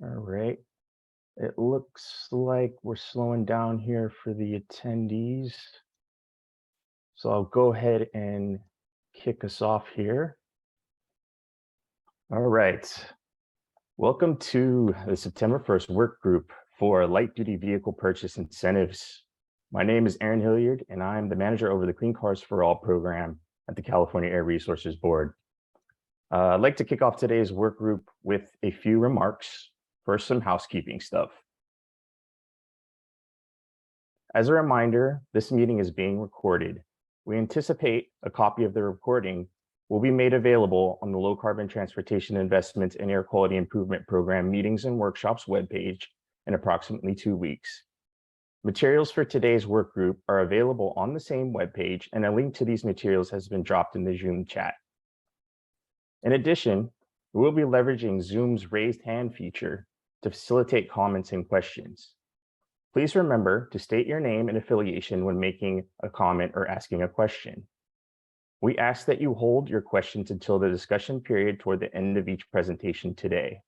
All right. It looks like we're slowing down here for the attendees. So I'll go ahead and kick us off here. All right. Welcome to the September 1st work group for light duty vehicle purchase incentives. My name is Aaron Hilliard, and I'm the manager over the Clean Cars for All program at the California Air Resources Board. I'd like to kick off today's work group with a few remarks. First, some housekeeping stuff. As a reminder, this meeting is being recorded. We anticipate a copy of the recording will be made available on the Low Carbon Transportation Investment and Air Quality Improvement Program Meetings and Workshops webpage in approximately 2 weeks. Materials for today's work group are available on the same webpage, and a link to these materials has been dropped in the Zoom chat. In addition, we will be leveraging Zoom's raised hand feature to facilitate comments and questions. Please remember to state your name and affiliation when making a comment or asking a question. We ask that you hold your questions until the discussion period toward the end of each presentation today.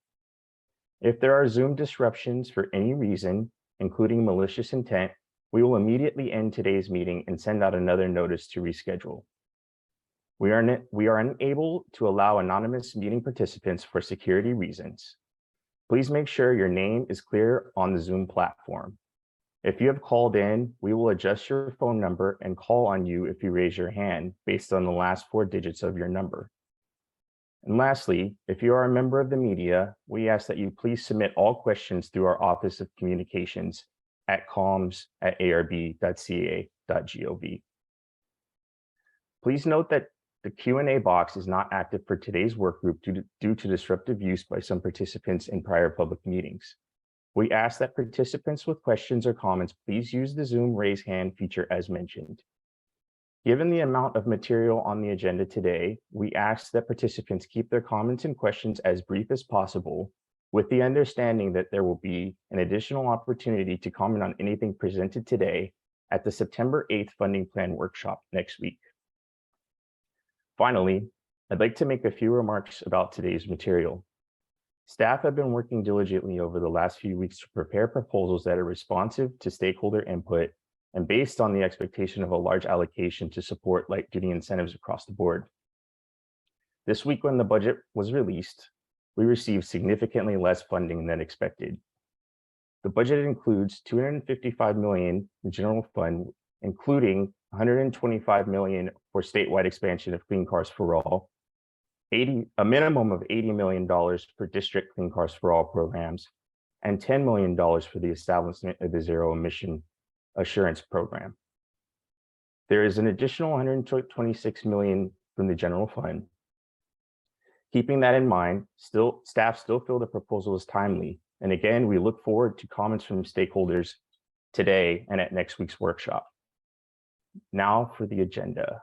If there are Zoom disruptions for any reason, including malicious intent, we will immediately end today's meeting and send out another notice to reschedule. We are unable to allow anonymous meeting participants for security reasons. Please make sure your name is clear on the Zoom platform. If you have called in, we will adjust your phone number and call on you if you raise your hand based on the last 4 digits of your number. And lastly, if you are a member of the media, we ask that you please submit all questions through our Office of Communications at comms@arb.ca.gov. Please note that the Q&A box is not active for today's work group due to disruptive use by some participants in prior public meetings. We ask that participants with questions or comments please use the Zoom raise hand feature as mentioned. Given the amount of material on the agenda today, we ask that participants keep their comments and questions as brief as possible, with the understanding that there will be an additional opportunity to comment on anything presented today at the September 8th Funding Plan Workshop next week. Finally, I'd like to make a few remarks about today's material. Staff have been working diligently over the last few weeks to prepare proposals that are responsive to stakeholder input and based on the expectation of a large allocation to support light duty incentives across the board. This week, when the budget was released, we received significantly less funding than expected. The budget includes $255 million in the general fund, including $125 million for statewide expansion of Clean Cars for All, a minimum of $80 million for district Clean Cars for All programs, and $10 million for the establishment of the Zero Emission Assurance Program. There is an additional $126 million from the general fund. Keeping that in mind, staff still feel the proposal is timely. And again, we look forward to comments from stakeholders today and at next week's workshop. Now for the agenda.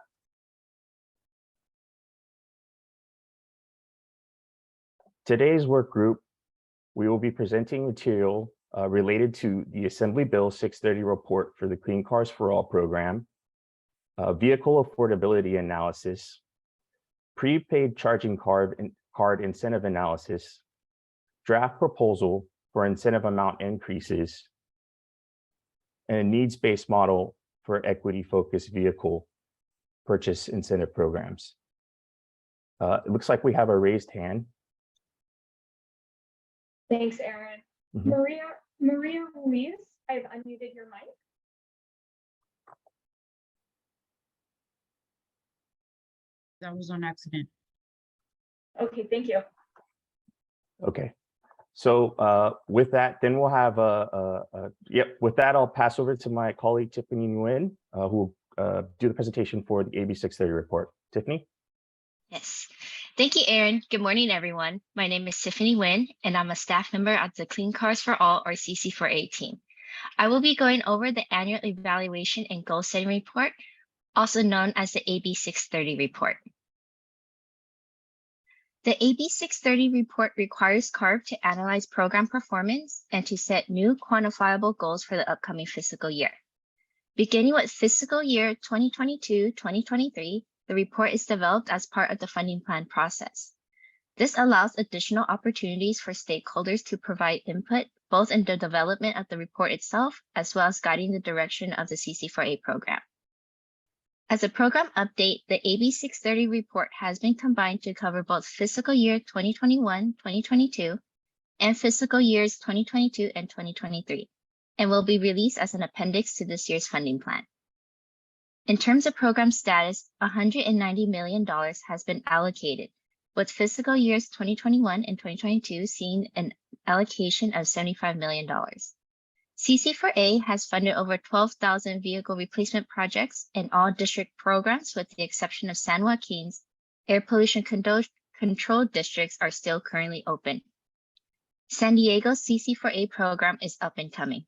Today's work group, we will be presenting material related to the Assembly Bill 630 report for the Clean Cars for All program, vehicle affordability analysis, prepaid charging card incentive analysis, draft proposal for incentive amount increases, and a needs-based model for equity-focused vehicle purchase incentive programs. It looks like we have a raised hand. Thanks, Aaron. Mm-hmm. Maria Ruiz, I've unmuted your mic. That was on accident. Okay, thank you. Okay, so with that, then we'll have with that, I'll pass over to my colleague Tiffany Nguyen, who will do the presentation for the AB630 report. Tiffany? Yes. Thank you, Aaron. Good morning, everyone. My name is Tiffany Nguyen, and I'm a staff member at the Clean Cars for All, or CC4A team. I will be going over the annual evaluation and goal setting report, also known as the AB630 report. The AB630 report requires CARB to analyze program performance and to set new quantifiable goals for the upcoming fiscal year. Beginning with fiscal year 2022-2023, the report is developed as part of the funding plan process. This allows additional opportunities for stakeholders to provide input both in the development of the report itself as well as guiding the direction of the CC4A program. As a program update, the AB630 report has been combined to cover both fiscal year 2021-2022 and fiscal years 2022 and 2023, and will be released as an appendix to this year's funding plan. In terms of program status, $190 million has been allocated, with fiscal years 2021 and 2022 seeing an allocation of $75 million. CC4A has funded over 12,000 vehicle replacement projects in all district programs, with the exception of San Joaquin's. Air pollution control districts are still currently open. San Diego's CC4A program is up and coming.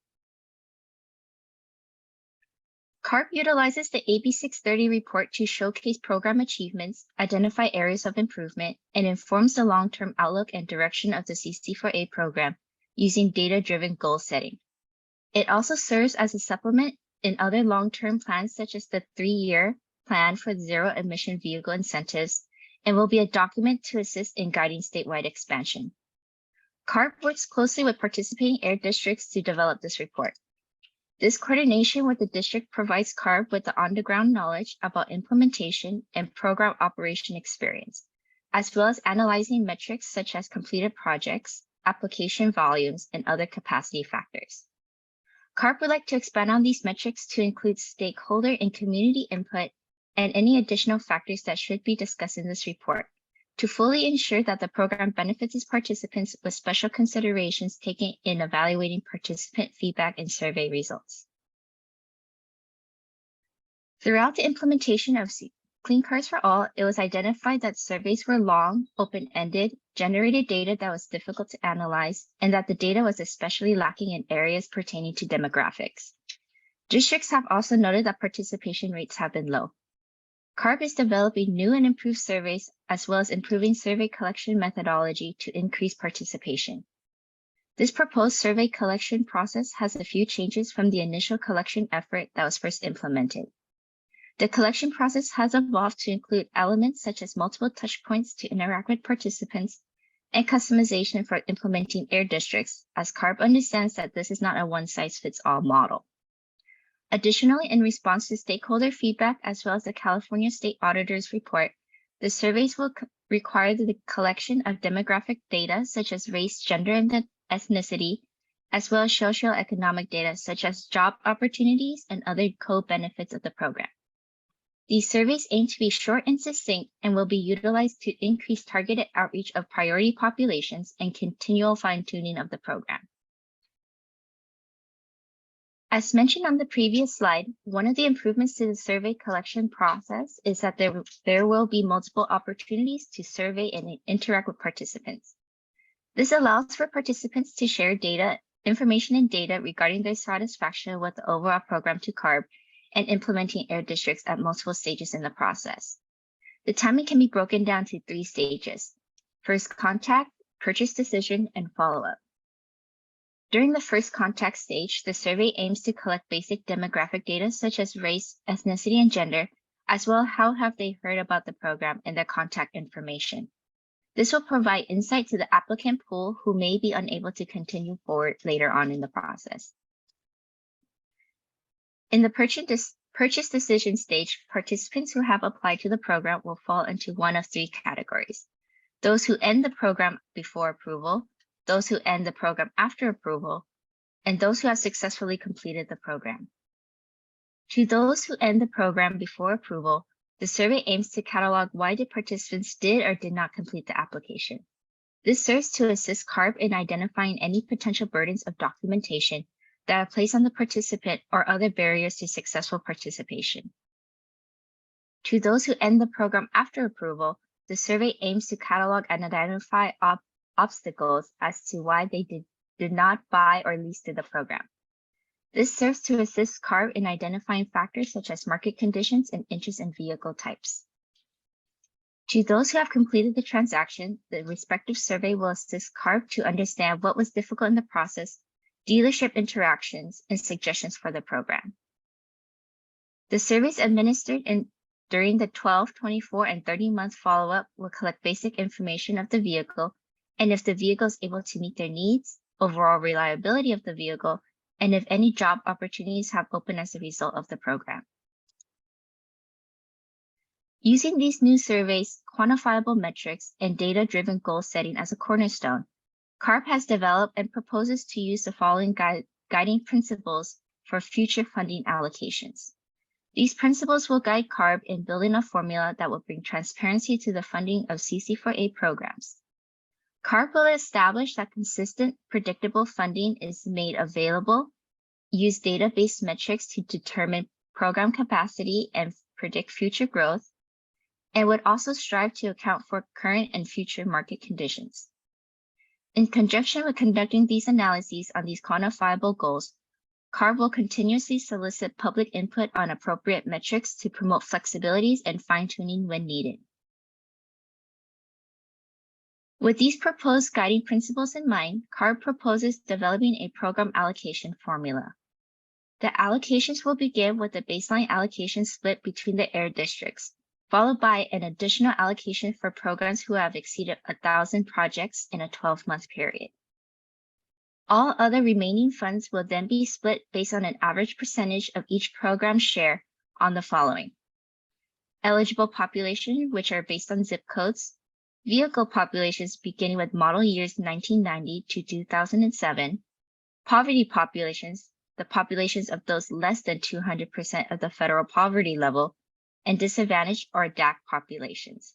CARB utilizes the AB630 report to showcase program achievements, identify areas of improvement, and informs the long-term outlook and direction of the CC4A program using data-driven goal setting. It also serves as a supplement in other long-term plans, such as the 3-year plan for zero-emission vehicle incentives, and will be a document to assist in guiding statewide expansion. CARB works closely with participating air districts to develop this report. This coordination with the district provides CARB with the on-the-ground knowledge about implementation and program operation experience, as well as analyzing metrics such as completed projects, application volumes, and other capacity factors. CARB would like to expand on these metrics to include stakeholder and community input and any additional factors that should be discussed in this report to fully ensure that the program benefits its participants, with special considerations taken in evaluating participant feedback and survey results. Throughout the implementation of Clean Cars for All, it was identified that surveys were long, open-ended, generated data that was difficult to analyze, and that the data was especially lacking in areas pertaining to demographics. Districts have also noted that participation rates have been low. CARB is developing new and improved surveys, as well as improving survey collection methodology to increase participation. This proposed survey collection process has a few changes from the initial collection effort that was first implemented. The collection process has evolved to include elements such as multiple touchpoints to interact with participants and customization for implementing air districts, as CARB understands that this is not a one-size-fits-all model. Additionally, in response to stakeholder feedback, as well as the California State Auditor's report, the surveys will require the collection of demographic data such as race, gender, and ethnicity, as well as socioeconomic data such as job opportunities and other co-benefits of the program. These surveys aim to be short and succinct and will be utilized to increase targeted outreach of priority populations and continual fine-tuning of the program. As mentioned on the previous slide, one of the improvements to the survey collection process is that there will be multiple opportunities to survey and interact with participants. This allows for participants to share information and data regarding their satisfaction with the overall program to CARB and implementing air districts at multiple stages in the process. The timing can be broken down to 3 stages: first contact, purchase decision, and follow-up. During the first contact stage, the survey aims to collect basic demographic data such as race, ethnicity, and gender, as well as how have they heard about the program and their contact information. This will provide insight to the applicant pool who may be unable to continue forward later on in the process. In the purchase decision stage, participants who have applied to the program will fall into one of 3 categories: those who end the program before approval, those who end the program after approval, and those who have successfully completed the program. To those who end the program before approval, the survey aims to catalog why the participants did or did not complete the application. This serves to assist CARB in identifying any potential burdens of documentation that are placed on the participant or other barriers to successful participation. To those who end the program after approval, the survey aims to catalog and identify obstacles as to why they did not buy or lease to the program. This serves to assist CARB in identifying factors such as market conditions and interest in vehicle types. To those who have completed the transaction, the respective survey will assist CARB to understand what was difficult in the process, dealership interactions, and suggestions for the program. The surveys administered in during the 12, 24, and 30-month follow-up will collect basic information of the vehicle and if the vehicle is able to meet their needs, overall reliability of the vehicle, and if any job opportunities have opened as a result of the program. Using these new surveys, quantifiable metrics, and data-driven goal setting as a cornerstone, CARB has developed and proposes to use the following guiding principles for future funding allocations. These principles will guide CARB in building a formula that will bring transparency to the funding of CC4A programs. CARB will establish that consistent, predictable funding is made available, use data-based metrics to determine program capacity and predict future growth, and would also strive to account for current and future market conditions. In conjunction with conducting these analyses on these quantifiable goals, CARB will continuously solicit public input on appropriate metrics to promote flexibilities and fine-tuning when needed. With these proposed guiding principles in mind, CARB proposes developing a program allocation formula. The allocations will begin with a baseline allocation split between the air districts, followed by an additional allocation for programs who have exceeded 1,000 projects in a 12-month period. All other remaining funds will then be split based on an average percentage of each program's share on the following: eligible population, which are based on zip codes, vehicle populations beginning with model years 1990 to 2007, poverty populations, the populations of those less than 200% of the federal poverty level, and disadvantaged or DAC populations.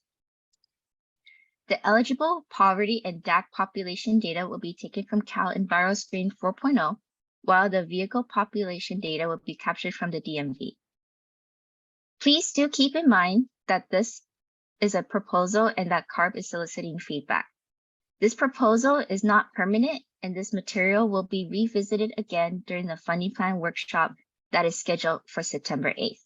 The eligible poverty and DAC population data will be taken from Cal EnviroScreen 4.0, while the vehicle population data will be captured from the DMV. Please do keep in mind that this is a proposal and that CARB is soliciting feedback. This proposal is not permanent, and this material will be revisited again during the funding plan workshop that is scheduled for September 8th.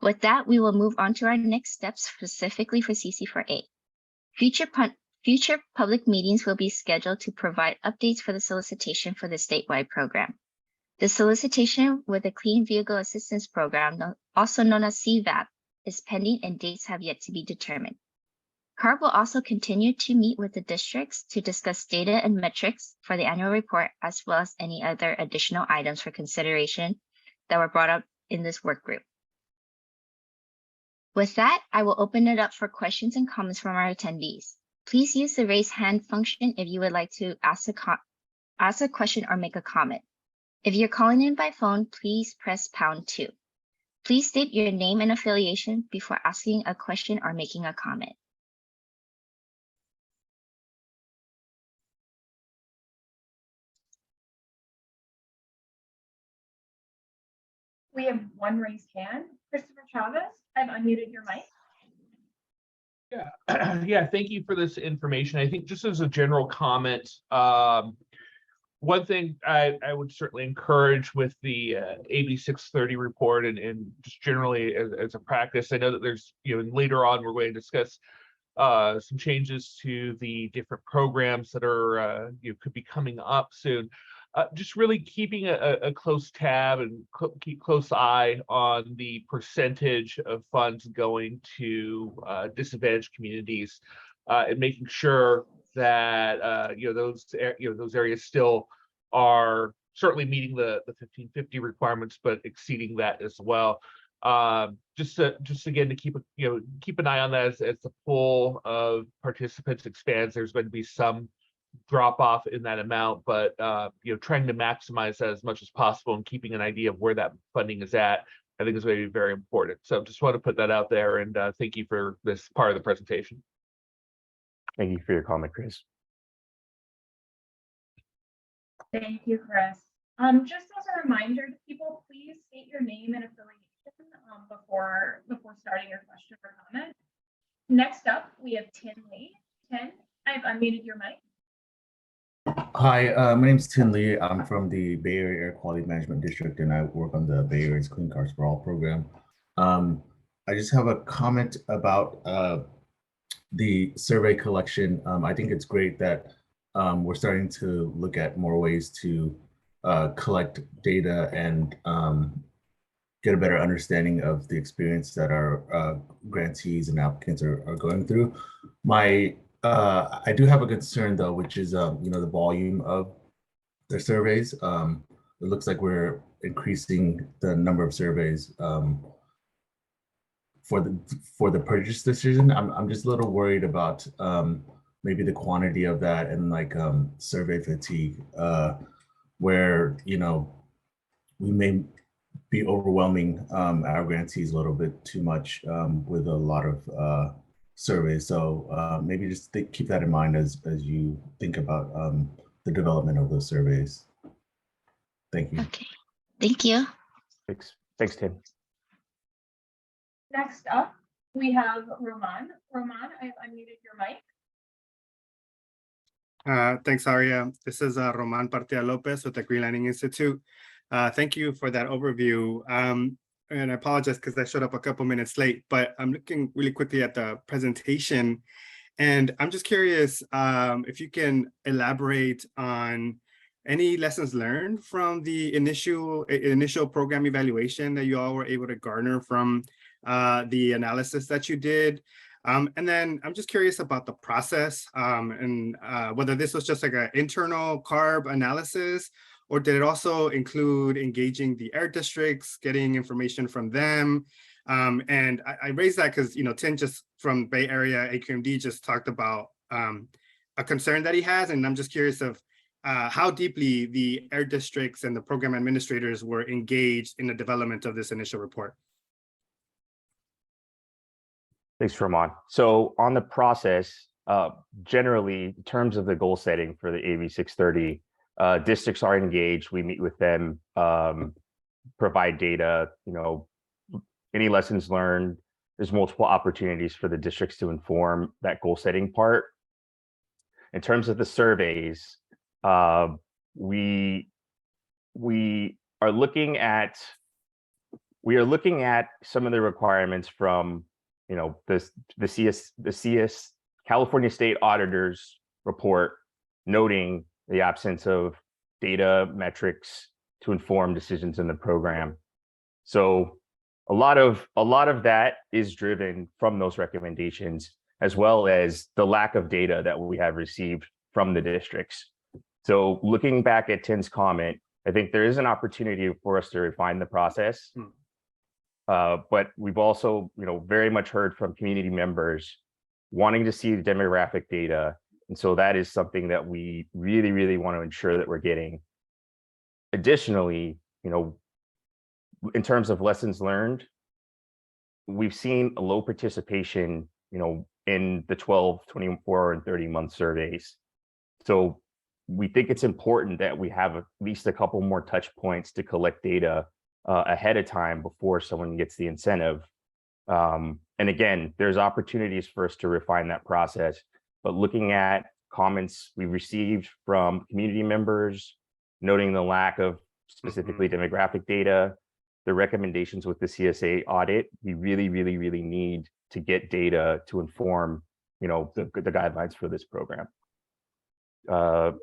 With that, we will move on to our next steps specifically for CC4A. Future public meetings will be scheduled to provide updates for the solicitation for the statewide program. The solicitation with the Clean Vehicle Assistance Program, also known as CVAP, is pending and dates have yet to be determined. CARB will also continue to meet with the districts to discuss data and metrics for the annual report, as well as any other additional items for consideration that were brought up in this work group. With that, I will open it up for questions and comments from our attendees. Please use the raise hand function if you would like to ask a question or make a comment. If you're calling in by phone, please press #2. Please state your name and affiliation before asking a question or making a comment. We have one raised hand. Christopher Chavez, I've unmuted your mic. Yeah, yeah, thank you for this information. I think just as a general comment, one thing I would certainly encourage with the AB630 report and just generally as a practice, I know that there's, later on we're going to discuss some changes to the different programs that are, could be coming up soon. Just really keeping a close tab and keep close eye on the percentage of funds going to disadvantaged communities, and making sure that those areas still are certainly meeting the 1550 requirements, but exceeding that as well. Just again to keep an eye on that as the pool of participants expands. There's going to be some drop off in that amount, but trying to maximize that as much as possible and keeping an idea of where that funding is at, I think is going to be very important. So just want to put that out there, and thank you for this part of the presentation. Thank you for your comment, Chris. Thank you, Chris. Just as a reminder to people, please state your name and affiliation before starting your question or comment. Next up, we have Tin Lee. Tin, I've unmuted your mic. Hi, my name is Tin Lee. I'm from the Bay Area Air Quality Management District, and I work on the Bay Area's Clean Cars for All program. I just have a comment about the survey collection. I think it's great that we're starting to look at more ways to collect data and get a better understanding of the experience that our grantees and applicants are going through. I do have a concern though, which is the volume of their surveys. It looks like we're increasing the number of surveys for the purchase decision. I'm just a little worried about maybe the quantity of that and like survey fatigue, where we may be overwhelming our grantees a little bit too much with a lot of surveys. So maybe just keep that in mind as you think about the development of those surveys. Thank you. Okay, thank you. Thanks, Tim. Next up, we have Roman. Roman, I unmuted your mic. Thanks, Aria. This is Roman Partia Lopez with the Green Lining Institute. Thank you for that overview. And I apologize because I showed up a couple minutes late, but I'm looking really quickly at the presentation. And I'm just curious if you can elaborate on any lessons learned from the initial program evaluation that you all were able to garner from the analysis that you did. And then I'm just curious about the process and whether this was just like an internal CARB analysis, or did it also include engaging the air districts, getting information from them? And I raised that because, Tim just from Bay Area AQMD just talked about a concern that he has. And I'm just curious of how deeply the air districts and the program administrators were engaged in the development of this initial report. Thanks, Roman. So on the process, generally, in terms of the goal setting for the AB630, districts are engaged. We meet with them, provide data, any lessons learned. There's multiple opportunities for the districts to inform that goal setting part. In terms of the surveys, we are looking at some of the requirements from the CS California State Auditors report, noting the absence of data metrics to inform decisions in the program. So a lot of that is driven from those recommendations, as well as the lack of data that we have received from the districts. So looking back at Tim's comment, I think there is an opportunity for us to refine the process. But we've also, very much heard from community members wanting to see the demographic data. And so that is something that we really, really want to ensure that we're getting. Additionally, in terms of lessons learned, we've seen a low participation, in the 12, 24, and 30-month surveys. So we think it's important that we have at least a couple more touch points to collect data ahead of time before someone gets the incentive. And again, there's opportunities for us to refine that process, but looking at comments we received from community members, noting the lack of specifically demographic data, the recommendations with the CSA audit, we really, really, really need to get data to inform, the guidelines for this program. I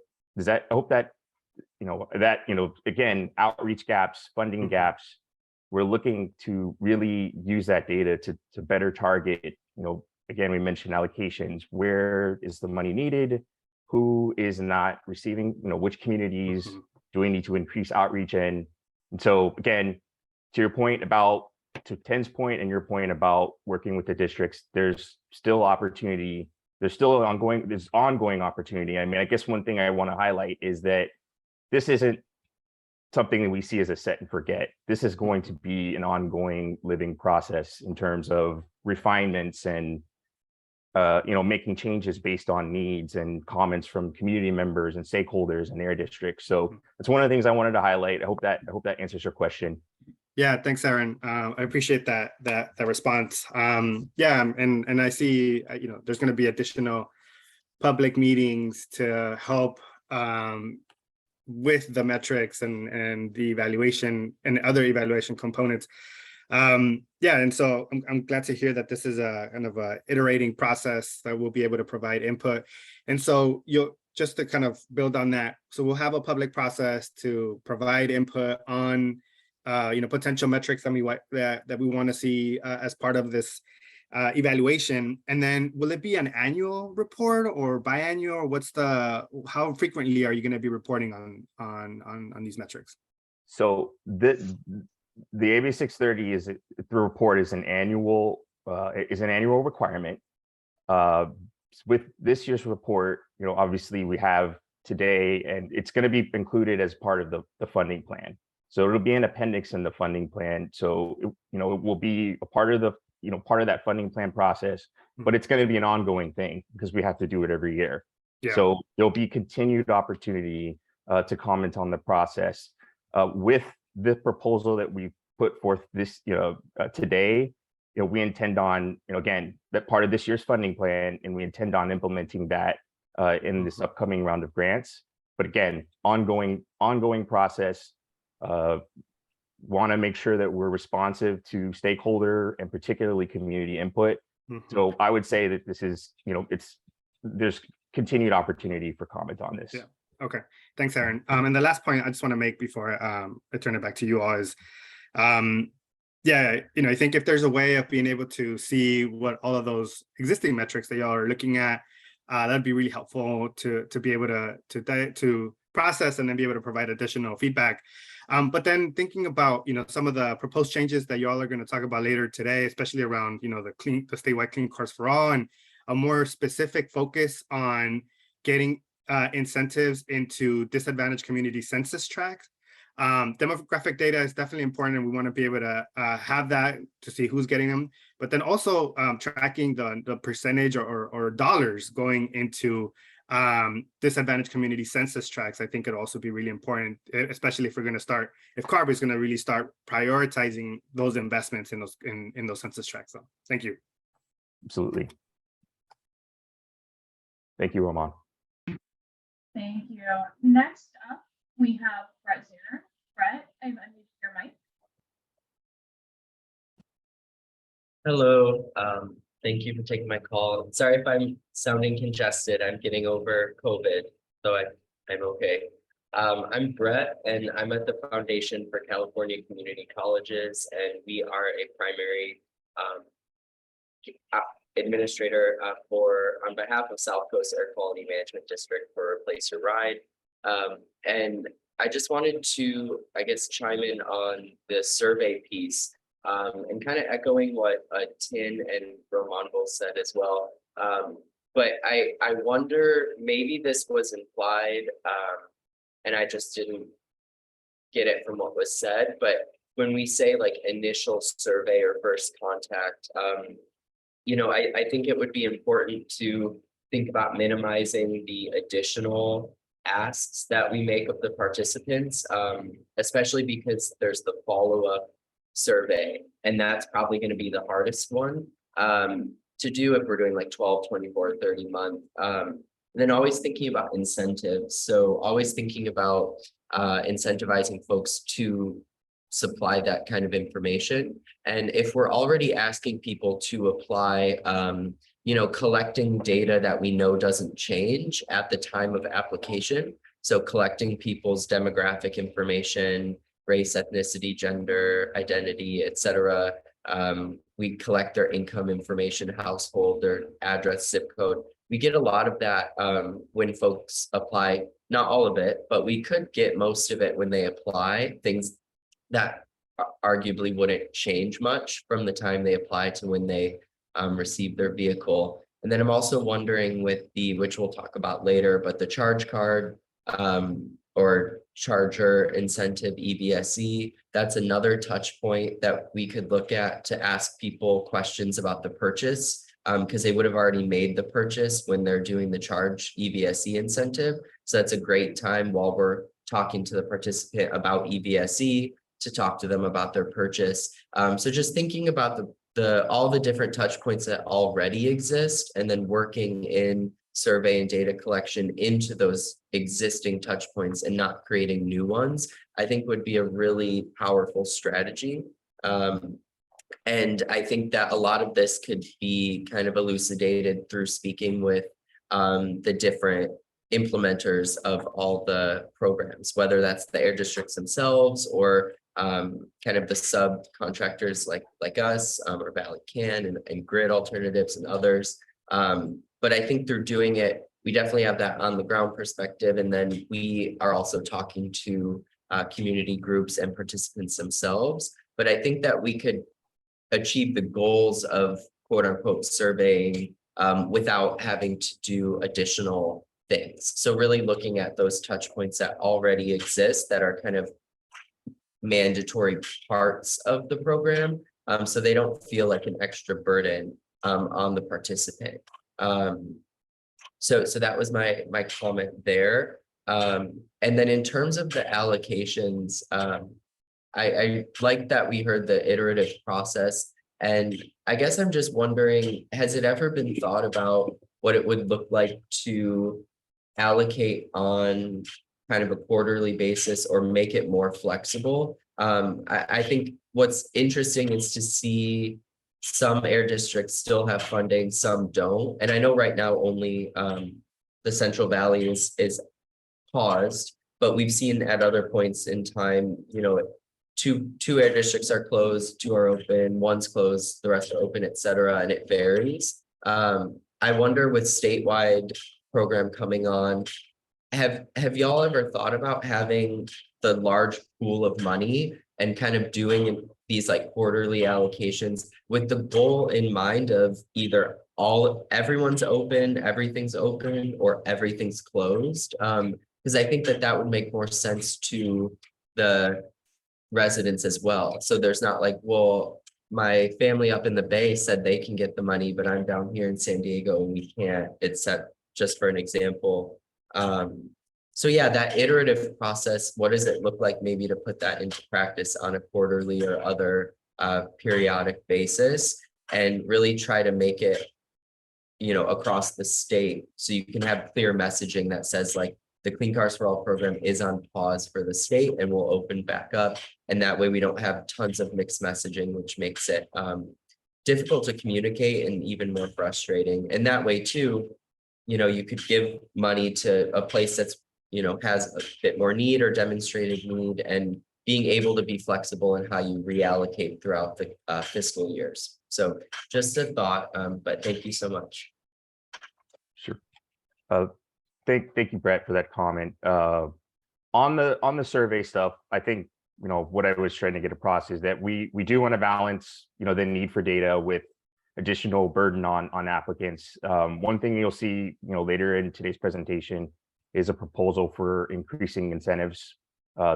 hope that, again, outreach gaps, funding gaps, we're looking to really use that data to better target, again, we mentioned allocations. Where is the money needed? Who is not receiving, which communities do we need to increase outreach in? And so again, to Tim's point and your point about working with the districts, there's still opportunity. There's ongoing opportunity. I mean, I guess one thing I want to highlight is that this isn't something that we see as a set and forget. This is going to be an ongoing living process in terms of refinements and making changes based on needs and comments from community members and stakeholders and their districts. So that's one of the things I wanted to highlight. I hope that answers your question. Yeah, thanks, Aaron. I appreciate that response. And I see there's going to be additional public meetings to help with the metrics and the evaluation and other evaluation components. And so I'm glad to hear that this is a kind of a iterating process that we'll be able to provide input. And so just to kind of build on that, so we'll have a public process to provide input on potential metrics that we want to see as part of this evaluation? And then will it be an annual report or biannual? How frequently are you going to be reporting on these metrics? So the AB630 the report is an annual requirement. With this year's report, obviously we have today, and it's going to be included as part of the funding plan. So it'll be an appendix in the funding plan. So it will be a part of that funding plan process, but it's going to be an ongoing thing because we have to do it every year. Yeah. So there'll be continued opportunity to comment on the process. With the proposal that we put forth today, we intend on, again, that part of this year's funding plan, and we intend on implementing that in this upcoming round of grants. But again, ongoing process. Want to make sure that we're responsive to stakeholder and particularly community input. So I would say that this is, there's continued opportunity for comment on this. Yeah. Okay. Thanks, Aaron. And the last point I just want to make before I turn it back to you all is, I think if there's a way of being able to see what all of those existing metrics that y'all are looking at, that'd be really helpful to be able to process and then be able to provide additional feedback. But then thinking about, some of the proposed changes that y'all are going to talk about later today, especially around, the statewide clean cars for all, and a more specific focus on getting incentives into disadvantaged community census tracts. Demographic data is definitely important, and we want to be able to have that to see who's getting them, but then also tracking the percentage or dollars going into disadvantaged community census tracts. I think it'll also be really important, especially if CARB is going to really start prioritizing those investments in those census tracts. So thank you. Absolutely. Thank you, Roman. Thank you. Next up, we have Brett Zuner. Brett, I've unmuted your mic. Hello. Thank you for taking my call. Sorry if I'm sounding congested. I'm getting over COVID, so I'm okay. I'm Brett, and I'm at the Foundation for California Community Colleges, and we are a primary administrator on behalf of South Coast Air Quality Management District for Replace Your Ride. And I just wanted to, chime in on the survey piece, and kind of echoing what Tin and Roman both said as well. But I wonder, maybe this was implied, and I just didn't get it from what was said, but when we say like initial survey or first contact, I think it would be important to think about minimizing the additional asks that we make of the participants, especially because there's the follow-up survey, and that's probably going to be the hardest one to do if we're doing like 12, 24, 30 month. Then always thinking about incentives. So always thinking about incentivizing folks to supply that kind of information. And if we're already asking people to apply, collecting data that we know doesn't change at the time of application. So collecting people's demographic information, race, ethnicity, gender, identity, etc. We collect their income information, household, their address, zip code. We get a lot of that when folks apply, not all of it, but we could get most of it when they apply, things that arguably wouldn't change much from the time they apply to when they receive their vehicle. And then I'm also wondering with which we'll talk about later, but the charge card or charger incentive EBSE, that's another touch point that we could look at to ask people questions about the purchase, because they would have already made the purchase when they're doing the charge EBSE incentive. So that's a great time while we're talking to the participant about EBSE to talk to them about their purchase. So just thinking about all the different touch points that already exist, and then working in survey and data collection into those existing touch points and not creating new ones, I think would be a really powerful strategy. And I think that a lot of this could be kind of elucidated through speaking with the different implementers of all the programs, whether that's the air districts themselves or kind of the subcontractors like us, or Valley Can and Grid Alternatives and others. But I think through doing it, we definitely have that on the ground perspective. And then we are also talking to community groups and participants themselves. But I think that we could achieve the goals of quote unquote surveying without having to do additional things. So really looking at those touch points that already exist that are kind of mandatory parts of the program, so they don't feel like an extra burden on the participant. So that was my comment there. And then in terms of the allocations, I like that we heard the iterative process. And I guess I'm just wondering, has it ever been thought about what it would look like to allocate on kind of a quarterly basis or make it more flexible? I think what's interesting is to see some air districts still have funding, some don't. And I know right now only the Central Valley is paused, but we've seen at other points in time, two air districts are closed, 2 are open, 1's closed, the rest are open, et cetera, and it varies. I wonder with statewide program coming on, have y'all ever thought about having the large pool of money and kind of doing these like quarterly allocations with the goal in mind of either everyone's open, everything's open, or everything's closed? Because I think that would make more sense to the residents as well. So there's not like, well, my family up in the Bay said they can get the money, but I'm down here in San Diego and we can't. It's set just for an example. So yeah, that iterative process, what does it look like maybe to put that into practice on a quarterly or other periodic basis and really try to make it, across the state so you can have clear messaging that says like the Clean Cars for All program is on pause for the state and will open back up. And that way we don't have tons of mixed messaging, which makes it difficult to communicate and even more frustrating. And that way too, you could give money to a place that's, has a bit more need or demonstrated need, and being able to be flexible in how you reallocate throughout the fiscal years. So just a thought, but thank you so much. Sure. Thank you, Brett, for that comment. On the survey stuff, I think, what I was trying to get across is that we do want to balance, the need for data with additional burden on applicants. One thing you'll see, later in today's presentation is a proposal for increasing incentives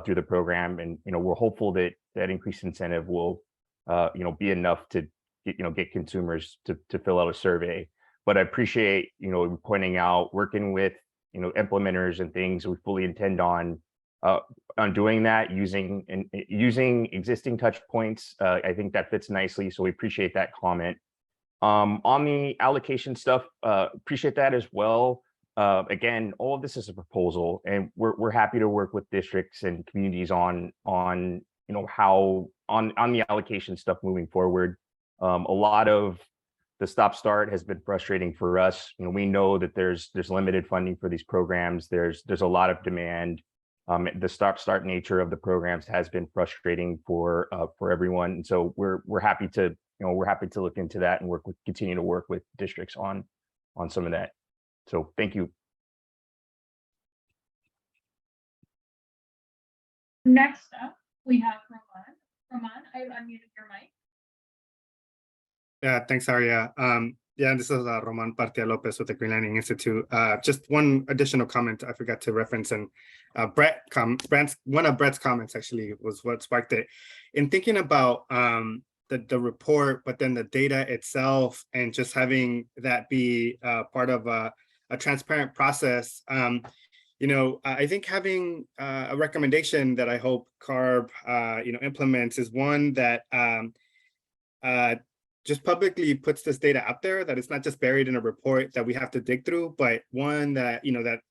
through the program. And, we're hopeful that increased incentive will, be enough to get consumers to fill out a survey. But I appreciate, pointing out, working with, implementers and things. We fully intend on doing that using existing touch points. I think that fits nicely. So we appreciate that comment. On the allocation stuff, appreciate that as well. Again, all of this is a proposal, and we're happy to work with districts and communities on how on the allocation stuff moving forward. A lot of the stop-start has been frustrating for us. We know that there's limited funding for these programs. There's a lot of demand. The stop-start nature of the programs has been frustrating for everyone. And so we're happy to look into that and continue to work with districts on some of that. So thank you. Next up, we have Roman. Roman, I've unmuted your mic. Yeah, thanks, Aria. Yeah, this is Roman Partia Lopez with the Green Lining Institute. Just one additional comment I forgot to reference, and one of Brett's comments actually was what sparked it. In thinking about the report, but then the data itself, and just having that be part of a transparent process. I think having a recommendation that I hope CARB implements is one that just publicly puts this data out there, that it's not just buried in a report that we have to dig through, but one that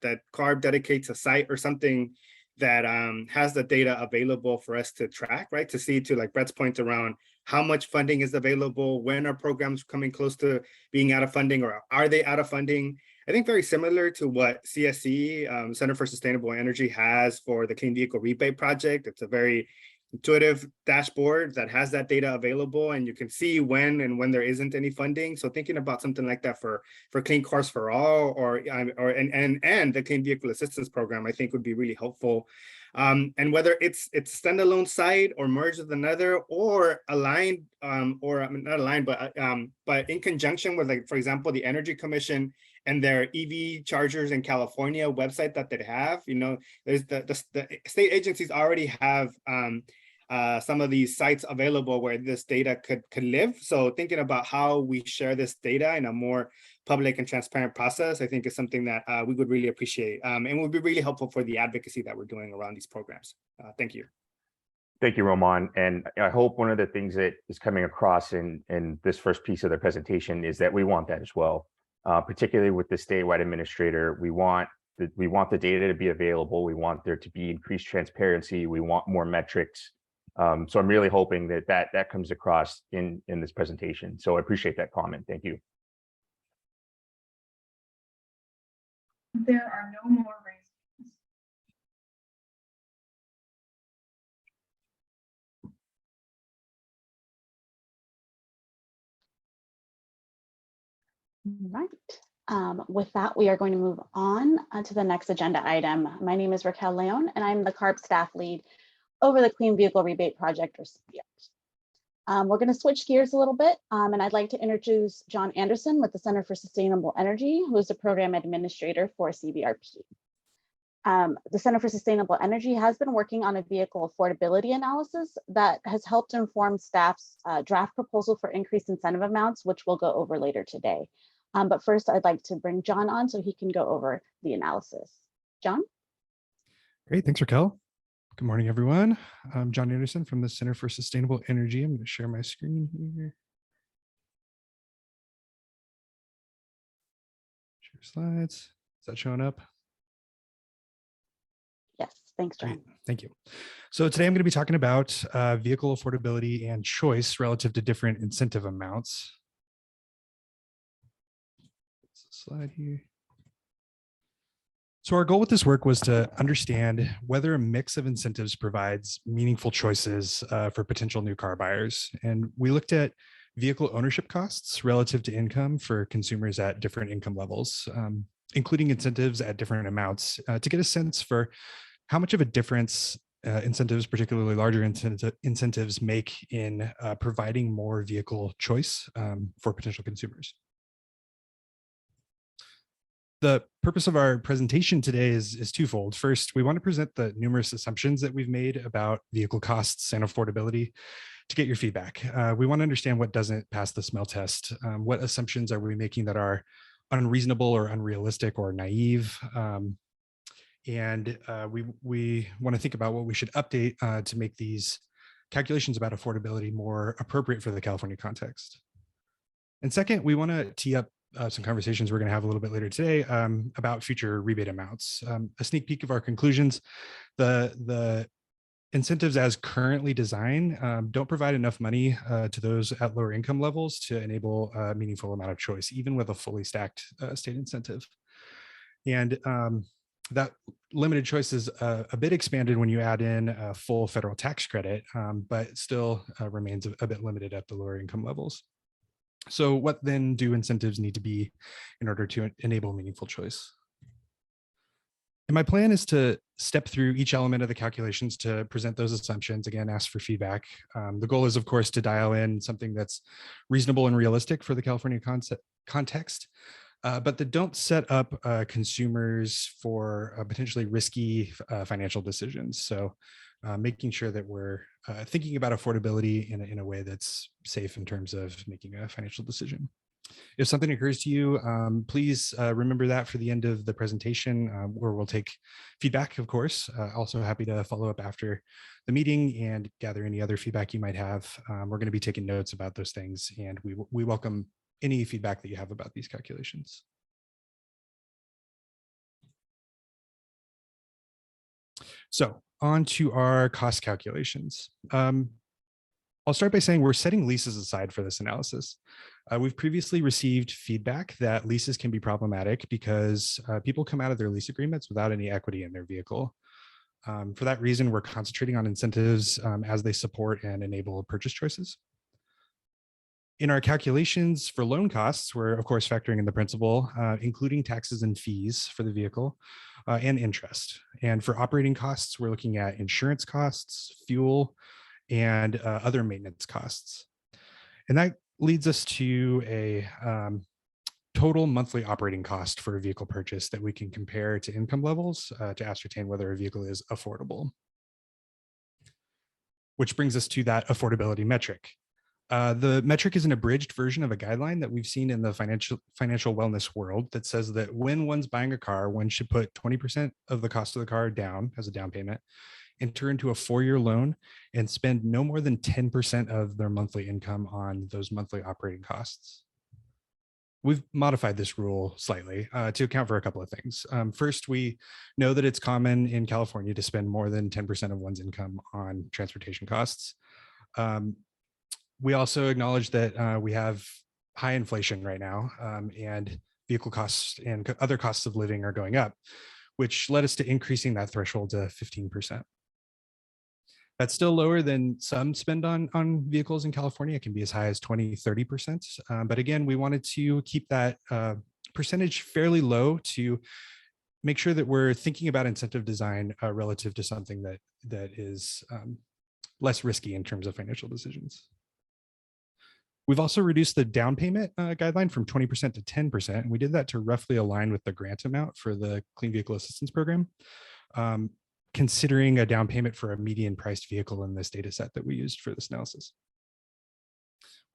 that CARB dedicates a site or something that has the data available for us to track, right? To see, to like Brett's point around how much funding is available, when are programs coming close to being out of funding, or are they out of funding? I think very similar to what CSE, Center for Sustainable Energy, has for the Clean Vehicle Rebate Project. It's a very intuitive dashboard that has that data available, and you can see when there isn't any funding. So thinking about something like that for Clean Cars for All, or the Clean Vehicle Assistance Program, I think would be really helpful. And whether it's standalone site or merged with another, or aligned, not aligned, but in conjunction with, like, for example, the Energy Commission and their EV chargers in California website that they have. There's the state agencies already have some of these sites available where this data could live. So thinking about how we share this data in a more public and transparent process, I think is something that we would really appreciate, and would be really helpful for the advocacy that we're doing around these programs. Thank you. Thank you, Roman. And I hope one of the things that is coming across in this first piece of the presentation is that we want that as well. Particularly with the statewide administrator, we want the data to be available. We want there to be increased transparency. We want more metrics. So I'm really hoping that comes across in this presentation. So I appreciate that comment. Thank you. There are no more raised hands. Right. With that, we are going to move on to the next agenda item. My name is Raquel Leon, and I'm the CARB staff lead over the Clean Vehicle Rebate Project, or CVR. We're going to switch gears a little bit, and I'd like to introduce John Anderson with the Center for Sustainable Energy, who is the program administrator for CVRP. The Center for Sustainable Energy has been working on a vehicle affordability analysis that has helped inform staff's draft proposal for increased incentive amounts, which we'll go over later today. But first, I'd like to bring John on so he can go over the analysis. John? Great, thanks, Raquel. Good morning, everyone. I'm John Anderson from the Center for Sustainable Energy. I'm going to share my screen here. Share slides. Is that showing up? Yes, thanks, John. Great, thank you. So today I'm going to be talking about vehicle affordability and choice relative to different incentive amounts. Slide here. So our goal with this work was to understand whether a mix of incentives provides meaningful choices for potential new car buyers. And we looked at vehicle ownership costs relative to income for consumers at different income levels, including incentives at different amounts, to get a sense for how much of a difference incentives, particularly larger incentives, make in providing more vehicle choice for potential consumers. The purpose of our presentation today is twofold. First, we want to present the numerous assumptions that we've made about vehicle costs and affordability to get your feedback. We want to understand what doesn't pass the smell test. What assumptions are we making that are unreasonable or unrealistic or naive? And we want to think about what we should update to make these calculations about affordability more appropriate for the California context. And second, we want to tee up some conversations we're going to have a little bit later today about future rebate amounts. A sneak peek of our conclusions: the incentives as currently designed don't provide enough money to those at lower income levels to enable a meaningful amount of choice, even with a fully stacked state incentive. And that limited choice is a bit expanded when you add in a full federal tax credit, but still remains a bit limited at the lower income levels. So what then do incentives need to be in order to enable meaningful choice? And my plan is to step through each element of the calculations to present those assumptions, again, ask for feedback. The goal is, of course, to dial in something that's reasonable and realistic for the California context, but that don't set up consumers for potentially risky financial decisions. So making sure that we're thinking about affordability in a way that's safe in terms of making a financial decision. If something occurs to you, please remember that for the end of the presentation, where we'll take feedback, of course. Also happy to follow up after the meeting and gather any other feedback you might have. We're going to be taking notes about those things, and we welcome any feedback that you have about these calculations. So on to our cost calculations. I'll start by saying we're setting leases aside for this analysis. We've previously received feedback that leases can be problematic because people come out of their lease agreements without any equity in their vehicle. For that reason, we're concentrating on incentives as they support and enable purchase choices. In our calculations for loan costs, we're of course factoring in the principal, including taxes and fees for the vehicle and interest. And for operating costs, we're looking at insurance costs, fuel, and other maintenance costs. And that leads us to a total monthly operating cost for a vehicle purchase that we can compare to income levels to ascertain whether a vehicle is affordable. Which brings us to that affordability metric. The metric is an abridged version of a guideline that we've seen in the financial wellness world that says that when one's buying a car, one should put 20% of the cost of the car down as a down payment, enter into a 4-year loan, and spend no more than 10% of their monthly income on those monthly operating costs. We've modified this rule slightly to account for a couple of things. First, we know that it's common in California to spend more than 10% of one's income on transportation costs. We also acknowledge that we have high inflation right now, and vehicle costs and other costs of living are going up, which led us to increasing that threshold to 15%. That's still lower than some spend on vehicles in California. It can be as high as 20-30%. But again, we wanted to keep that percentage fairly low to make sure that we're thinking about incentive design relative to something that is less risky in terms of financial decisions. We've also reduced the down payment guideline from 20% to 10%, and we did that to roughly align with the grant amount for the Clean Vehicle Assistance Program, considering a down payment for a median priced vehicle in this data set that we used for this analysis.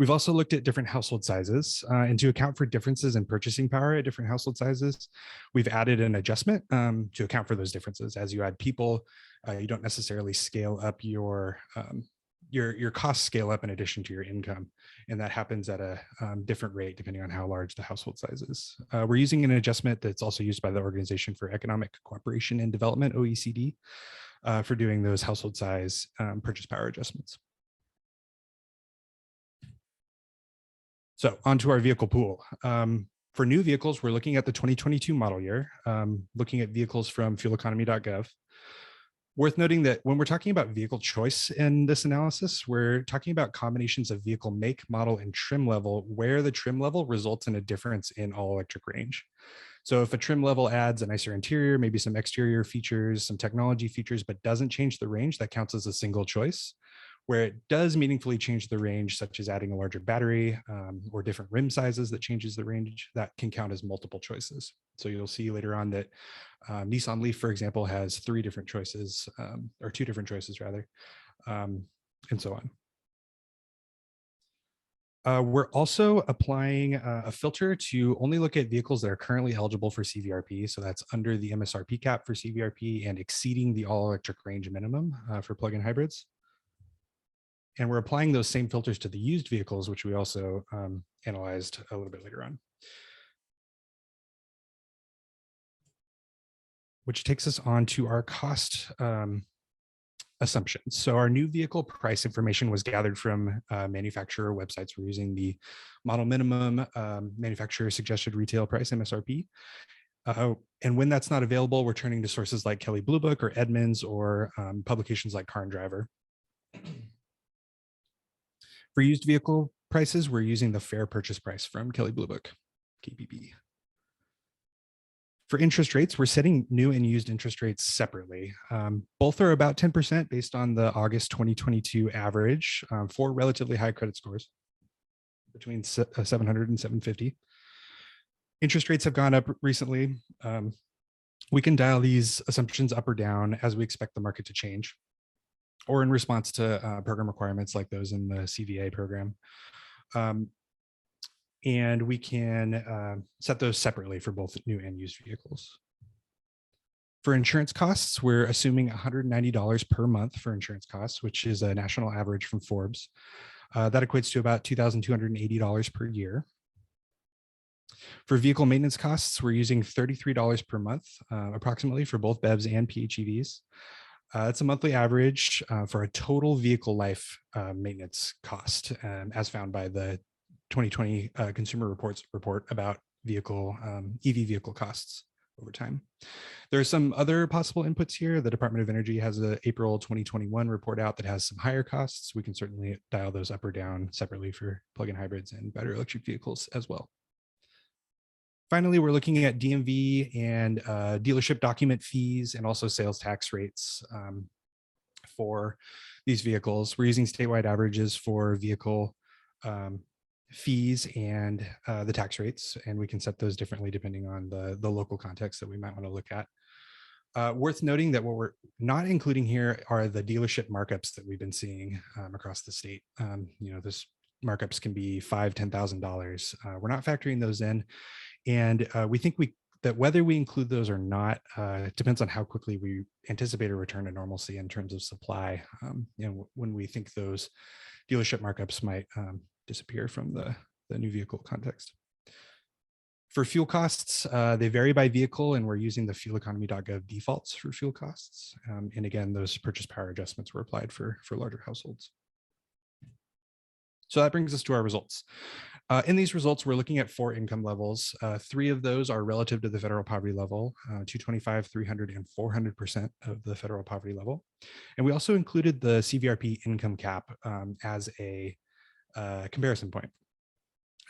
We've also looked at different household sizes, and to account for differences in purchasing power at different household sizes, we've added an adjustment to account for those differences. As you add people, you don't necessarily scale up your costs scale up in addition to your income. And that happens at a different rate depending on how large the household size is. We're using an adjustment that's also used by the Organization for Economic Cooperation and Development, OECD, for doing those household size purchase power adjustments. So onto our vehicle pool. For new vehicles, we're looking at the 2022 model year, looking at vehicles from fueleconomy.gov. Worth noting that when we're talking about vehicle choice in this analysis, we're talking about combinations of vehicle make, model, and trim level, where the trim level results in a difference in all electric range. So if a trim level adds a nicer interior, maybe some exterior features, some technology features, but doesn't change the range, that counts as a single choice. Where it does meaningfully change the range, such as adding a larger battery or different rim sizes that changes the range, that can count as multiple choices. So you'll see later on that Nissan Leaf, for example, has 3 different choices, or 2 different choices rather, and so on. We're also applying a filter to only look at vehicles that are currently eligible for CVRP. So that's under the MSRP cap for CVRP and exceeding the all electric range minimum for plug-in hybrids. And we're applying those same filters to the used vehicles, which we also analyzed a little bit later on. Which takes us on to our cost assumptions. So our new vehicle price information was gathered from manufacturer websites. We're using the model minimum manufacturer suggested retail price, MSRP. And when that's not available, we're turning to sources like Kelley Blue Book or Edmunds or publications like Car and Driver. For used vehicle prices, we're using the fair purchase price from Kelley Blue Book, KBB. For interest rates, we're setting new and used interest rates separately. Both are about 10% based on the August 2022 average for relatively high credit scores, between 700 and 750. Interest rates have gone up recently. We can dial these assumptions up or down as we expect the market to change, or in response to program requirements like those in the CVA program. And we can set those separately for both new and used vehicles. For insurance costs, we're assuming $190 per month for insurance costs, which is a national average from Forbes. That equates to about $2,280 per year. For vehicle maintenance costs, we're using $33 per month, approximately, for both BEVs and PHEVs. It's a monthly average for a total vehicle life maintenance cost, as found by the 2020 Consumer Reports report about EV vehicle costs over time. There are some other possible inputs here. The Department of Energy has an April 2021 report out that has some higher costs. We can certainly dial those up or down separately for plug-in hybrids and battery electric vehicles as well. Finally, we're looking at DMV and dealership document fees and also sales tax rates for these vehicles. We're using statewide averages for vehicle fees and the tax rates, and we can set those differently depending on the local context that we might want to look at. Worth noting that what we're not including here are the dealership markups that we've been seeing across the state. This markups can be $5,000, $10,000. We're not factoring those in, and we think that whether we include those or not depends on how quickly we anticipate a return to normalcy in terms of supply. When we think those dealership markups might disappear from the new vehicle context. For fuel costs, they vary by vehicle, and we're using the fueleconomy.gov defaults for fuel costs. And again, those purchase power adjustments were applied for larger households. So that brings us to our results. In these results, we're looking at 4 income levels. 3 of those are relative to the federal poverty level, 225, 300, and 400% of the federal poverty level. And we also included the CVRP income cap as a comparison point.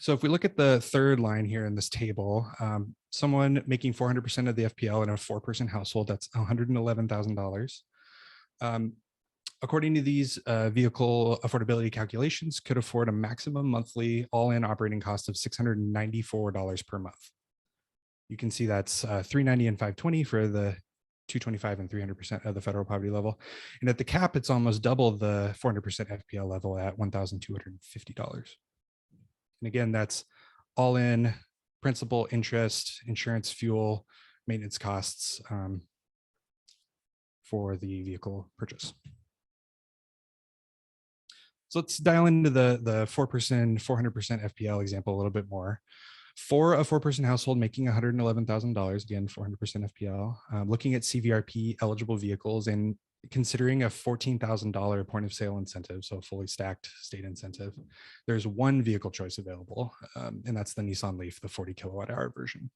So if we look at the third line here in this table, someone making 400% of the FPL in a 4-person household, that's $111,000. According to these vehicle affordability calculations, could afford a maximum monthly all-in operating cost of $694 per month. You can see that's $390 and $520 for the 225 and 300% of the federal poverty level. And at the cap, it's almost double the 400% FPL level at $1,250. And again, that's all in principal, interest, insurance, fuel, maintenance costs for the vehicle purchase. So let's dial into the 4-person, 400% FPL example a little bit more. For a 4-person household making $111,000, again, 400% FPL, looking at CVRP eligible vehicles and considering a $14,000 point of sale incentive, so a fully stacked state incentive, there's one vehicle choice available, and that's the Nissan Leaf, the 40 kilowatt hour version.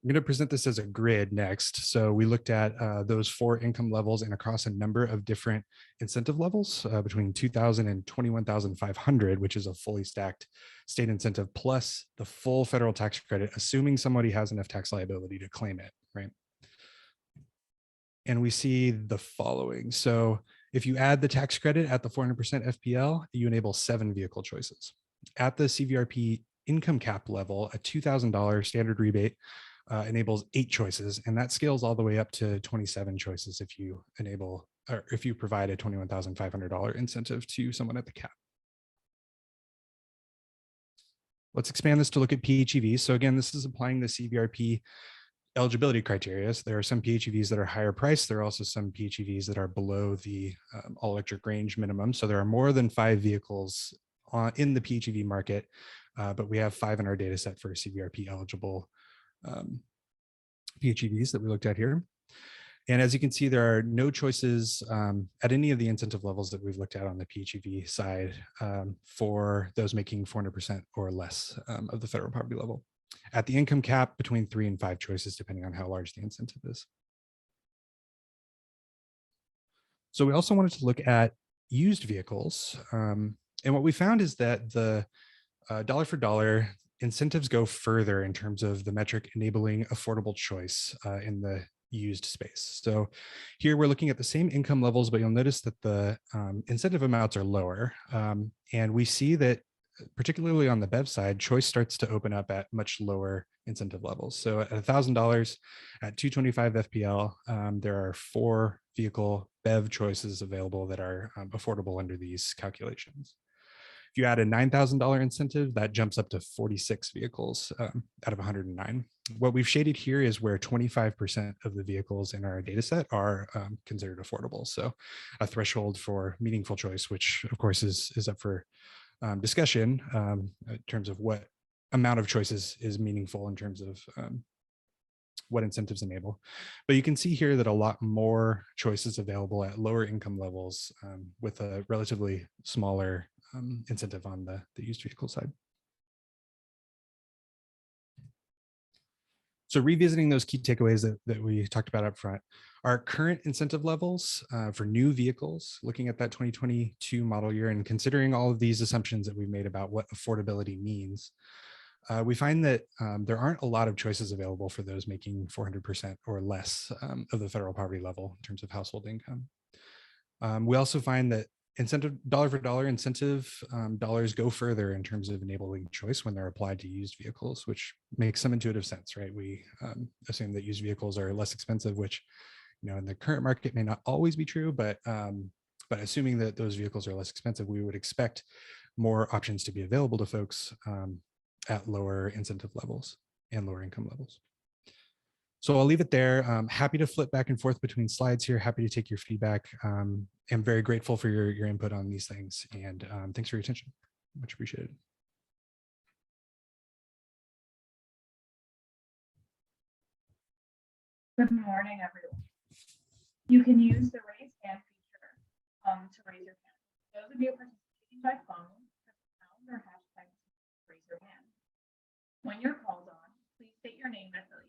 I'm going to present this as a grid next. So we looked at those 4 income levels and across a number of different incentive levels between 2,000 and 21,500, which is a fully stacked state incentive plus the full federal tax credit, assuming somebody has enough tax liability to claim it, right? And we see the following. So if you add the tax credit at the 400% FPL, you enable 7 vehicle choices. At the CVRP income cap level, a $2,000 standard rebate enables 8 choices, and that scales all the way up to 27 choices if you enable, or if you provide a $21,500 incentive to someone at the cap. Let's expand this to look at PHEVs. So again, this is applying the CVRP eligibility criteria. So there are some PHEVs that are higher priced. There are also some PHEVs that are below the all electric range minimum. So there are more than 5 vehicles in the PHEV market, but we have 5 in our data set for CVRP eligible PHEVs that we looked at here. And as you can see, there are no choices at any of the incentive levels that we've looked at on the PHEV side for those making 400% or less of the federal poverty level. At the income cap, between 3 and 5 choices, depending on how large the incentive is. So we also wanted to look at used vehicles. And what we found is that the dollar for dollar incentives go further in terms of the metric enabling affordable choice in the used space. So here we're looking at the same income levels, but you'll notice that the incentive amounts are lower. And we see that particularly on the BEV side, choice starts to open up at much lower incentive levels. So at $1,000 at 225 FPL, there are 4 vehicle BEV choices available that are affordable under these calculations. If you add a $9,000 incentive, that jumps up to 46 vehicles out of 109. What we've shaded here is where 25% of the vehicles in our data set are considered affordable. So a threshold for meaningful choice, which of course is up for discussion in terms of what amount of choices is meaningful in terms of what incentives enable. But you can see here that a lot more choices available at lower income levels with a relatively smaller incentive on the used vehicle side. So revisiting those key takeaways that we talked about up front, our current incentive levels for new vehicles, looking at that 2022 model year and considering all of these assumptions that we've made about what affordability means, we find that there aren't a lot of choices available for those making 400% or less of the federal poverty level in terms of household income. We also find that incentive dollar for dollar incentive dollars go further in terms of enabling choice when they're applied to used vehicles, which makes some intuitive sense, right? We assume that used vehicles are less expensive, which, in the current market may not always be true, but assuming that those vehicles are less expensive, we would expect more options to be available to folks at lower incentive levels and lower income levels. So I'll leave it there. Happy to flip back and forth between slides here. Happy to take your feedback. I'm very grateful for your input on these things. And thanks for your attention. Much appreciated. Good morning, everyone. You can use the raise hand feature to raise your hand. Those of you participating by phone, press pound or hashtag to raise your hand. When you're called on, please state your name and affiliation.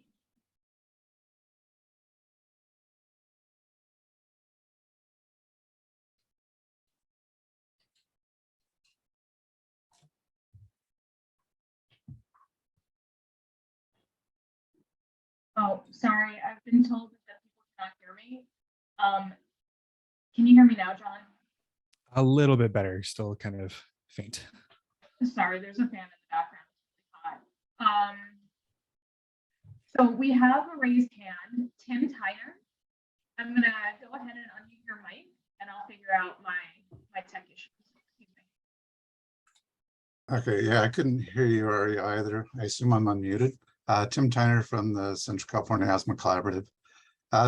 Oh, sorry, I've been told that people cannot hear me. Can you hear me now, John? A little bit better, still kind of faint. Sorry, there's a fan in the background. It's really hot. So we have a raised hand, Tim Tyner. I'm gonna go ahead and unmute your mic and I'll figure out my tech issues. Excuse me. Okay, yeah, I couldn't hear you Ari, either. I assume I'm unmuted. Tim Tyner from the Central California Asthma Collaborative.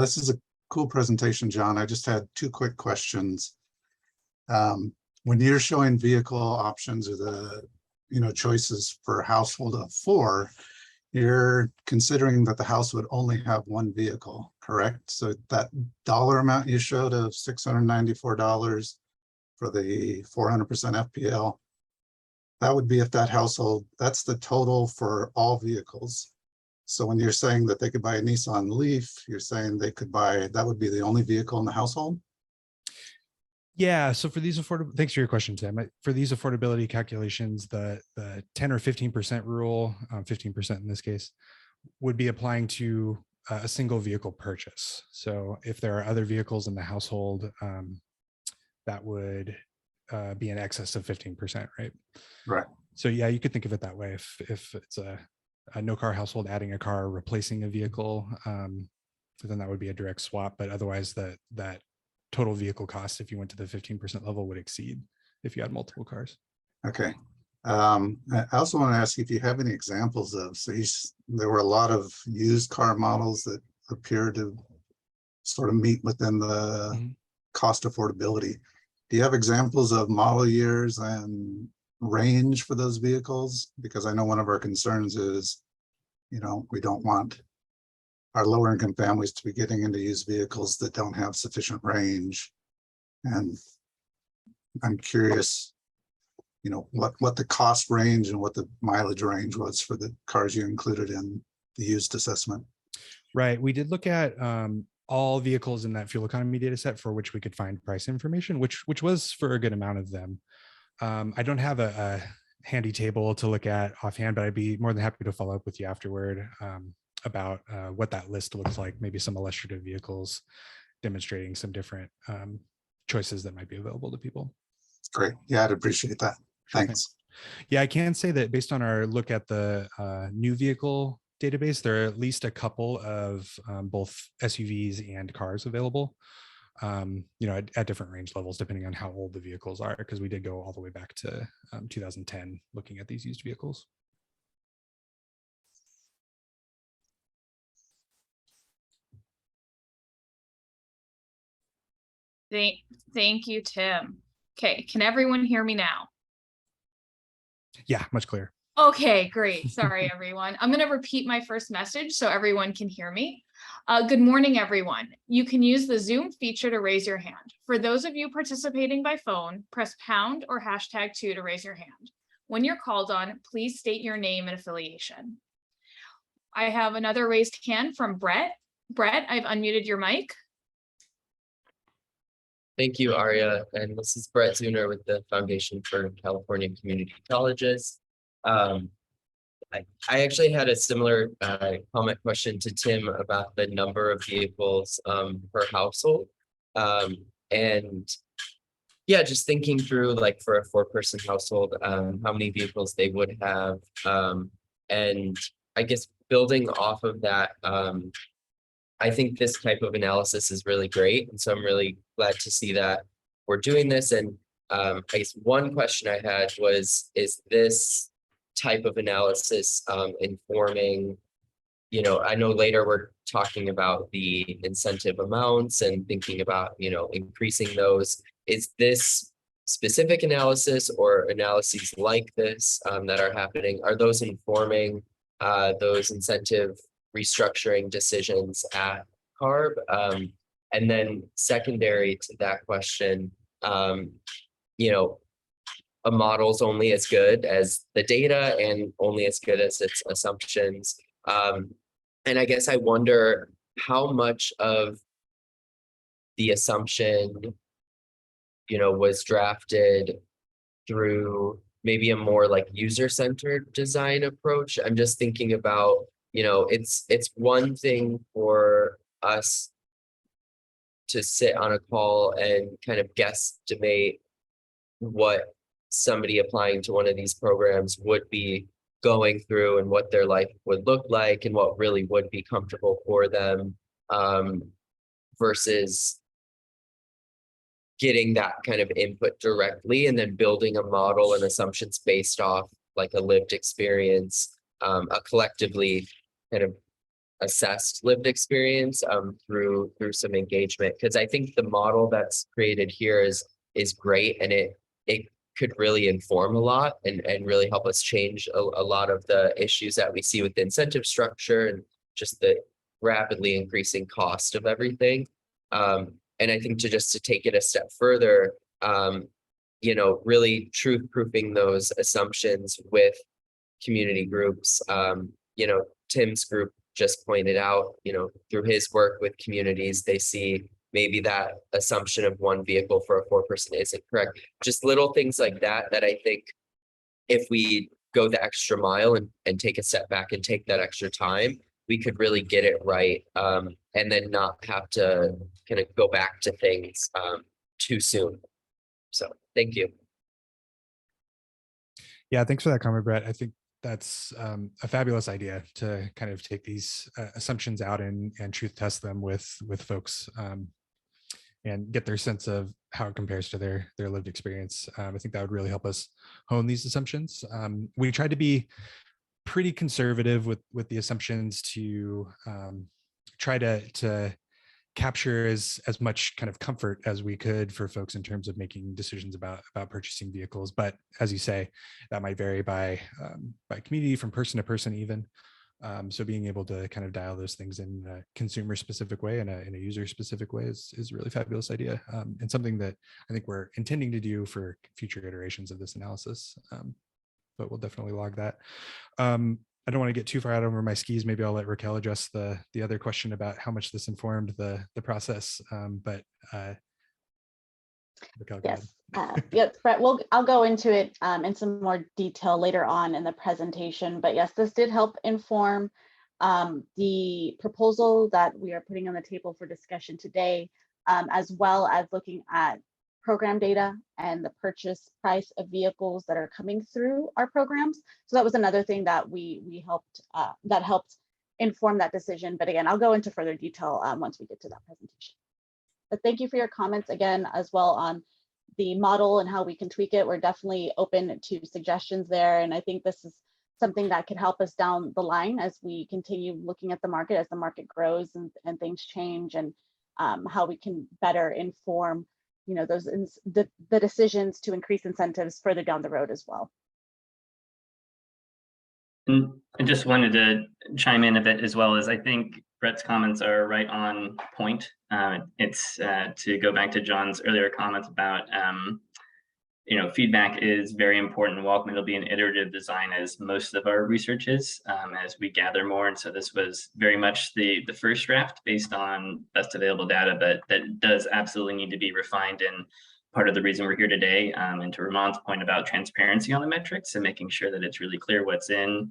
This is a cool presentation, John. I just had two quick questions. When you're showing vehicle options or the choices for a household of 4, you're considering that the house would only have one vehicle, correct? So that dollar amount you showed of $694 for the 400% FPL, that would be if that household, that's the total for all vehicles. So when you're saying that they could buy a Nissan Leaf, you're saying they could buy, that would be the only vehicle in the household? Yeah, so for these affordable, thanks for your question, Tim. For these affordability calculations, the 10 or 15% rule, 15% in this case, would be applying to a single vehicle purchase. So if there are other vehicles in the household, that would be in excess of 15%, right? Right. So yeah, you could think of it that way. If it's a no car household adding a car, replacing a vehicle, then that would be a direct swap. But otherwise, that total vehicle cost, if you went to the 15% level, would exceed if you had multiple cars. Okay. I also want to ask you if you have any examples of, so there were a lot of used car models that appear to sort of meet within the cost affordability. Do you have examples of model years and range for those vehicles? Because I know one of our concerns is, we don't want our lower income families to be getting into used vehicles that don't have sufficient range. And I'm curious, what the cost range and what the mileage range was for the cars you included in the used assessment. Right. We did look at all vehicles in that fuel economy data set for which we could find price information, which was for a good amount of them. I don't have a handy table to look at offhand, but I'd be more than happy to follow up with you afterward about what that list looks like, maybe some illustrative vehicles demonstrating some different choices that might be available to people. Great. Yeah, I'd appreciate that. Sure, Thanks. Yeah, I can say that based on our look at the new vehicle database, there are at least a couple of both SUVs and cars available, at different range levels, depending on how old the vehicles are, because we did go all the way back to 2010 looking at these used vehicles. Thank you, Tim. Okay, can everyone hear me now? Yeah, much clearer. Okay, great. Sorry, everyone. I'm going to repeat my first message so everyone can hear me. Good morning, everyone. You can use the Zoom feature to raise your hand. For those of you participating by phone, press pound or #2 to raise your hand. When you're called on, please state your name and affiliation. I have another raised hand from Brett. Brett, I've unmuted your mic. Thank you, Aria. And this is Brett Zuner with the Foundation for California Community Colleges. I actually had a similar comment question to Tim about the number of vehicles per household. And yeah, just thinking through, like, for a 4-person household, how many vehicles they would have. And I guess building off of that, I think this type of analysis is really great. And so I'm really glad to see that we're doing this. And I guess one question I had was, is this type of analysis informing, you know, I know later we're talking about the incentive amounts and thinking about, you know, increasing those. Is this specific analysis or analyses like this that are happening? Are those informing those incentive restructuring decisions at CARB? And then secondary to that question, you know, a model's only as good as the data and only as good as its assumptions. And I guess I wonder how much of the assumption, you know, was drafted through maybe a more like user-centered design approach. I'm just thinking about, you know, it's one thing for us to sit on a call and kind of guesstimate what somebody applying to one of these programs would be going through and what their life would look like and what really would be comfortable for them, versus getting that kind of input directly and then building a model and assumptions based off like a lived experience, a collectively kind of assessed lived experience through some engagement. Because I think the model that's created here is great, and it could really inform a lot and really help us change a lot of the issues that we see with the incentive structure and just the rapidly increasing cost of everything. And I think to take it a step further, you know, really truth proofing those assumptions with community groups. You know, Tim's group just pointed out, you know, through his work with communities, they see maybe that assumption of one vehicle for a 4-person isn't correct. Just little things like that, that I think if we go the extra mile and take a step back and take that extra time, we could really get it right, and then not have to kind of go back to things too soon. So thank you. Yeah, thanks for that comment, Brett. I think that's a fabulous idea to kind of take these assumptions out and truth test them with folks, and get their sense of how it compares to their lived experience. I think that would really help us hone these assumptions. We tried to be pretty conservative with the assumptions to try to capture as much kind of comfort as we could for folks in terms of making decisions about purchasing vehicles. But as you say, that might vary by community, from person to person even. So being able to kind of dial those things in a consumer specific way and in a user specific way is a really fabulous idea, and something that I think we're intending to do for future iterations of this analysis. But we'll definitely log that. I don't want to get too far out over my skis. Maybe I'll let Raquel address the other question about how much this informed the process. But Raquel, go Yes. ahead. Yes, Brett, I'll go into it in some more detail later on in the presentation. But yes, this did help inform the proposal that we are putting on the table for discussion today, as well as looking at program data and the purchase price of vehicles that are coming through our programs. So that was another thing that we helped that helped inform that decision. But again, I'll go into further detail once we get to that presentation. But thank you for your comments again, as well on the model and how we can tweak it. We're definitely open to suggestions there. And I think this is something that could help us down the line as we continue looking at the market, as the market grows and things change, and how we can better inform, you know, the decisions to increase incentives further down the road as well. And I just wanted to chime in a bit as well, as I think Brett's comments are right on point. It's to go back to John's earlier comments about feedback is very important and welcome. It'll be an iterative design, as most of our research is, as we gather more. And so this was very much the first draft based on best available data, but that does absolutely need to be refined. And part of the reason we're here today, and to Ramon's point about transparency on the metrics and making sure that it's really clear what's in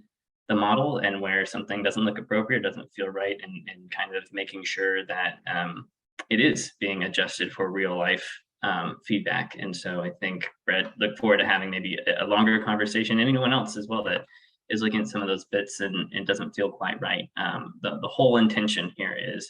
the model and where something doesn't look appropriate, doesn't feel right, and kind of making sure that it is being adjusted for real life feedback. And so I think, Brett, look forward to having maybe a longer conversation, and anyone else as well that is looking at some of those bits and doesn't feel quite right. The whole intention here is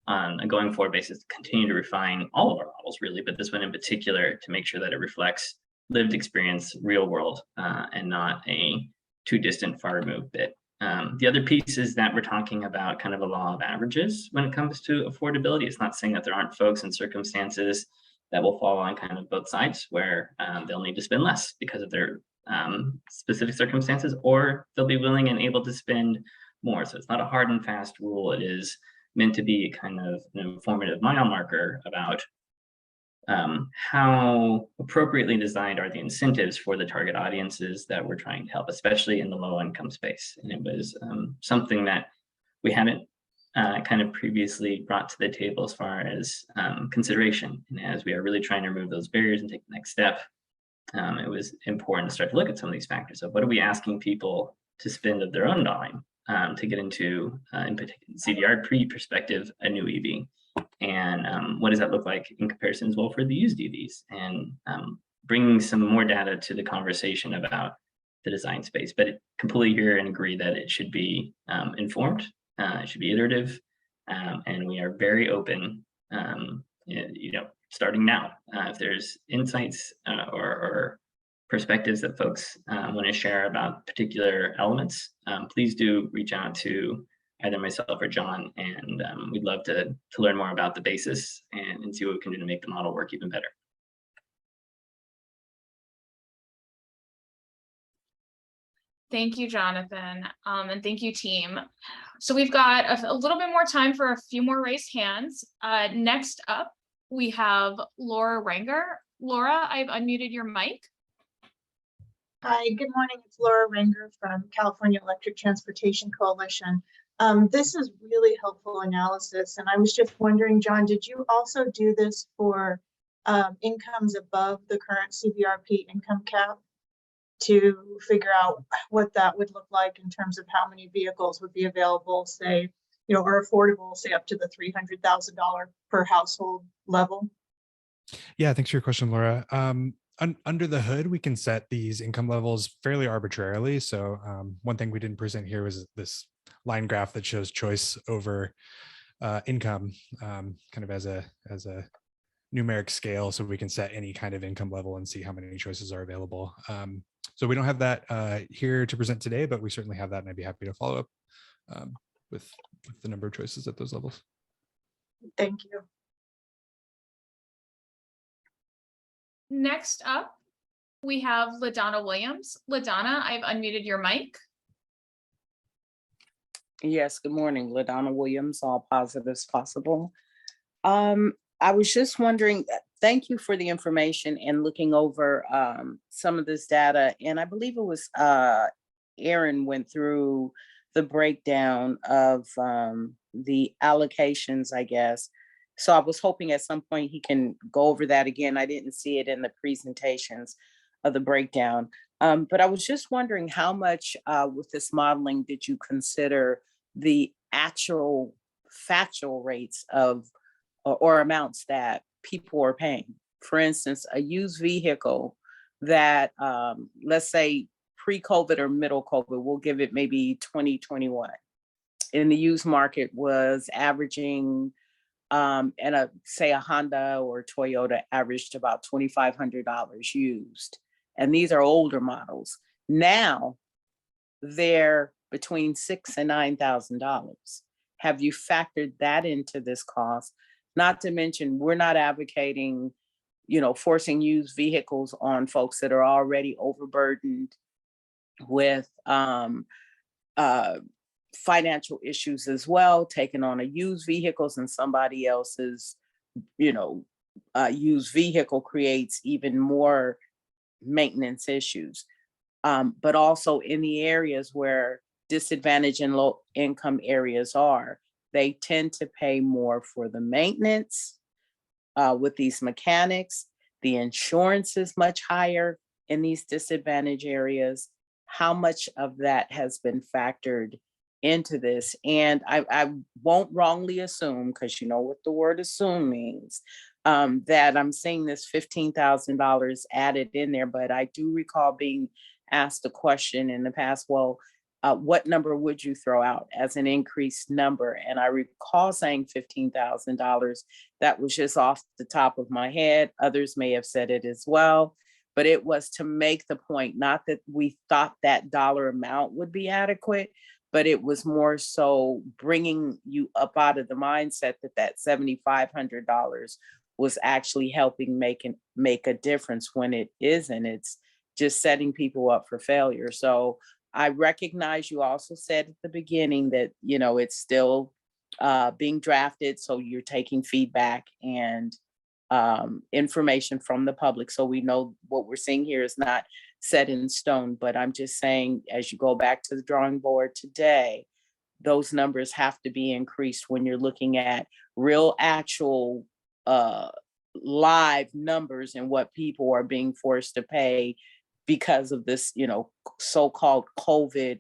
on a going forward basis to continue to refine all of our models really, but this one in particular to make sure that it reflects lived experience, real world, and not a too distant, far removed bit. The other piece is that we're talking about kind of a law of averages when it comes to affordability. It's not saying that there aren't folks and circumstances that will fall on kind of both sides where they'll need to spend less because of their specific circumstances, or they'll be willing and able to spend more. So it's not a hard and fast rule. It is meant to be kind of an informative mile marker about how appropriately designed are the incentives for the target audiences that we're trying to help, especially in the low income space. And it was something that we hadn't kind of previously brought to the table as far as consideration. And as we are really trying to remove those barriers and take the next step, it was important to start to look at some of these factors of what are we asking people to spend of their own dime to get into, in particular, CDR perspective, a new EV. And what does that look like in comparison as well for the used EVs, and bringing some more data to the conversation about the design space. But completely hear and agree that it should be informed, it should be iterative, and we are very open, starting now. If there's insights or perspectives that folks want to share about particular elements, please do reach out to either myself or John, and we'd love to learn more about the basis and see what we can do to make the model work even better. Thank you, Jonathan, and thank you, team. So we've got a little bit more time for a few more raised hands. Next up, we have Laura Wenger. Laura, I've unmuted your mic. Hi, good morning. It's Laura Wenger from California Electric Transportation Coalition. This is really helpful analysis, and I was just wondering, John, did you also do this for incomes above the current CVRP income cap to figure out what that would look like in terms of how many vehicles would be available, say, or affordable, say up to the $300,000 per household level? Yeah, thanks for your question, Laura. Under the hood, we can set these income levels fairly arbitrarily. So one thing we didn't present here was this line graph that shows choice over income, kind of as a numeric scale, so we can set any kind of income level and see how many choices are available. So we don't have that here to present today, but we certainly have that, and I'd be happy to follow up with the number of choices at those levels. Thank you. Next up, we have Ladonna Williams. Ladonna, I've unmuted your mic. Yes, good morning, Ladonna Williams, all positives possible. I was just wondering, thank you for the information and looking over some of this data. And I believe it was Aaron went through the breakdown of the allocations, I guess. So I was hoping at some point he can go over that again. I didn't see it in the presentations of the breakdown. But I was just wondering how much with this modeling did you consider the actual factual rates of or amounts that people are paying? For instance, a used vehicle that let's say pre-COVID or middle COVID, we'll give it maybe 2021, in the used market was averaging and say a Honda or Toyota averaged about $2,500 used. And these are older models. Now they're between $6,000 and $9,000. Have you factored that into this cost? Not to mention, we're not advocating, forcing used vehicles on folks that are already overburdened with financial issues as well, taking on a used vehicles and somebody else's, used vehicle creates even more maintenance issues. But also in the areas where disadvantaged and low income areas are, they tend to pay more for the maintenance with these mechanics. The insurance is much higher in these disadvantaged areas. How much of that has been factored into this? And I won't wrongly assume, because you know what the word assume means, that I'm seeing this $15,000 added in there, but I do recall being asked a question in the past, well, what number would you throw out as an increased number? And I recall saying $15,000. That was just off the top of my head. Others may have said it as well, but it was to make the point, not that we thought that dollar amount would be adequate, but it was more so bringing you up out of the mindset that $7,500 was actually helping make a difference when it isn't. It's just setting people up for failure. So I recognize you also said at the beginning that, you know, it's still being drafted. So you're taking feedback and information from the public. So we know what we're seeing here is not set in stone, but I'm just saying, as you go back to the drawing board today, those numbers have to be increased when you're looking at real actual live numbers and what people are being forced to pay because of this, you know, so-called COVID,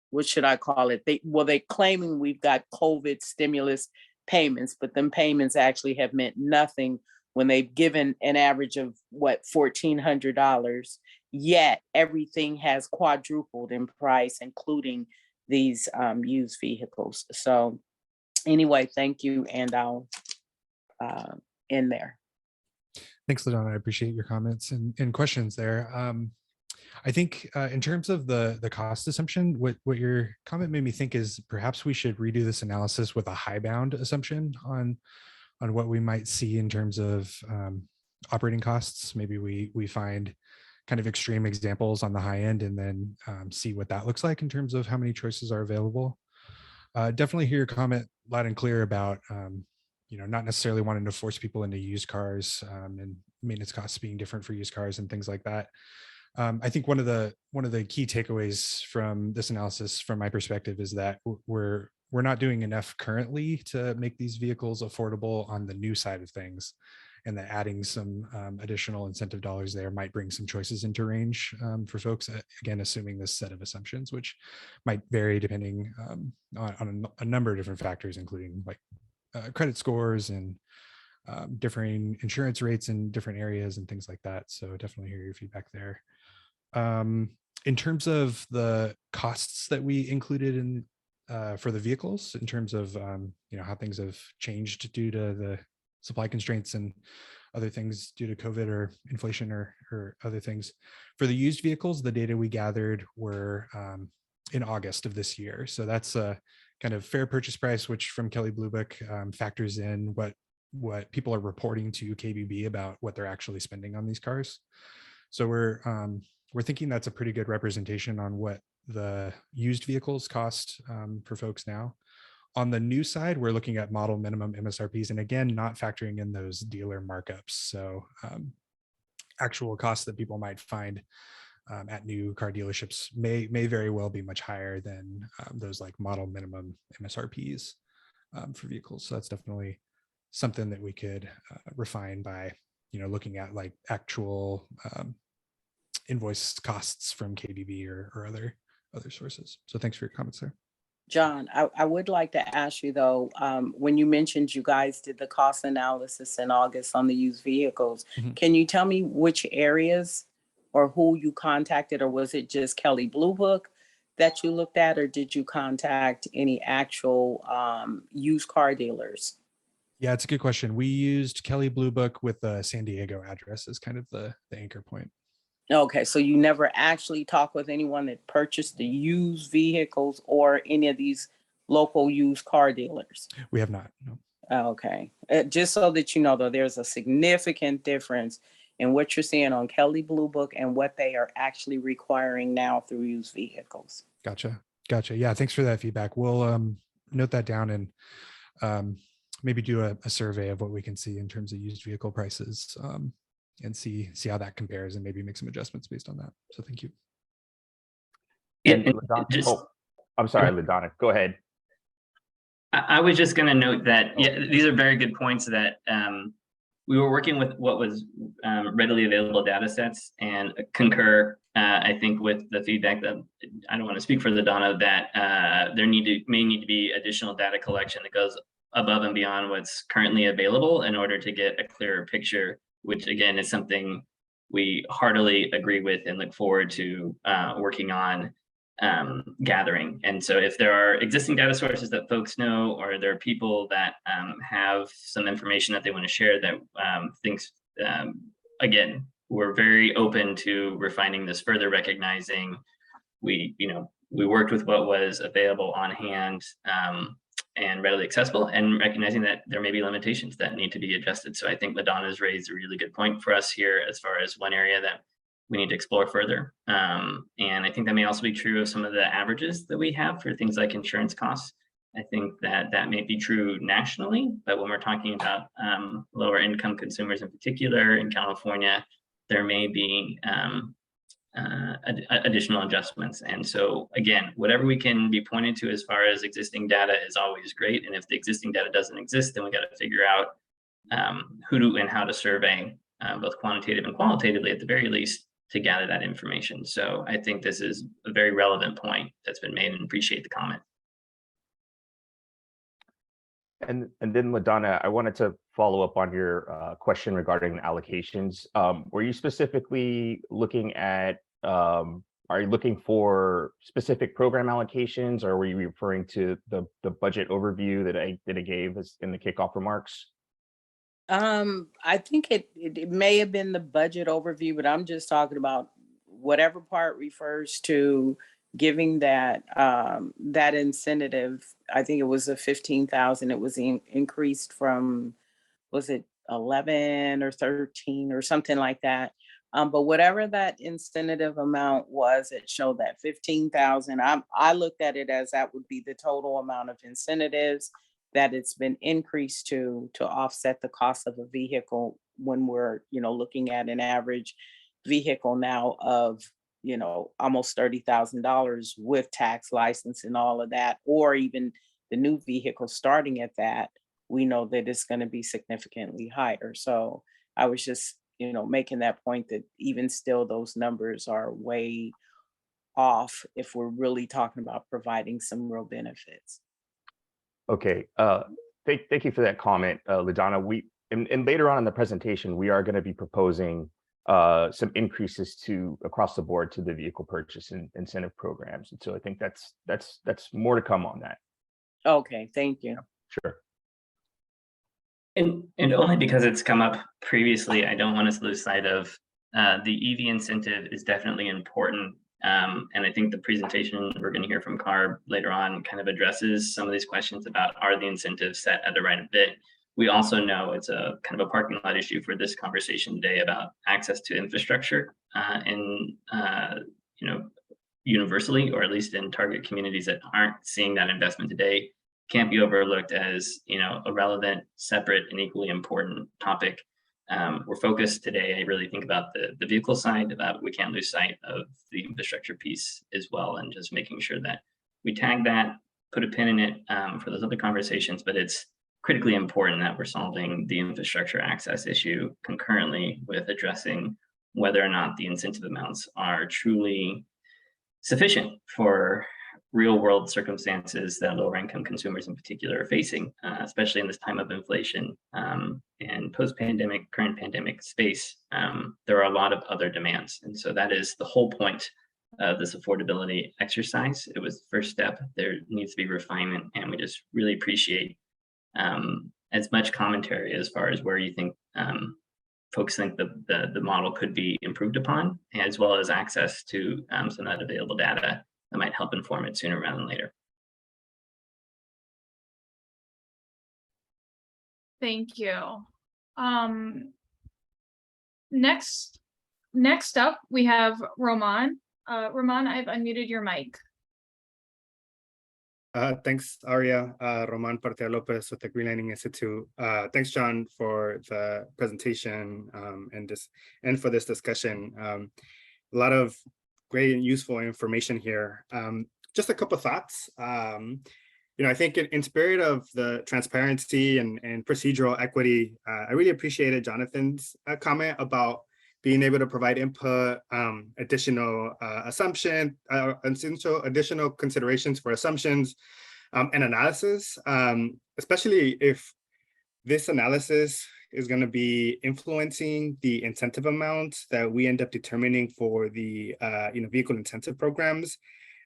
what should I call it? They're claiming we've got COVID stimulus payments, but them payments actually have meant nothing when they've given an average of what, $1,400, yet everything has quadrupled in price, including these used vehicles. So anyway, thank you, and I'll end there. Thanks, Ladonna. I appreciate your comments and questions there. I think in terms of the cost assumption, what your comment made me think is perhaps we should redo this analysis with a high bound assumption on what we might see in terms of operating costs. Maybe we find kind of extreme examples on the high end and then see what that looks like in terms of how many choices are available. Definitely hear your comment loud and clear about you know, not necessarily wanting to force people into used cars and maintenance costs being different for used cars and things like that. I think one of the key takeaways from this analysis, from my perspective, is that we're not doing enough currently to make these vehicles affordable on the new side of things, and that adding some additional incentive dollars there might bring some choices into range for folks. Again, assuming this set of assumptions, which might vary depending on a number of different factors, including like credit scores and differing insurance rates in different areas and things like that. So definitely hear your feedback there. In terms of the costs that we included in for the vehicles, in terms of you know, how things have changed due to the supply constraints and other things due to COVID or inflation or other things. For the used vehicles, the data we gathered were in August of this year. So that's a kind of fair purchase price, which from Kelley Blue Book factors in what people are reporting to KBB about what they're actually spending on these cars. So we're thinking that's a pretty good representation on what the used vehicles cost for folks now. On the new side, we're looking at model minimum MSRPs, and again, not factoring in those dealer markups. So actual costs that people might find at new car dealerships may very well be much higher than those like model minimum MSRPs for vehicles. So that's definitely something that we could refine by, you know, looking at like actual invoice costs from KBB or other sources. So thanks for your comments there. John, I would like to ask you though, when you mentioned you guys did the cost analysis in August on the used vehicles, can you tell me which areas or who you contacted, or was it just Kelley Blue Book that you looked at, or did you contact any actual used car dealers? Yeah, it's a good question. We used Kelley Blue Book with the San Diego address as kind of the anchor point. Okay, so you never actually talked with anyone that purchased the used vehicles or any of these local used car dealers? We have not, no. Okay, just so that you know, though, there's a significant difference in what you're seeing on Kelley Blue Book and what they are actually requiring now through used vehicles. Gotcha. Yeah, thanks for that feedback. We'll note that down and maybe do a survey of what we can see in terms of used vehicle prices and see how that compares and maybe make some adjustments based on that. So thank you. And And LaDonna, just- oh, I'm sorry, LaDonna, go ahead. I was just going to note that, yeah, these are very good points that we were working with what was readily available data sets and concur, I think, with the feedback that I don't want to speak for LaDonna, that there may need to be additional data collection that goes above and beyond what's currently available in order to get a clearer picture, which again is something we heartily agree with and look forward to working on gathering. And so if there are existing data sources that folks know, or there are people that have some information that they want to share that thinks, again, we're very open to refining this further, recognizing we worked with what was available on hand and readily accessible, and recognizing that there may be limitations that need to be adjusted. So I think LaDonna's raised a really good point for us here as far as one area that we need to explore further. And I think that may also be true of some of the averages that we have for things like insurance costs. I think that may be true nationally, but when we're talking about lower income consumers in particular in California, there may be additional adjustments. And so again, whatever we can be pointed to as far as existing data is always great. And if the existing data doesn't exist, then we got to figure out who to and how to survey, both quantitative and qualitatively at the very least, to gather that information. So I think this is a very relevant point that's been made, and appreciate the comment. And then LaDonna, I wanted to follow up on your question regarding allocations. Were you specifically looking at, are you looking for specific program allocations, or were you referring to the budget overview that I gave us in the kickoff remarks? I think it may have been the budget overview, but I'm just talking about whatever part refers to giving that that incentive. I think it was a 15,000. It was increased from, was it 11 or 13 or something like that. But whatever that incentive amount was, it showed that 15,000. I looked at it as that would be the total amount of incentives that it's been increased to offset the cost of a vehicle when we're, looking at an average vehicle now of, almost $30,000 with tax, license and all of that, or even the new vehicle starting at that, we know that it's going to be significantly higher. So I was just, making that point that even still those numbers are way off if we're really talking about providing some real benefits. Okay, thank you for that comment, LaDonna. And later on in the presentation, we are going to be proposing some increases across the board to the vehicle purchase and incentive programs. And so I think that's more to come on that. Okay, thank you. Sure. And only because it's come up previously, I don't want us to lose sight of the EV incentive is definitely important. And I think the presentation we're going to hear from CARB later on kind of addresses some of these questions about, are the incentives set at the right bit? We also know it's a kind of a parking lot issue for this conversation today about access to infrastructure universally, or at least in target communities that aren't seeing that investment today, can't be overlooked as, a relevant, separate, and equally important topic. We're focused today, I really think, about the vehicle side, about we can't lose sight of the infrastructure piece as well, and just making sure that we tag that, put a pin in it for those other conversations, but it's critically important that we're solving the infrastructure access issue concurrently with addressing whether or not the incentive amounts are truly sufficient for real world circumstances that lower income consumers in particular are facing, especially in this time of inflation and post-pandemic, current pandemic space. There are a lot of other demands. And so that is the whole point of this affordability exercise. It was the first step. There needs to be refinement, and we just really appreciate as much commentary as far as where you think folks think the model could be improved upon, as well as access to some of that available data that might help inform it sooner rather than later. Thank you. Next up, we have Roman. Roman, I've unmuted your mic. Thanks, Aria. Roman Partia Lopez with the Green Lining Institute. Thanks, John, for the presentation and for this discussion. A lot of great and useful information here. Just a couple thoughts. I think in spirit of the transparency and procedural equity, I really appreciated Jonathan's comment about being able to provide input, additional additional considerations for assumptions and analysis, especially if this analysis is going to be influencing the incentive amount that we end up determining for the vehicle incentive programs.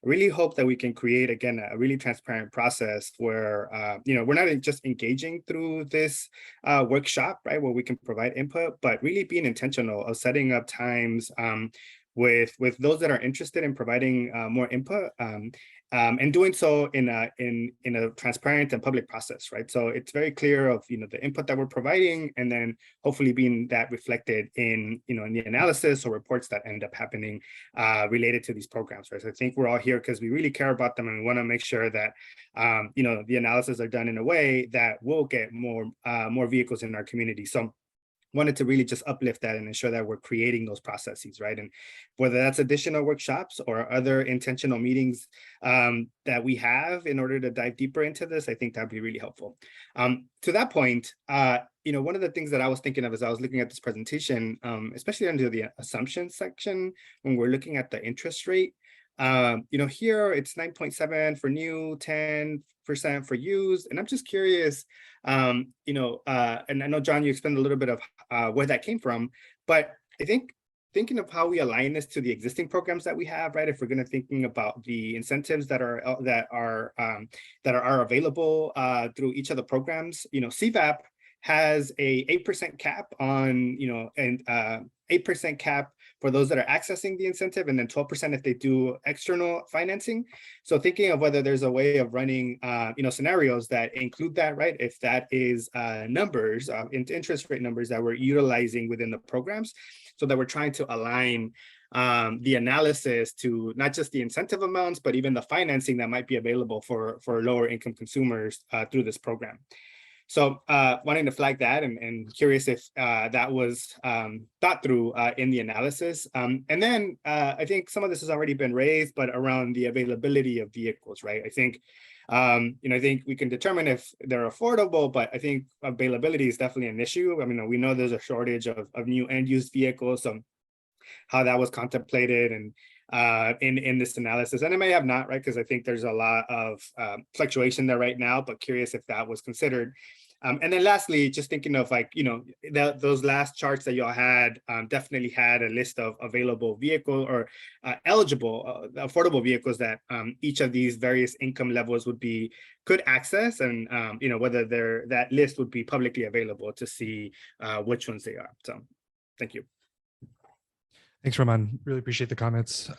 I really hope that we can create, again, a really transparent process where, we're not just engaging through this workshop, right, where we can provide input, but really being intentional of setting up times with those that are interested in providing more input, and doing so in a transparent and public process, right? So it's very clear of the input that we're providing, and then hopefully being that reflected in in the analysis or reports that end up happening related to these programs, right? So I think we're all here because we really care about them, and we want to make sure that the analysis are done in a way that will get more vehicles in our community. So wanted to really just uplift that and ensure that we're creating those processes, right? And whether that's additional workshops or other intentional meetings that we have in order to dive deeper into this, I think that'd be really helpful. To that point, one of the things that I was thinking of as I was looking at this presentation, especially under the assumptions section, when we're looking at the interest rate, here it's 9.7 for new, 10% for used. And I'm just curious, and I know, John, you explained a little bit of where that came from, but I think thinking of how we align this to the existing programs that we have, right? If we're going to thinking about the incentives that are available through each of the programs, CVAP has a 8% cap on, and 8% cap for those that are accessing the incentive, and then 12% if they do external financing. So thinking of whether there's a way of running, scenarios that include that, right? If that is numbers, interest rate numbers that we're utilizing within the programs, so that we're trying to align the analysis to not just the incentive amounts, but even the financing that might be available for lower income consumers through this program. So wanting to flag that and curious if that was thought through in the analysis. And then I think some of this has already been raised, but around the availability of vehicles, right? I think, I think we can determine if they're affordable, but I think availability is definitely an issue. I mean, we know there's a shortage of new and used vehicles, so how that was contemplated and in this analysis, and it may have not, right? Because I think there's a lot of fluctuation there right now, but curious if that was considered. And then lastly, just thinking of those last charts that y'all had definitely had a list of available vehicle or eligible affordable vehicles that each of these various income levels could access, and whether that list would be publicly available to see which ones they are. So thank you. Thanks, Roman. Really appreciate the comments.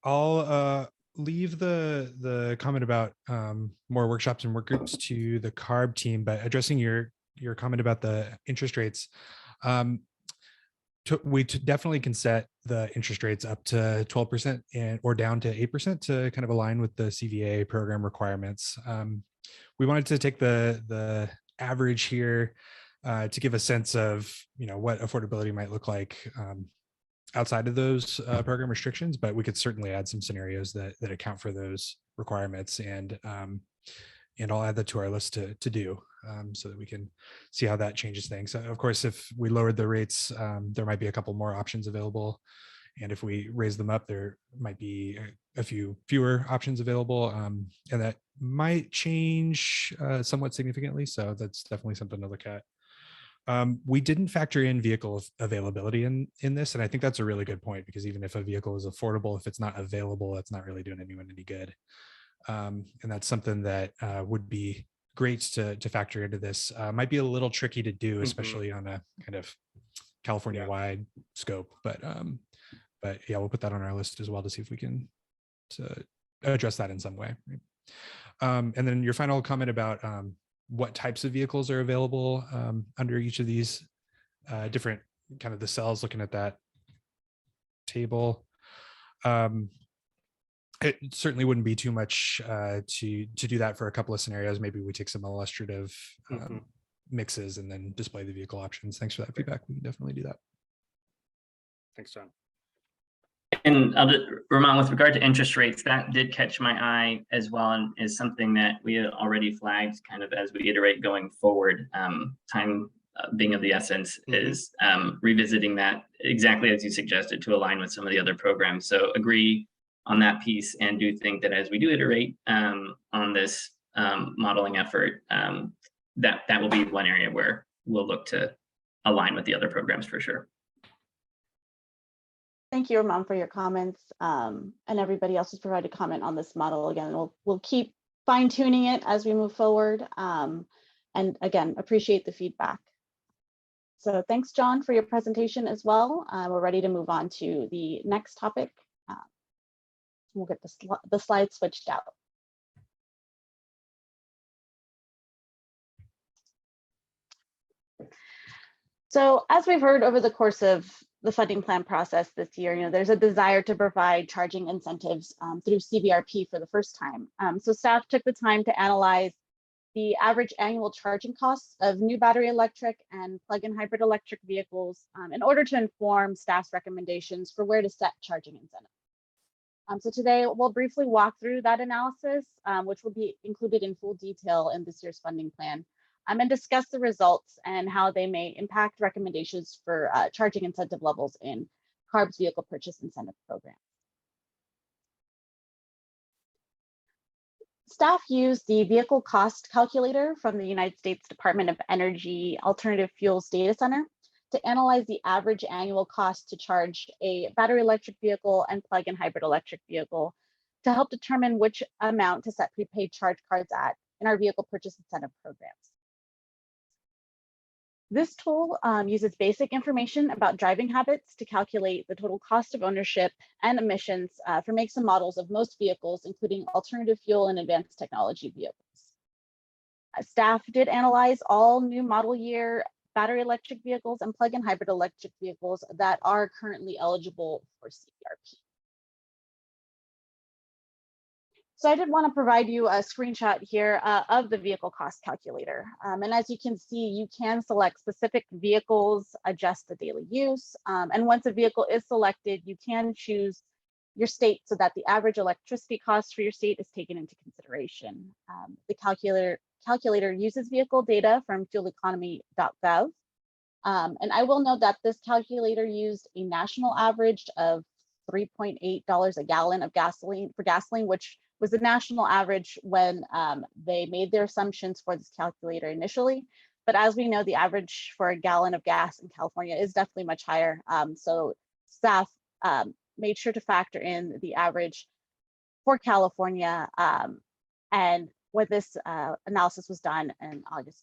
I'll leave the comment about more workshops and work groups to the CARB team, but addressing your comment about the interest rates, we definitely can set the interest rates up to 12% or down to 8% to kind of align with the CVA program requirements. We wanted to take the average here to give a sense of what affordability might look like outside of those program restrictions, but we could certainly add some scenarios that account for those requirements, and I'll add that to our list to do so that we can see how that changes things. Of course, if we lowered the rates, there might be a couple more options available, and if we raise them up, there might be a few fewer options available, and that might change somewhat significantly. So that's definitely something to look at. We didn't factor in vehicle availability in this, and I think that's a really good point, because even if a vehicle is affordable, if it's not available, that's not really doing anyone any good. And that's something that would be great to factor into this. Might be a little tricky to do, especially on a kind of California-wide scope, but yeah, we'll put that on our list as well to see if we can address that in some way. And then your final comment about what types of vehicles are available under each of these different kind of the cells, looking at that table. It certainly wouldn't be too much to do that for a couple of scenarios. Maybe we take some illustrative mixes and then display the vehicle options. Thanks for that feedback. We can definitely do that. Thanks, John. And Ramon, with regard to interest rates, that did catch my eye as well, and is something that we had already flagged kind of as we iterate going forward. Time being of the essence is revisiting that exactly as you suggested to align with some of the other programs. So agree on that piece, and do think that as we do iterate on this modeling effort, that will be one area where we'll look to align with the other programs for sure. Thank you, Ramon, for your comments, and everybody else who's provided comment on this model. Again, we'll keep fine tuning it as we move forward, and again, appreciate the feedback. So thanks, John, for your presentation as well. We're ready to move on to the next topic. We'll get the slides switched out. So as we've heard over the course of the funding plan process this year, there's a desire to provide charging incentives through CVRP for the first time. So staff took the time to analyze the average annual charging costs of new battery electric and plug-in hybrid electric vehicles in order to inform staff's recommendations for where to set charging incentives. So today we'll briefly walk through that analysis, which will be included in full detail in this year's funding plan, and discuss the results and how they may impact recommendations for charging incentive levels in CARB's vehicle purchase incentive program. Staff used the vehicle cost calculator from the United States Department of Energy Alternative Fuels Data Center to analyze the average annual cost to charge a battery electric vehicle and plug-in hybrid electric vehicle to help determine which amount to set prepaid charge cards at in our vehicle purchase incentive programs. This tool uses basic information about driving habits to calculate the total cost of ownership and emissions for makes and models of most vehicles, including alternative fuel and advanced technology vehicles. Staff did analyze all new model year battery electric vehicles and plug-in hybrid electric vehicles that are currently eligible for CVRP. So I did want to provide you a screenshot here of the vehicle cost calculator. And as you can see, you can select specific vehicles, adjust the daily use. And once a vehicle is selected, you can choose your state so that the average electricity cost for your state is taken into consideration. The calculator uses vehicle data from fueleconomy.gov. And I will note that this calculator used a national average of $3.8 a gallon of gasoline, which was the national average when they made their assumptions for this calculator initially. But as we know, the average for a gallon of gas in California is definitely much higher. So staff made sure to factor in the average for California. And when this analysis was done in August.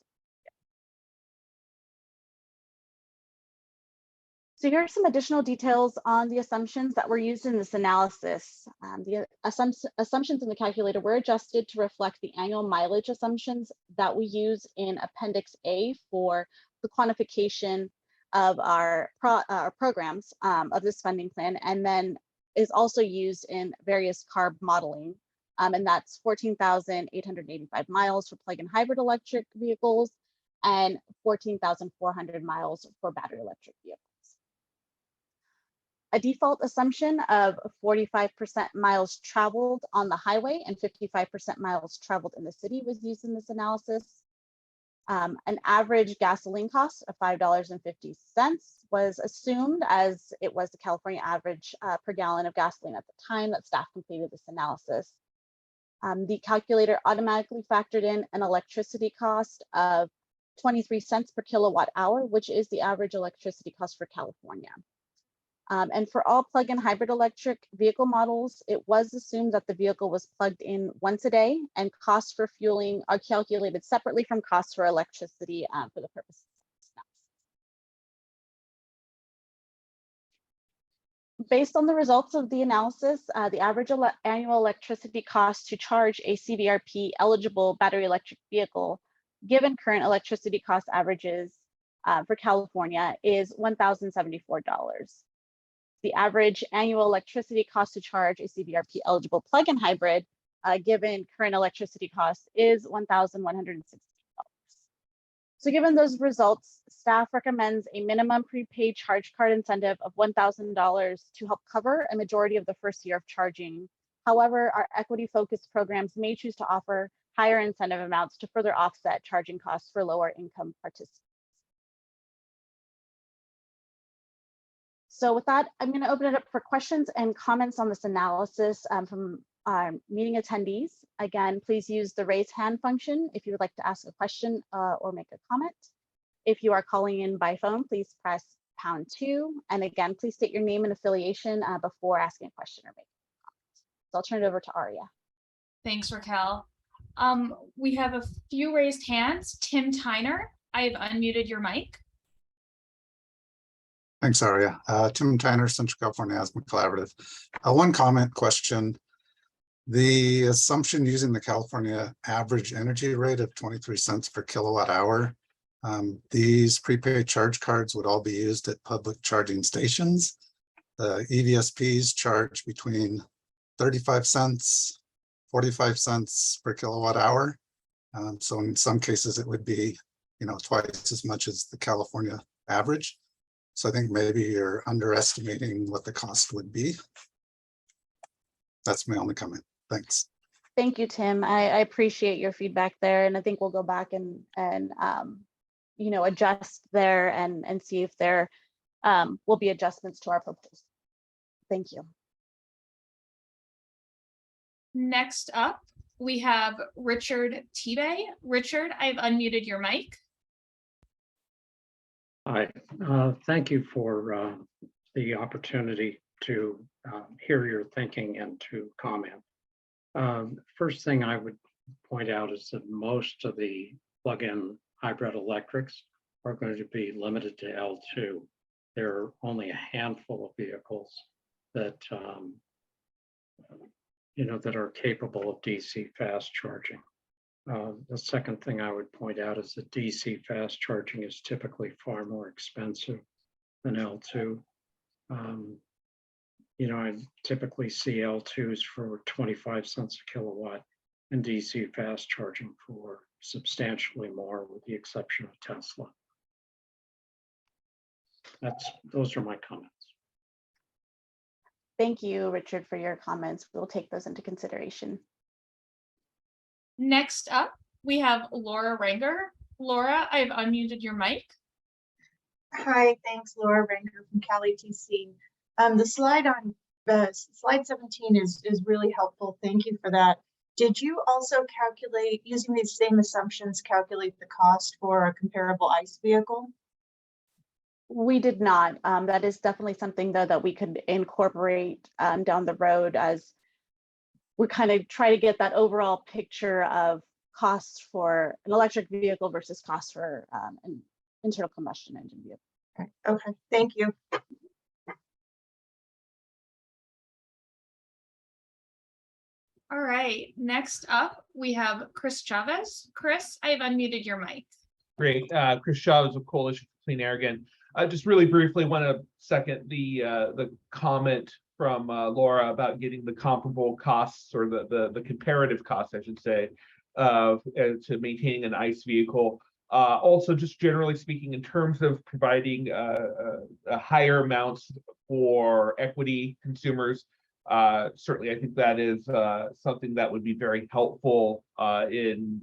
So here are some additional details on the assumptions that were used in this analysis. The assumptions in the calculator were adjusted to reflect the annual mileage assumptions that we use in Appendix A for the quantification of our programs of this funding plan, and then is also used in various CARB modeling. And that's 14,885 miles for plug-in hybrid electric vehicles and 14,400 miles for battery electric vehicles. A default assumption of 45% miles traveled on the highway and 55% miles traveled in the city was used in this analysis. An average gasoline cost of $5.50 was assumed, as it was the California average per gallon of gasoline at the time that staff completed this analysis. The calculator automatically factored in an electricity cost of 23 cents per kilowatt hour, which is the average electricity cost for California. And for all plug-in hybrid electric vehicle models, it was assumed that the vehicle was plugged in once a day, and costs for fueling are calculated separately from costs for electricity for the purposes of this analysis. Based on the results of the analysis, the average annual electricity cost to charge a CVRP eligible battery electric vehicle, given current electricity cost averages for California, is $1,074. the average annual electricity cost to charge a CVRP eligible plug-in hybrid, given current electricity costs, is $1,160. So given those results, staff recommends a minimum prepaid charge card incentive of $1,000 to help cover a majority of the first year of charging. However, our equity-focused programs may choose to offer higher incentive amounts to further offset charging costs for lower income participants. So with that, I'm going to open it up for questions and comments on this analysis from meeting attendees. Again, please use the raise hand function if you would like to ask a question or make a comment. If you are calling in by phone, please press #2. And again, please state your name and affiliation before asking a question or making a comment. So I'll turn it over to Aria. Thanks, Raquel. We have a few raised hands. Tim Tyner, I've unmuted your mic. Thanks, Aria. Tim Tyner, Central California Asthma Collaborative. One comment question. The assumption using the California average energy rate of 23 cents per kilowatt hour, these prepaid charge cards would all be used at public charging stations. The EVSPs charge between 35 cents, 45 cents per kilowatt hour. So in some cases it would be, twice as much as the California average. So I think maybe you're underestimating what the cost would be. That's my only comment. Thanks. Thank you, Tim. I appreciate your feedback there, and I think we'll go back and adjust there and see if there will be adjustments to our proposal. Thank you. Next up, we have Richard Tebay. Richard, I've unmuted your mic. Hi, thank you for the opportunity to hear your thinking and to comment. First thing I would point out is that most of the plug-in hybrid electrics are going to be limited to L2. There are only a handful of vehicles that that are capable of DC fast charging. The second thing I would point out is that DC fast charging is typically far more expensive than L2. I typically see L2s for 25 cents a kilowatt and DC fast charging for substantially more, with the exception of Tesla. Those are my comments. Thank you, Richard, for your comments. We'll take those into consideration. Next up, we have Laura Wenger. Laura, I've unmuted your mic. Hi, thanks, Laura Wenger from Cali TC. The slide on slide 17 is really helpful. Thank you for that. Did you also calculate, using these same assumptions, calculate the cost for a comparable ICE vehicle? We did not. That is definitely something, though, that we could incorporate down the road as we kind of try to get that overall picture of costs for an electric vehicle versus costs for an internal combustion engine vehicle. Okay, thank you. All right, next up, we have Chris Chavez. Chris, I've unmuted your mic. Great. Chris Chavez of Coalition for Clean Air again. I just really briefly want to second the comment from Laura about getting the comparable costs, or the comparative costs, I should say, to maintaining an ICE vehicle. Also, just generally speaking, in terms of providing higher amounts for equity consumers, certainly I think that is something that would be very helpful in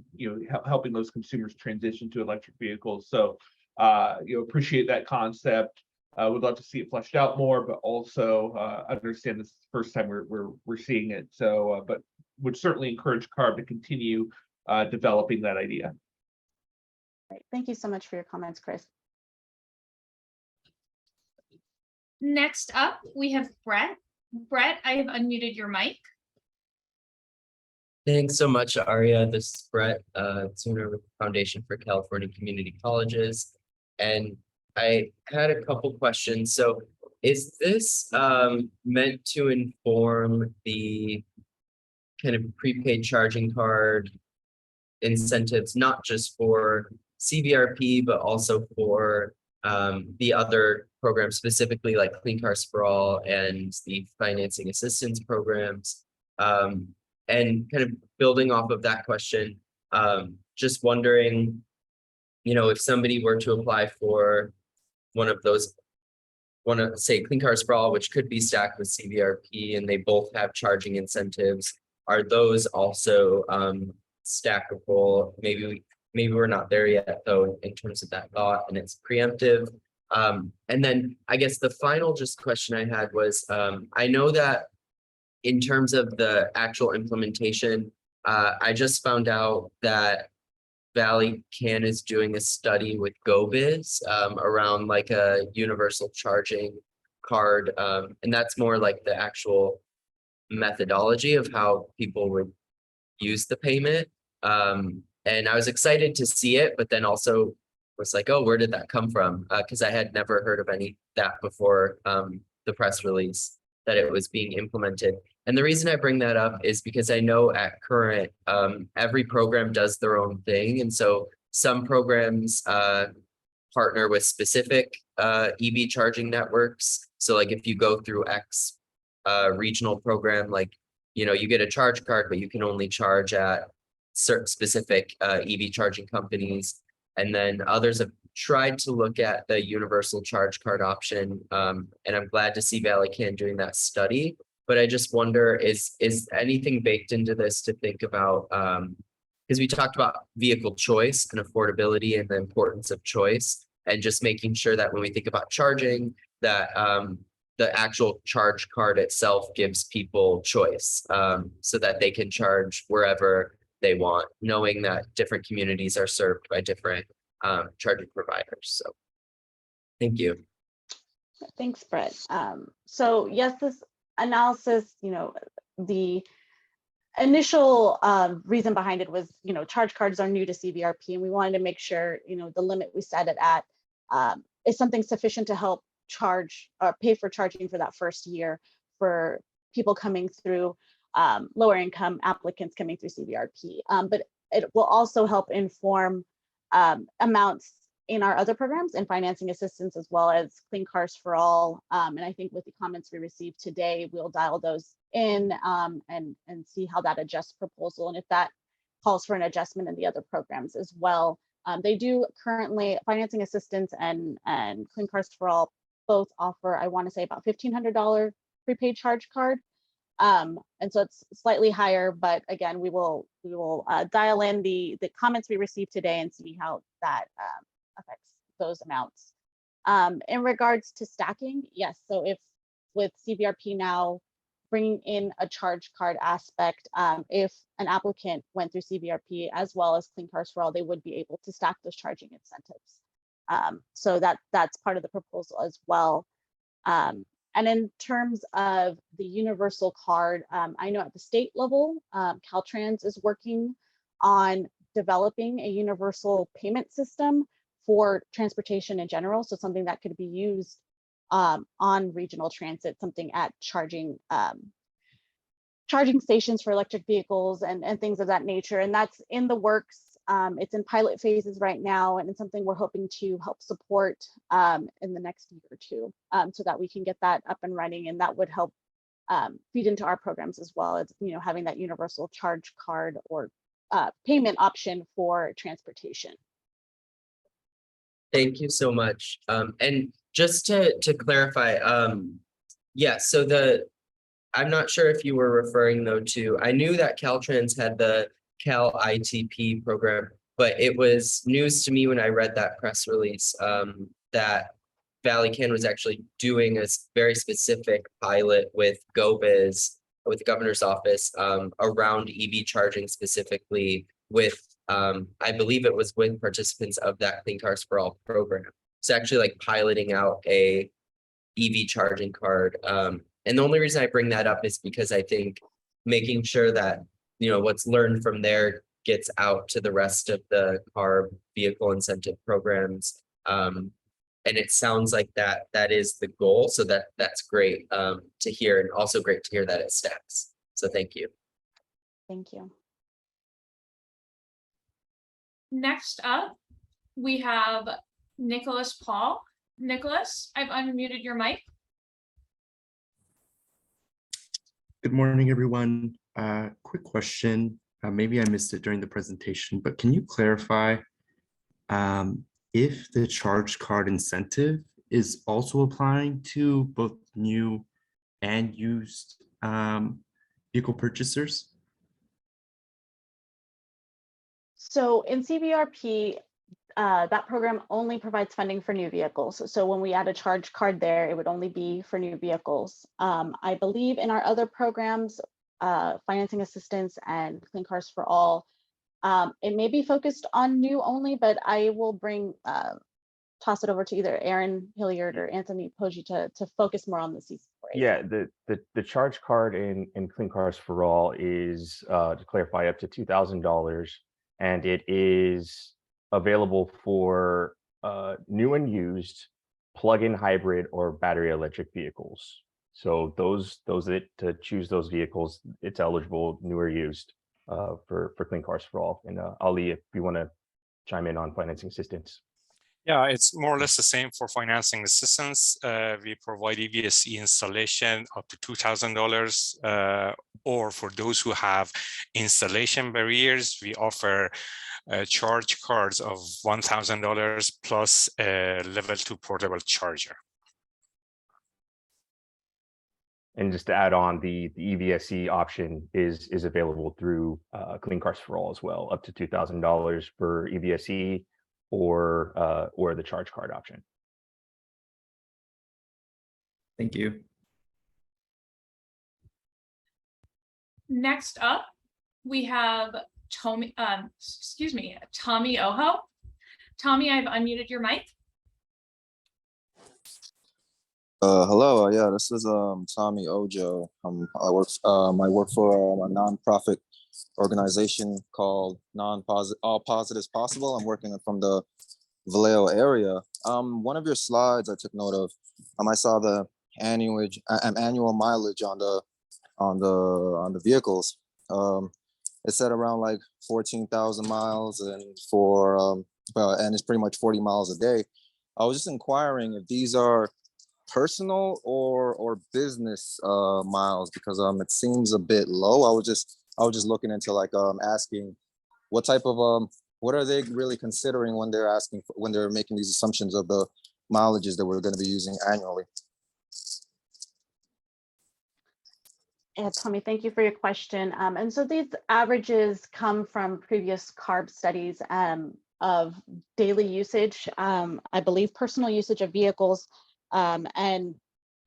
helping those consumers transition to electric vehicles. So appreciate that concept. Would love to see it fleshed out more, but also understand this is the first time we're seeing it. So, but would certainly encourage CARB to continue developing that idea. Great. Thank you so much for your comments, Chris. Next up, we have Brett. Brett, I have unmuted your mic. Thanks so much, Aria. This is Brett, Senior with the Foundation for California Community Colleges. And I had a couple questions. So is this meant to inform the kind of prepaid charging card incentives, not just for CVRP, but also for the other programs, specifically like Clean Cars for All and the financing assistance programs. And kind of building off of that question, just wondering, if somebody were to apply for one of those, say Clean Cars for All, which could be stacked with CVRP, and they both have charging incentives, are those also stackable? Maybe we're not there yet though in terms of that thought, and it's preemptive. And then I guess the final just question I had was, I know that in terms of the actual implementation, I just found out that Valley Can is doing a study with GoBiz around like a universal charging card. And that's more like the actual methodology of how people would use the payment. And I was excited to see it, but then also was like, oh, where did that come from? Because I had never heard of that before the press release that it was being implemented. And the reason I bring that up is because I know at current, every program does their own thing. And so some programs partner with specific EV charging networks. So like if you go through X regional program, like, you get a charge card, but you can only charge at certain specific EV charging companies. And then others have tried to look at the universal charge card option. And I'm glad to see Valley Can doing that study. But I just wonder, is anything baked into this to think about, because we talked about vehicle choice and affordability and the importance of choice, and just making sure that when we think about charging, that the actual charge card itself gives people choice, so that they can charge wherever they want, knowing that different communities are served by different charging providers. So thank you. Thanks, Brett. So yes, this analysis, the initial reason behind it was, charge cards are new to CVRP, and we wanted to make sure, the limit we set it at is something sufficient to help charge or pay for charging for that first year for people coming through, lower income applicants coming through CVRP. But it will also help inform amounts in our other programs and financing assistance, as well as Clean Cars for All. And I think with the comments we received today, we'll dial those in and see how that adjusts proposal, and if that calls for an adjustment in the other programs as well. They do currently, financing assistance and Clean Cars for All both offer, I want to say, about $1,500 prepaid charge card. And so it's slightly higher, but again, we will dial in the comments we received today and see how that affects those amounts. In regards to stacking, yes, so if with CVRP now bringing in a charge card aspect, if an applicant went through CVRP as well as Clean Cars for All, they would be able to stack those charging incentives. So that's part of the proposal as well. And in terms of the universal card, I know at the state level, Caltrans is working on developing a universal payment system for transportation in general. So something that could be used on regional transit, something at charging stations for electric vehicles and things of that nature. And that's in the works. It's in pilot phases right now, and it's something we're hoping to help support in the next year or two, so that we can get that up and running, and that would help feed into our programs as well as having that universal charge card or payment option for transportation. Thank you so much. And just to clarify, yeah, so I'm not sure if you were referring though to, I knew that Caltrans had the Cal ITP program, but it was news to me when I read that press release that Valley Can was actually doing a very specific pilot with GoBiz, with the governor's office, around EV charging specifically with, I believe it was with participants of that Clean Cars for All program. It's actually like piloting out a EV charging card. And the only reason I bring that up is because I think making sure that what's learned from there gets out to the rest of the CARB vehicle incentive programs. And it sounds like that is the goal. So that's great to hear, and also great to hear that it stacks. So thank you. Thank you. Next up, we have Nicholas Paul. Nicholas, I've unmuted your mic. Good morning, everyone. Quick question. Maybe I missed it during the presentation, but can you clarify if the charge card incentive is also applying to both new and used vehicle purchasers? So in CVRP, that program only provides funding for new vehicles. So when we add a charge card there, it would only be for new vehicles. I believe in our other programs, financing assistance and Clean Cars for All, it may be focused on new only, but I will toss it over to either Aaron Hilliard or Anthony Poggi to focus more on the CC4A. Yeah, the charge card in Clean Cars for All is, to clarify, up to $2,000, and it is available for new and used plug-in hybrid or battery electric vehicles. So those that to choose those vehicles, it's eligible, new or used, for Clean Cars for All. And Ali, if you want to chime in on financing assistance. Yeah, it's more or less the same for financing assistance. We provide EVSE installation up to $2,000, or for those who have installation barriers, we offer charge cards of $1,000 plus a level 2 portable charger. And just to add on, the EVSE option is available through Clean Cars for All as well, up to $2,000 for EVSE or the charge card option. Thank you. Next up, we have Tommy Oho. Tommy, I've unmuted your mic. Hello, yeah, this is Tommy Ojo. I work for a nonprofit organization called All Positives Possible. I'm working from the Vallejo area. One of your slides I took note of. I saw the annual mileage on the vehicles. It said around like 14,000 miles, and and it's pretty much 40 miles a day. I was just inquiring if these are personal or business miles, because it seems a bit low. I was just looking into like asking what type of what are they really considering when they're making these assumptions of the mileages that we're going to be using annually. Yeah, Tommy, thank you for your question. And so these averages come from previous CARB studies of daily usage, I believe personal usage of vehicles, and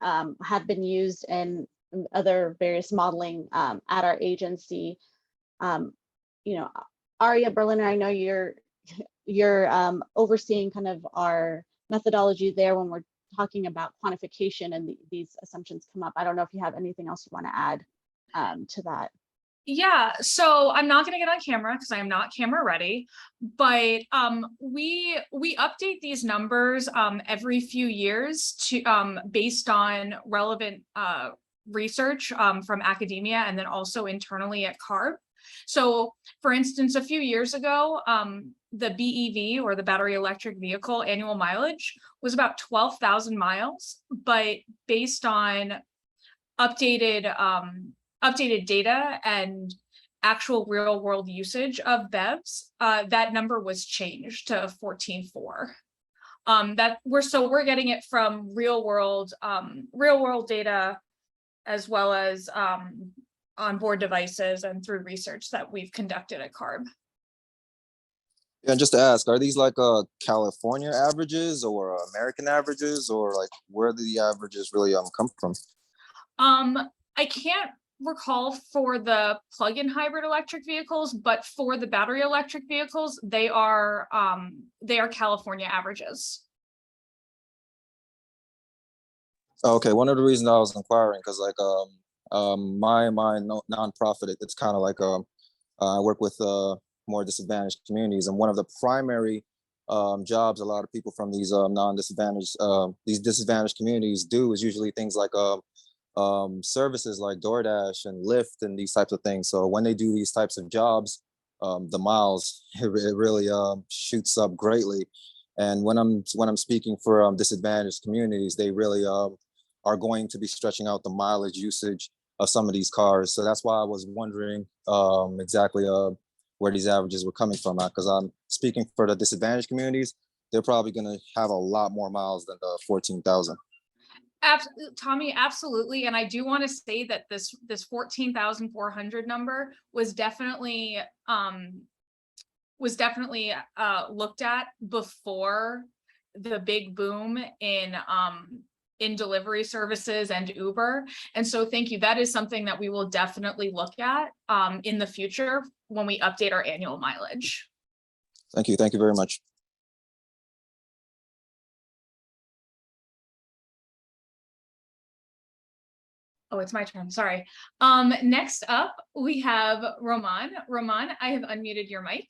have been used in other various modeling at our agency. Aria Berliner, I know you're overseeing kind of our methodology there when we're talking about quantification and these assumptions come up. I don't know if you have anything else you want to add to that. Yeah, so I'm not going to get on camera because I am not camera ready, but we update these numbers every few years to based on relevant research from academia and then also internally at CARB. So for instance, a few years ago, the BEV, or the battery electric vehicle annual mileage, was about 12,000 miles, but based on updated data and actual real world usage of BEVs, that number was changed to 14.4. We're getting it from real world data, as well as onboard devices and through research that we've conducted at CARB. Yeah, and just to ask, are these like California averages or American averages, or like where do the averages really come from? I can't recall for the plug-in hybrid electric vehicles, but for the battery electric vehicles, they are California averages. Okay, one of the reasons I was inquiring, because like my nonprofit, it's kind of like I work with more disadvantaged communities, and one of the primary jobs a lot of people from these these disadvantaged communities do is usually things like services like DoorDash and Lyft and these types of things. So when they do these types of jobs, the miles, it really shoots up greatly. And when I'm speaking for disadvantaged communities, they really are going to be stretching out the mileage usage of some of these cars. So that's why I was wondering exactly where these averages were coming from at, because I'm speaking for the disadvantaged communities. They're probably going to have a lot more miles than the 14,000. Tommy, absolutely. And I do want to say that this 14,400 number was definitely looked at before the big boom in delivery services and Uber. And so thank you. That is something that we will definitely look at in the future when we update our annual mileage. Thank you. Thank you very much. Oh, it's my turn. Sorry. Next up, we have Roman. Roman, I have unmuted your mic.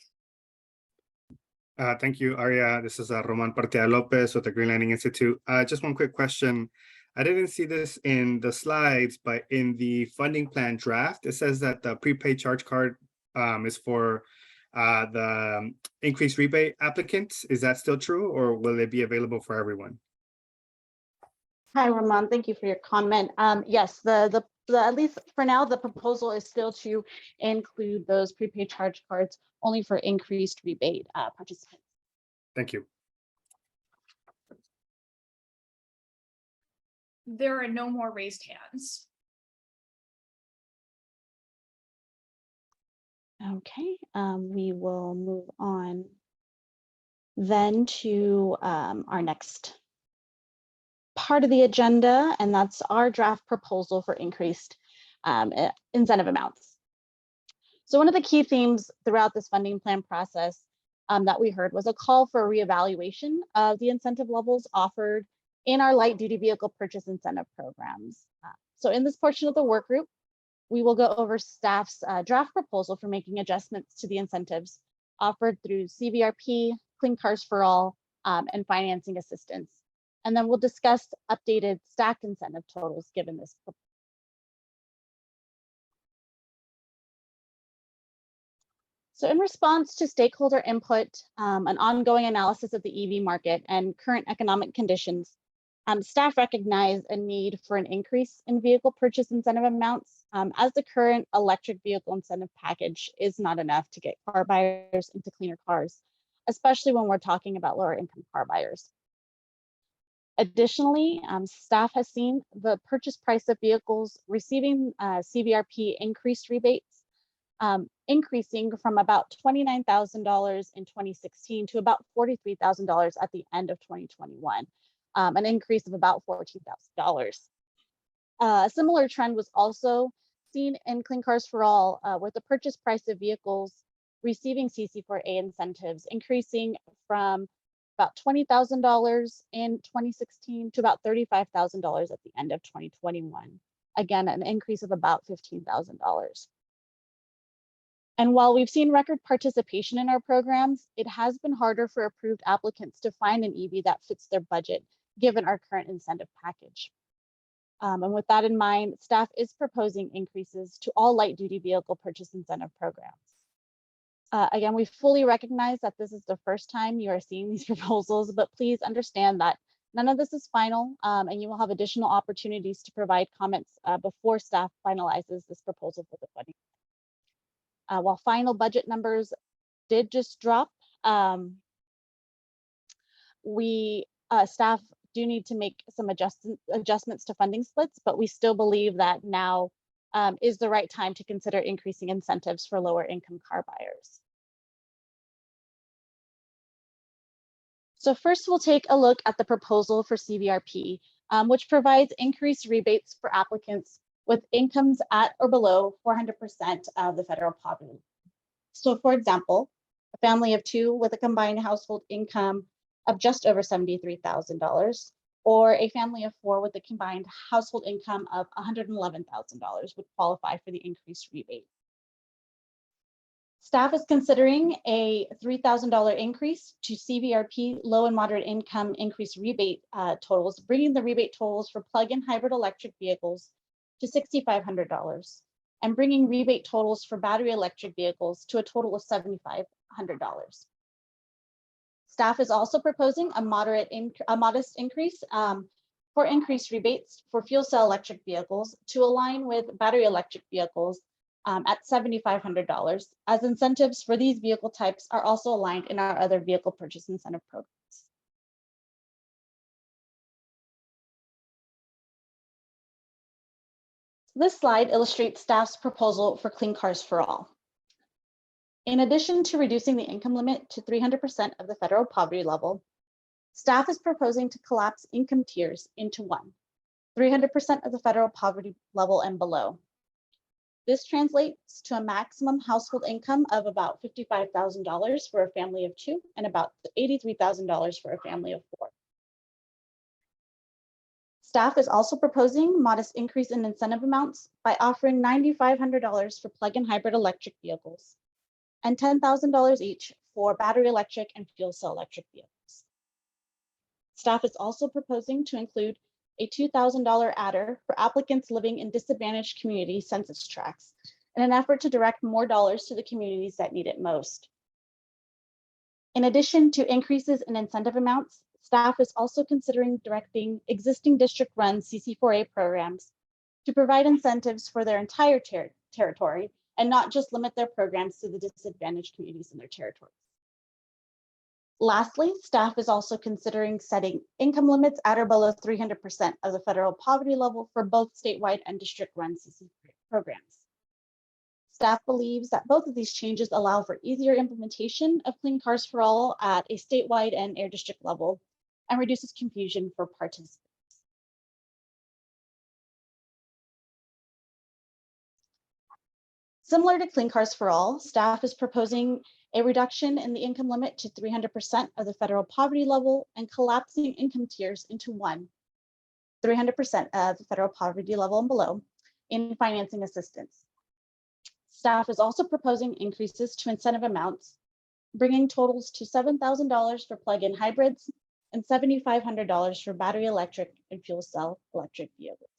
Thank you, Aria. This is Roman Partia Lopez with the Green Lining Institute. Just one quick question. I didn't see this in the slides, but in the funding plan draft, it says that the prepaid charge card is for the increased rebate applicants. Is that still true, or will it be available for everyone? Hi, Ramon. Thank you for your comment. Yes, the at least for now, the proposal is still to include those prepaid charge cards only for increased rebate participants. Thank you. There are no more raised hands. Okay, we will move on then to our next part of the agenda, and that's our draft proposal for increased incentive amounts. So one of the key themes throughout this funding plan process that we heard was a call for a reevaluation of the incentive levels offered in our light duty vehicle purchase incentive programs. So in this portion of the work group, we will go over staff's draft proposal for making adjustments to the incentives offered through CVRP, Clean Cars for All, and financing assistance. And then we'll discuss updated stacked incentive totals given this proposal. So in response to stakeholder input, an ongoing analysis of the EV market and current economic conditions, staff recognize a need for an increase in vehicle purchase incentive amounts as the current electric vehicle incentive package is not enough to get car buyers into cleaner cars, especially when we're talking about lower income car buyers. Additionally, staff has seen the purchase price of vehicles receiving CVRP increased rebates increasing from about $29,000 in 2016 to about $43,000 at the end of 2021, an increase of about $14,000. A similar trend was also seen in Clean Cars for All, with the purchase price of vehicles receiving CC4A incentives increasing from about $20,000 in 2016 to about $35,000 at the end of 2021. Again, an increase of about $15,000. And while we've seen record participation in our programs, it has been harder for approved applicants to find an EV that fits their budget, given our current incentive package. And with that in mind, staff is proposing increases to all light duty vehicle purchase incentive programs. Again, we fully recognize that this is the first time you are seeing these proposals, but please understand that none of this is final, and you will have additional opportunities to provide comments before staff finalizes this proposal for the funding. While final budget numbers did just drop, staff do need to make some adjustments to funding splits, but we still believe that now is the right time to consider increasing incentives for lower income car buyers. So first, we'll take a look at the proposal for CVRP, which provides increased rebates for applicants with incomes at or below 400% of the federal poverty. So for example, a family of two with a combined household income of just over $73,000, or a family of four with a combined household income of $111,000 would qualify for the increased rebate. Staff is considering a $3,000 increase to CVRP low and moderate income increase rebate totals, bringing the rebate totals for plug-in hybrid electric vehicles to $6,500 and bringing rebate totals for battery electric vehicles to a total of $7,500. Staff is also proposing a modest increase for increased rebates for fuel cell electric vehicles to align with battery electric vehicles at $7,500, as incentives for these vehicle types are also aligned in our other vehicle purchase incentive programs. This slide illustrates staff's proposal for Clean Cars for All. In addition to reducing the income limit to 300% of the federal poverty level, staff is proposing to collapse income tiers into one, 300% of the federal poverty level and below. This translates to a maximum household income of about $55,000 for a family of two and about $83,000 for a family of four. Staff is also proposing modest increase in incentive amounts by offering $9,500 for plug-in hybrid electric vehicles and $10,000 each for battery electric and fuel cell electric vehicles. Staff is also proposing to include a $2,000 adder for applicants living in disadvantaged community census tracts in an effort to direct more dollars to the communities that need it most. In addition to increases in incentive amounts, staff is also considering directing existing district-run CC4A programs to provide incentives for their entire territory and not just limit their programs to the disadvantaged communities in their territories. Lastly, staff is also considering setting income limits at or below 300% of the federal poverty level for both statewide and district-run CC programs. Staff believes that both of these changes allow for easier implementation of Clean Cars for All at a statewide and air district level and reduces confusion for participants. Similar to Clean Cars for All, staff is proposing a reduction in the income limit to 300% of the federal poverty level and collapsing income tiers into one, 300% of the federal poverty level and below in financing assistance. Staff is also proposing increases to incentive amounts, bringing totals to $7,000 for plug-in hybrids and $7,500 for battery electric and fuel cell electric vehicles.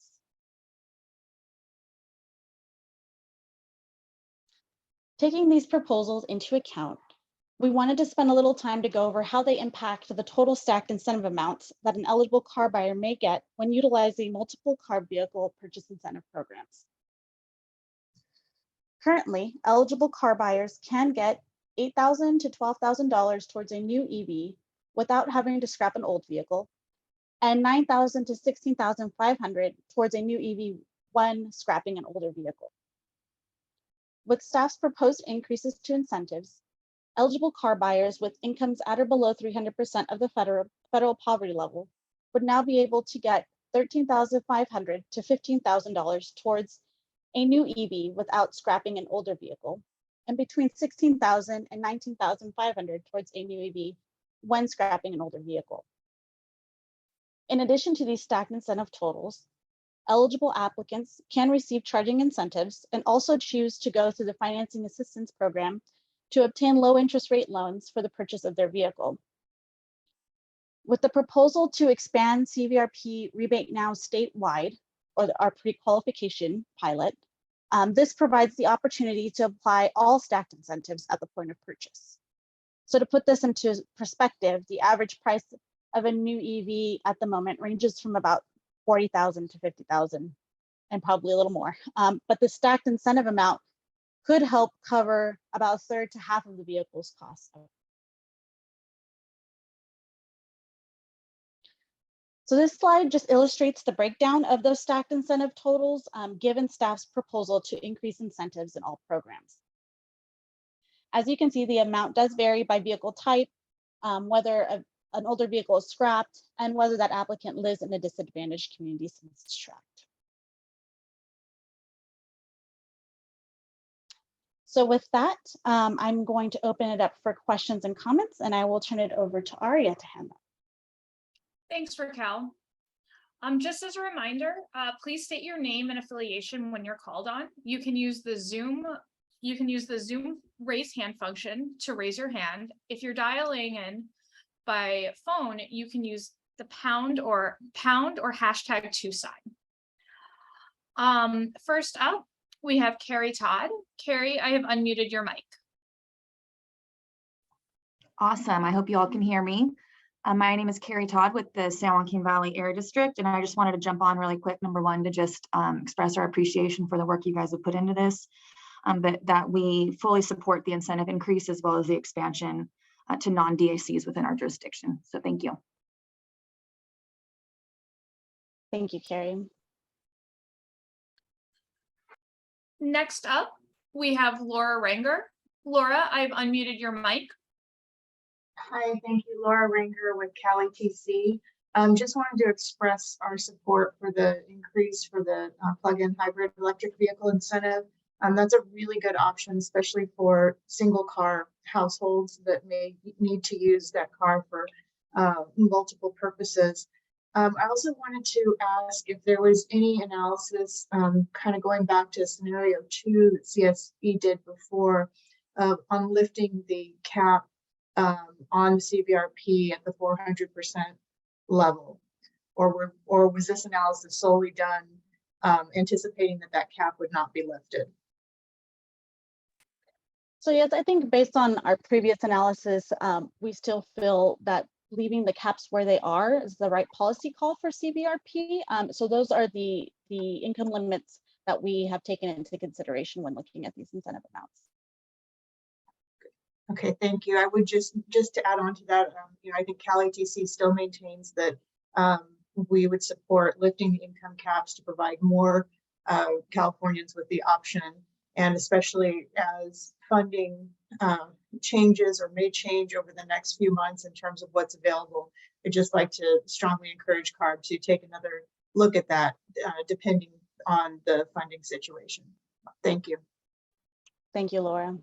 Taking these proposals into account, we wanted to spend a little time to go over how they impact the total stacked incentive amounts that an eligible car buyer may get when utilizing multiple car vehicle purchase incentive programs. Currently, eligible car buyers can get $8,000 to $12,000 towards a new EV without having to scrap an old vehicle, and $9,000 to $16,500 towards a new EV when scrapping an older vehicle. With staff's proposed increases to incentives, eligible car buyers with incomes at or below 300% of the federal poverty level would now be able to get $13,500 to $15,000 towards a new EV without scrapping an older vehicle, and between $16,000 and $19,500 towards a new EV when scrapping an older vehicle. In addition to these stacked incentive totals, eligible applicants can receive charging incentives and also choose to go through the financing assistance program to obtain low interest rate loans for the purchase of their vehicle. With the proposal to expand CVRP rebate now statewide, or our pre-qualification pilot, this provides the opportunity to apply all stacked incentives at the point of purchase. So to put this into perspective, the average price of a new EV at the moment ranges from about $40,000 to $50,000 and probably a little more. But the stacked incentive amount could help cover about a third to half of the vehicle's cost. So this slide just illustrates the breakdown of those stacked incentive totals given staff's proposal to increase incentives in all programs. As you can see, the amount does vary by vehicle type, whether an older vehicle is scrapped, and whether that applicant lives in a disadvantaged community census tract. So with that, I'm going to open it up for questions and comments, and I will turn it over to Aria to handle. Thanks, Raquel. Just as a reminder, please state your name and affiliation when you're called on. You can use the Zoom raise hand function to raise your hand. If you're dialing in by phone, you can use the pound or hashtag 2 sign. First up, we have Carrie Todd. Carrie, I have unmuted your mic. Awesome. I hope you all can hear me. My name is Carrie Todd with the San Joaquin Valley Air District, and I just wanted to jump on really quick. Number one, to just express our appreciation for the work you guys have put into this, but that we fully support the incentive increase as well as the expansion to non-DACs within our jurisdiction. So thank you. Thank you, Carrie. Next up, we have Laura Wenger. Laura, I've unmuted your mic. Hi, thank you, Laura Wrangler with Cali TC. Just wanted to express our support for the increase for the plug-in hybrid electric vehicle incentive. That's a really good option, especially for single car households that may need to use that car for multiple purposes. I also wanted to ask if there was any analysis, kind of going back to scenario 2 that CSE did before, on lifting the cap on CVRP at the 400% level, or was this analysis solely done anticipating that cap would not be lifted? So yes, I think based on our previous analysis, we still feel that leaving the caps where they are is the right policy call for CVRP. So those are the income limits that we have taken into consideration when looking at these incentive amounts. Okay, thank you. I would just to add on to that, I think Cali TC still maintains that we would support lifting the income caps to provide more Californians with the option, and especially as funding changes or may change over the next few months in terms of what's available. I'd just like to strongly encourage CARB to take another look at that depending on the funding situation. Thank you. Thank you, Laura.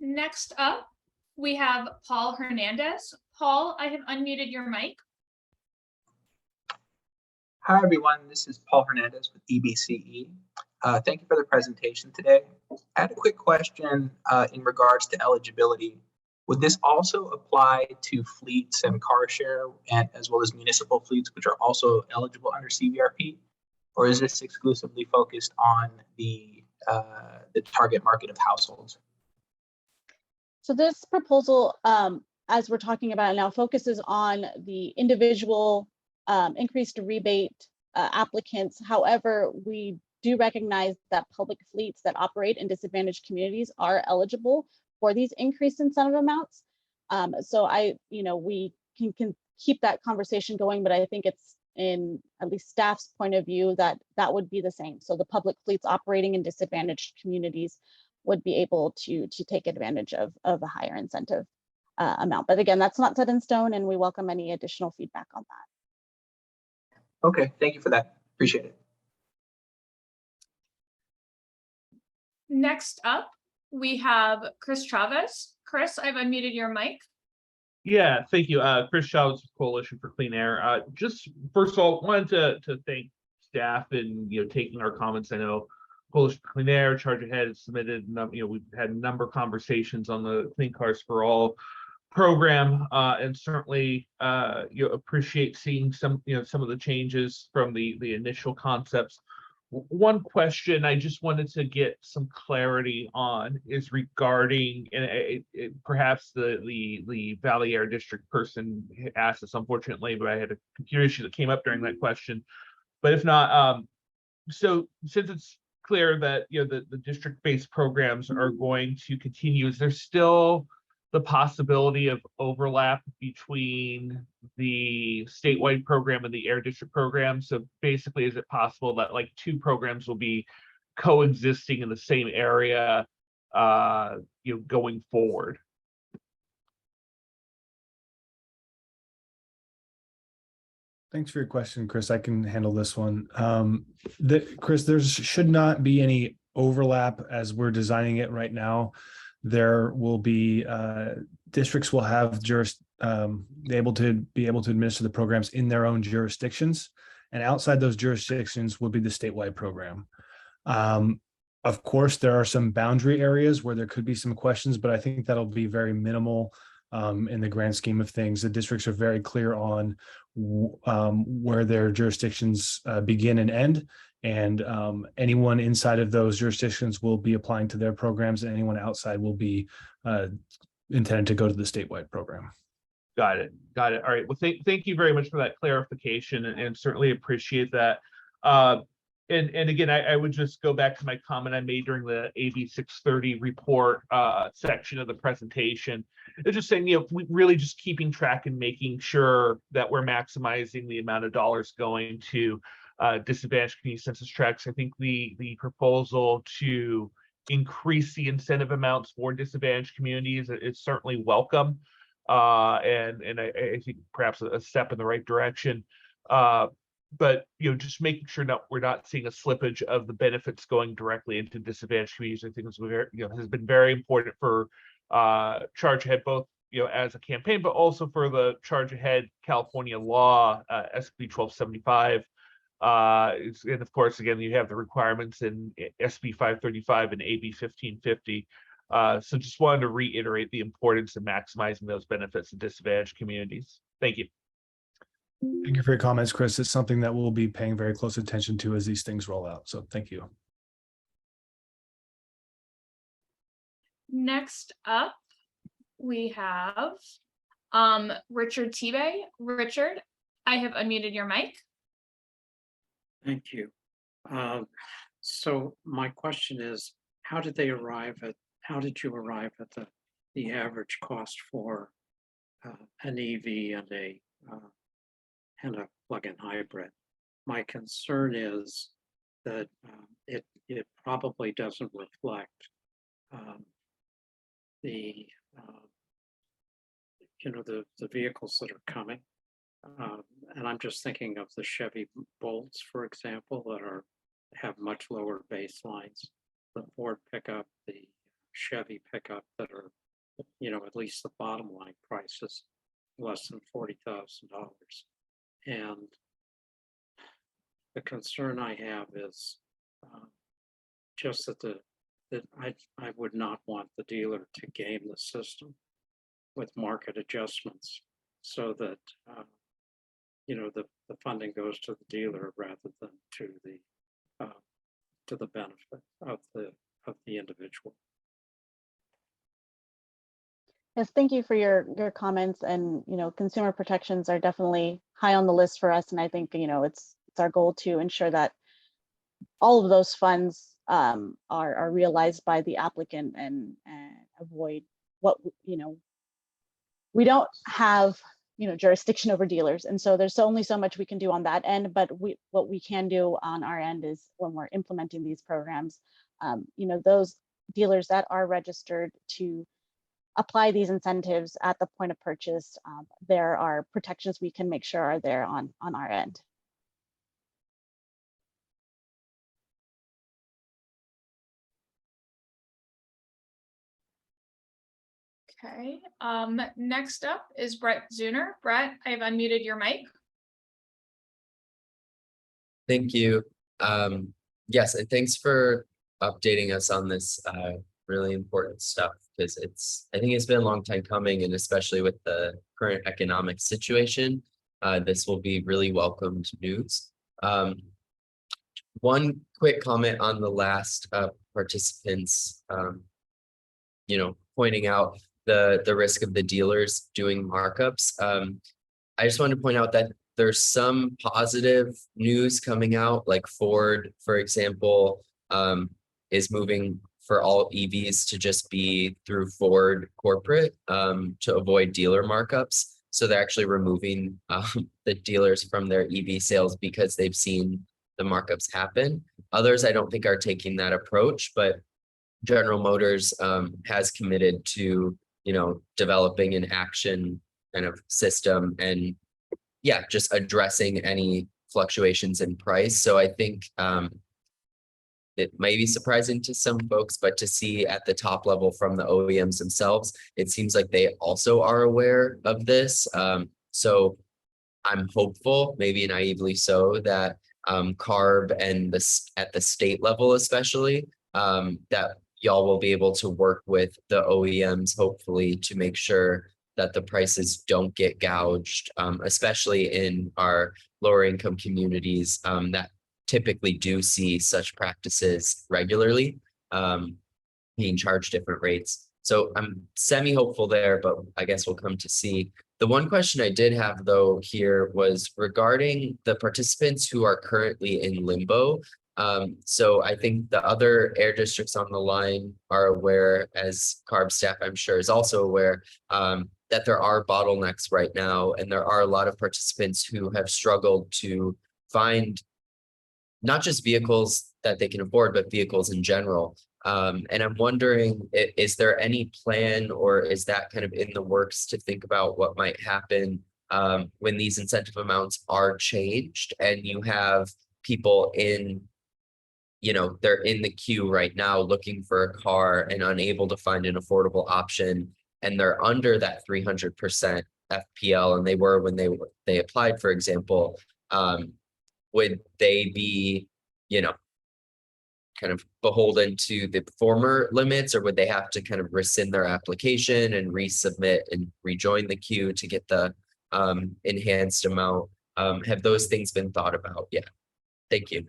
Next up, we have Paul Hernandez. Paul, I have unmuted your mic. Hi, everyone. This is Paul Hernandez with EBCE. Thank you for the presentation today. I had a quick question in regards to eligibility. Would this also apply to fleets and car share, and as well as municipal fleets, which are also eligible under CVRP? Or is this exclusively focused on the target market of households? So this proposal, as we're talking about now, focuses on the individual increased rebate applicants. However, we do recognize that public fleets that operate in disadvantaged communities are eligible for these increased incentive amounts. So we can keep that conversation going, but I think it's in at least staff's point of view that would be the same. So the public fleets operating in disadvantaged communities would be able to take advantage of a higher incentive amount. But again, that's not set in stone, and we welcome any additional feedback on that. Okay, thank you for that. Appreciate it. Next up, we have Chris Chavez. Chris, I've unmuted your mic. Yeah, thank you. Chris Chavez, Coalition for Clean Air. Just first of all, wanted to thank staff and taking our comments. I know Coalition for Clean Air, Charge Ahead has submitted, we've had a number of conversations on the Clean Cars for All program, and certainly appreciate seeing some of the changes from the initial concepts. One question I just wanted to get some clarity on is regarding, and perhaps the Valley Air District person asked this unfortunately, but I had a computer issue that came up during that question. But if not, so since it's clear that the district-based programs are going to continue, is there still the possibility of overlap between the statewide program and the air district program? So basically, is it possible that like two programs will be coexisting in the same area going forward? Thanks for your question, Chris. I can handle this one. Chris, there should not be any overlap as we're designing it right now. There will be districts will have able to administer the programs in their own jurisdictions, and outside those jurisdictions will be the statewide program. Of course, there are some boundary areas where there could be some questions, but I think that'll be very minimal in the grand scheme of things. The districts are very clear on where their jurisdictions begin and end. And anyone inside of those jurisdictions will be applying to their programs, and anyone outside will be intended to go to the statewide program. Got it. Got it. All right. Well, thank you very much for that clarification, and certainly appreciate that. And again, I would just go back to my comment I made during the AB630 report section of the presentation. It's just saying, we really just keeping track and making sure that we're maximizing the amount of dollars going to disadvantaged community census tracts. I think the proposal to increase the incentive amounts for disadvantaged communities is certainly welcome. And I think perhaps a step in the right direction. But just making sure that we're not seeing a slippage of the benefits going directly into disadvantaged communities. I think is very, has been very important for Charge Ahead, both as a campaign, but also for the Charge Ahead California law, SB 1275. And of course, again, you have the requirements in SB 535 and AB 1550. So just wanted to reiterate the importance of maximizing those benefits to disadvantaged communities. Thank you. Thank you for your comments, Chris. It's something that we'll be paying very close attention to as these things roll out. So thank you. Next up, we have Richard Tebay. Richard, I have unmuted your mic. Thank you. So my question is, how did you arrive at the average cost for an EV and a plug-in hybrid? My concern is that it probably doesn't reflect the vehicles that are coming. And I'm just thinking of the Chevy Bolts, for example, that have much lower baselines. The Ford pickup, the Chevy pickup that are, at least the bottom line prices less than $40,000. And the concern I have is just that I would not want the dealer to game the system with market adjustments, so that the funding goes to the dealer rather than to the benefit of the individual. Yes, thank you for your comments. And consumer protections are definitely high on the list for us. And I think it's our goal to ensure that all of those funds are realized by the applicant and avoid what we don't have jurisdiction over dealers, and so there's only so much we can do on that end. But what we can do on our end is, when we're implementing these programs, those dealers that are registered to apply these incentives at the point of purchase, there are protections we can make sure are there on our end. Okay, next up is Brett Zuner. Brett, I've unmuted your mic. Thank you. Yes, and thanks for updating us on this really important stuff, because I think it's been a long time coming, and especially with the current economic situation, this will be really welcomed news. One quick comment on the last participants, pointing out the risk of the dealers doing markups. I just wanted to point out that there's some positive news coming out, like Ford, for example, is moving for all EVs to just be through Ford corporate to avoid dealer markups. So they're actually removing the dealers from their EV sales because they've seen the markups happen. Others, I don't think, are taking that approach, but General Motors has committed to, developing an action kind of system and just addressing any fluctuations in price. So I think it may be surprising to some folks, but to see at the top level from the OEMs themselves, it seems like they also are aware of this. So I'm hopeful, maybe naively so, that CARB and at the state level especially, that y'all will be able to work with the OEMs, hopefully, to make sure that the prices don't get gouged, especially in our lower income communities that typically do see such practices regularly, being charged different rates. So I'm semi-hopeful there, but I guess we'll come to see. The one question I did have though here was regarding the participants who are currently in limbo. So I think the other air districts on the line are aware, as CARB staff I'm sure is also aware, that there are bottlenecks right now, and there are a lot of participants who have struggled to find not just vehicles that they can afford, but vehicles in general. And I'm wondering, is there any plan, or is that kind of in the works to think about what might happen when these incentive amounts are changed and you have people in, they're in the queue right now looking for a car and unable to find an affordable option, and they're under that 300% FPL, and they were when they applied, for example, would they be, kind of beholden to the former limits, or would they have to kind of rescind their application and resubmit and rejoin the queue to get the enhanced amount? Have those things been thought about? Yeah, thank you.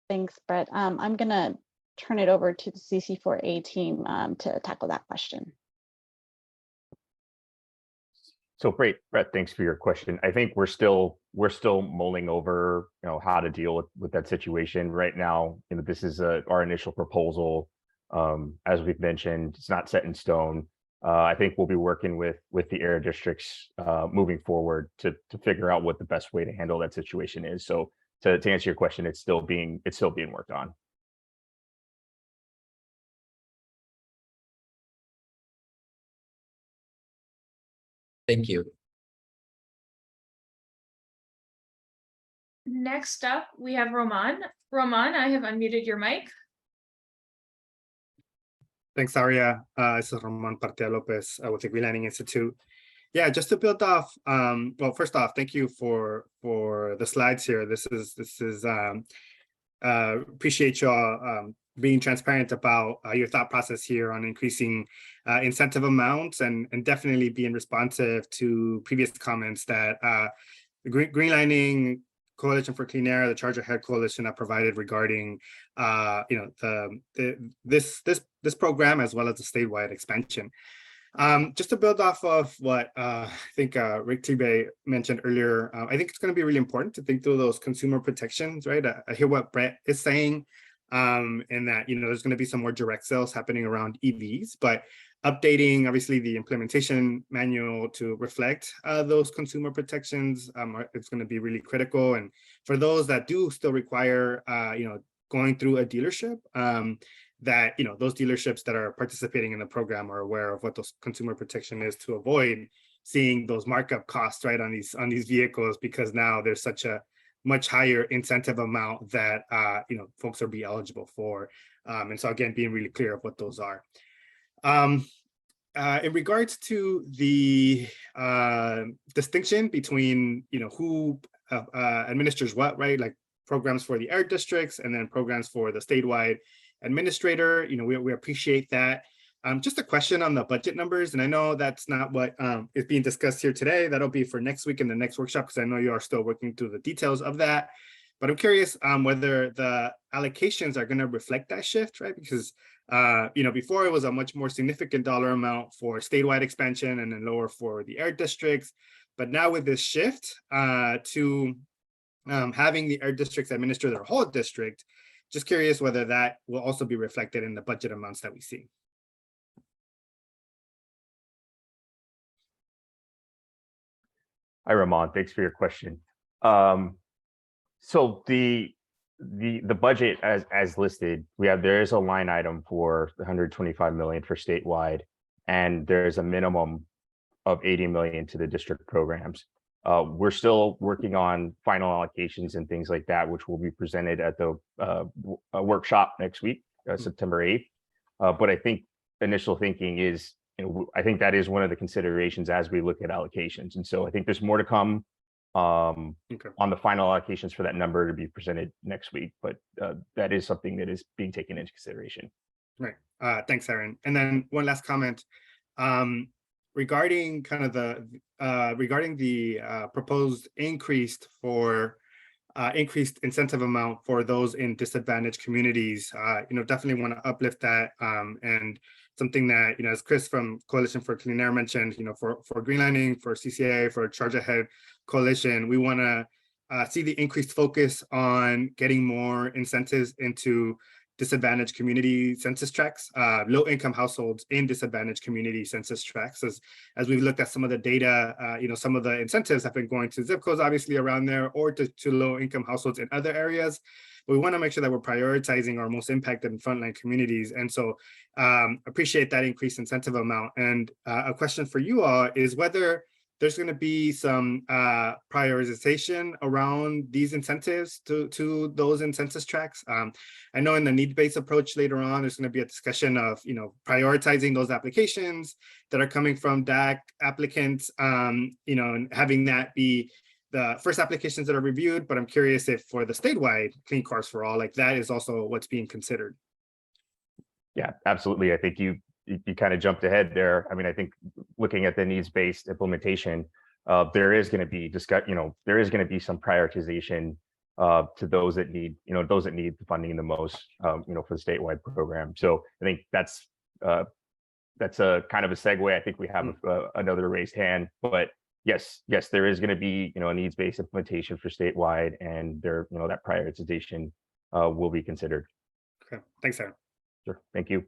Thanks, Brett. I'm gonna turn it over to the CC4A team to tackle that question. So great, Brett, thanks for your question. I think we're still mulling over, how to deal with that situation right now. This is our initial proposal. As we've mentioned, it's not set in stone. I think we'll be working with the air districts moving forward to figure out what the best way to handle that situation is. So to answer your question, it's still being worked on. Thank you. Next up, we have Roman. Roman, I have unmuted your mic. Thanks, Aria. This is Roman Partia Lopez with the Greenlining Institute. Yeah, just to build off, well, first off, thank you for the slides here. This is appreciate y'all being transparent about your thought process here on increasing incentive amounts, and definitely being responsive to previous comments that the Greenlining Coalition for Clean Air, the Charge Ahead Coalition have provided regarding this program, as well as the statewide expansion. Just to build off of what I think Rick Tibay mentioned earlier, I think it's going to be really important to think through those consumer protections, right? I hear what Brett is saying, and that there's going to be some more direct sales happening around EVs, but updating obviously the implementation manual to reflect those consumer protections, it's going to be really critical. And for those that do still require going through a dealership, that those dealerships that are participating in the program are aware of what those consumer protection is, to avoid seeing those markup costs right on these vehicles, because now there's such a much higher incentive amount that folks are be eligible for. And so again, being really clear of what those are. In regards to the distinction between who administers what, right? Like programs for the air districts and then programs for the statewide administrator, we appreciate that. Just a question on the budget numbers, and I know that's not what is being discussed here today. That'll be for next week in the next workshop, because I know you are still working through the details of that. But I'm curious whether the allocations are going to reflect that shift, right? Because before it was a much more significant dollar amount for statewide expansion and then lower for the air districts. But now with this shift to having the air districts administer their whole district, just curious whether that will also be reflected in the budget amounts that we see. Hi, Ramon. Thanks for your question. So the budget as listed, there is a line item for the 125 million for statewide, and there's a minimum of 80 million to the district programs. We're still working on final allocations and things like that, which will be presented at the workshop next week, September 8th. But I think initial thinking is, I think that is one of the considerations as we look at allocations. And so I think there's more to come on the final allocations for that number to be presented next week. But that is something that is being taken into consideration. Right. Thanks, Aaron. And then one last comment. Regarding kind of the proposed increased incentive amount for those in disadvantaged communities, definitely want to uplift that. And something that, as Chris from Coalition for Clean Air mentioned, for Greenlining, for CCA, for Charge Ahead Coalition, we want to see the increased focus on getting more incentives into disadvantaged community census tracts, low-income households in disadvantaged community census tracts. As we've looked at some of the data, some of the incentives have been going to zip codes, obviously around there, or to low-income households in other areas. But we want to make sure that we're prioritizing our most impacted and frontline communities. And so appreciate that increased incentive amount. And a question for you all is whether there's going to be some prioritization around these incentives to those in census tracts. I know in the need-based approach later on, there's going to be a discussion of prioritizing those applications that are coming from DAC applicants, and having that be the first applications that are reviewed. But I'm curious if for the statewide Clean Cars for All, like that is also what's being considered. Yeah, absolutely. I think you kind of jumped ahead there. I mean, I think looking at the needs-based implementation, there is going to be there is going to be some prioritization to those that need, the funding the most, for the statewide program. So I think that's a kind of a segue. I think we have another raised hand, but yes, there is going to be, a needs-based implementation for statewide, and there, that prioritization will be considered. Okay, thanks, Aaron. Sure, thank you.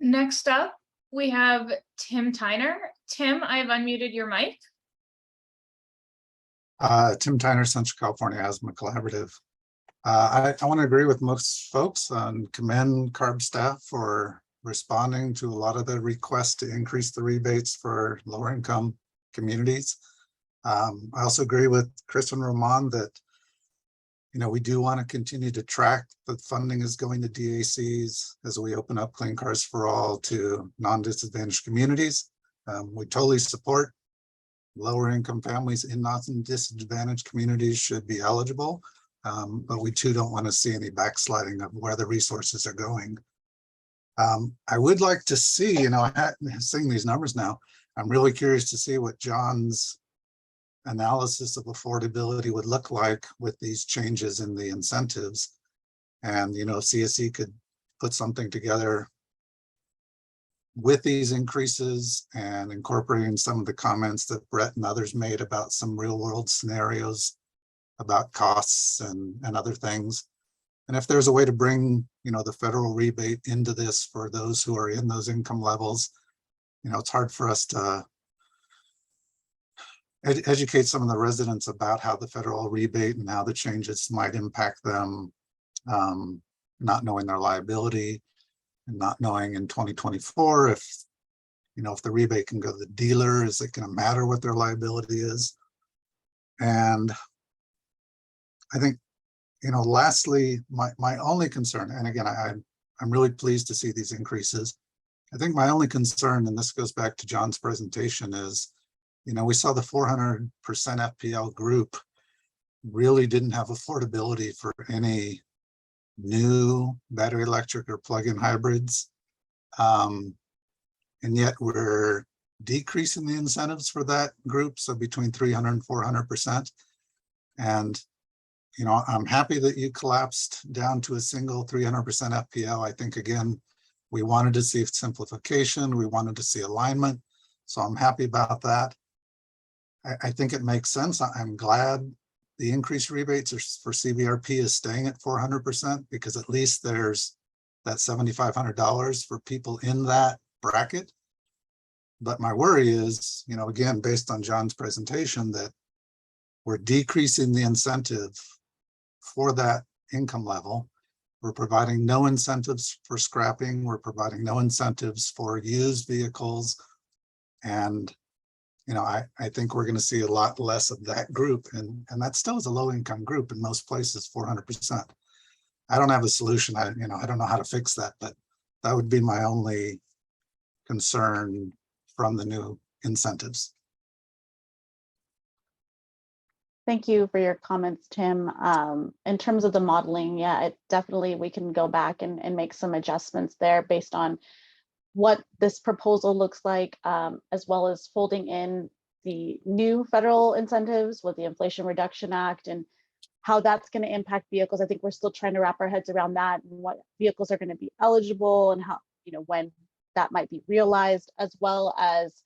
Next up, we have Tim Tyner. Tim, I've unmuted your mic. Tim Tyner, Central California Asthma Collaborative. I want to agree with most folks and commend CARB staff for responding to a lot of the requests to increase the rebates for lower income communities. I also agree with Chris and Roman that we do want to continue to track the funding is going to DACs as we open up Clean Cars for All to non-disadvantaged communities. We totally support lower income families in non-disadvantaged communities should be eligible, but we too don't want to see any backsliding of where the resources are going. I would like to see, seeing these numbers now, I'm really curious to see what John's analysis of affordability would look like with these changes in the incentives. And, if CSE could put something together with these increases and incorporating some of the comments that Brett and others made about some real world scenarios about costs and other things. And if there's a way to bring, the federal rebate into this for those who are in those income levels, it's hard for us to educate some of the residents about how the federal rebate and how the changes might impact them, not knowing their liability and not knowing in 2024 if the rebate can go to the dealer, is it going to matter what their liability is? And I think, lastly, my only concern, and again, I'm really pleased to see these increases. I think my only concern, and this goes back to John's presentation, is we saw the 400% FPL group really didn't have affordability for any new battery electric or plug-in hybrids. And yet we're decreasing the incentives for that group. So between 300 and 400%. And, I'm happy that you collapsed down to a single 300% FPL. I think, again, we wanted to see simplification. We wanted to see alignment. So I'm happy about that. I think it makes sense. I'm glad the increased rebates for CVRP is staying at 400% because at least there's that $7,500 for people in that bracket. But my worry is, again, based on John's presentation, that we're decreasing the incentive for that income level. We're providing no incentives for scrapping. We're providing no incentives for used vehicles. And I think we're going to see a lot less of that group. And that still is a low income group in most places, 400%. I don't have a solution. I don't know how to fix that, but that would be my only concern from the new incentives. Thank you for your comments, Tim. In terms of the modeling, yeah, it definitely, we can go back and make some adjustments there based on what this proposal looks like, as well as folding in the new federal incentives with the Inflation Reduction Act and how that's going to impact vehicles. I think we're still trying to wrap our heads around that and what vehicles are going to be eligible and how, when that might be realized, as well as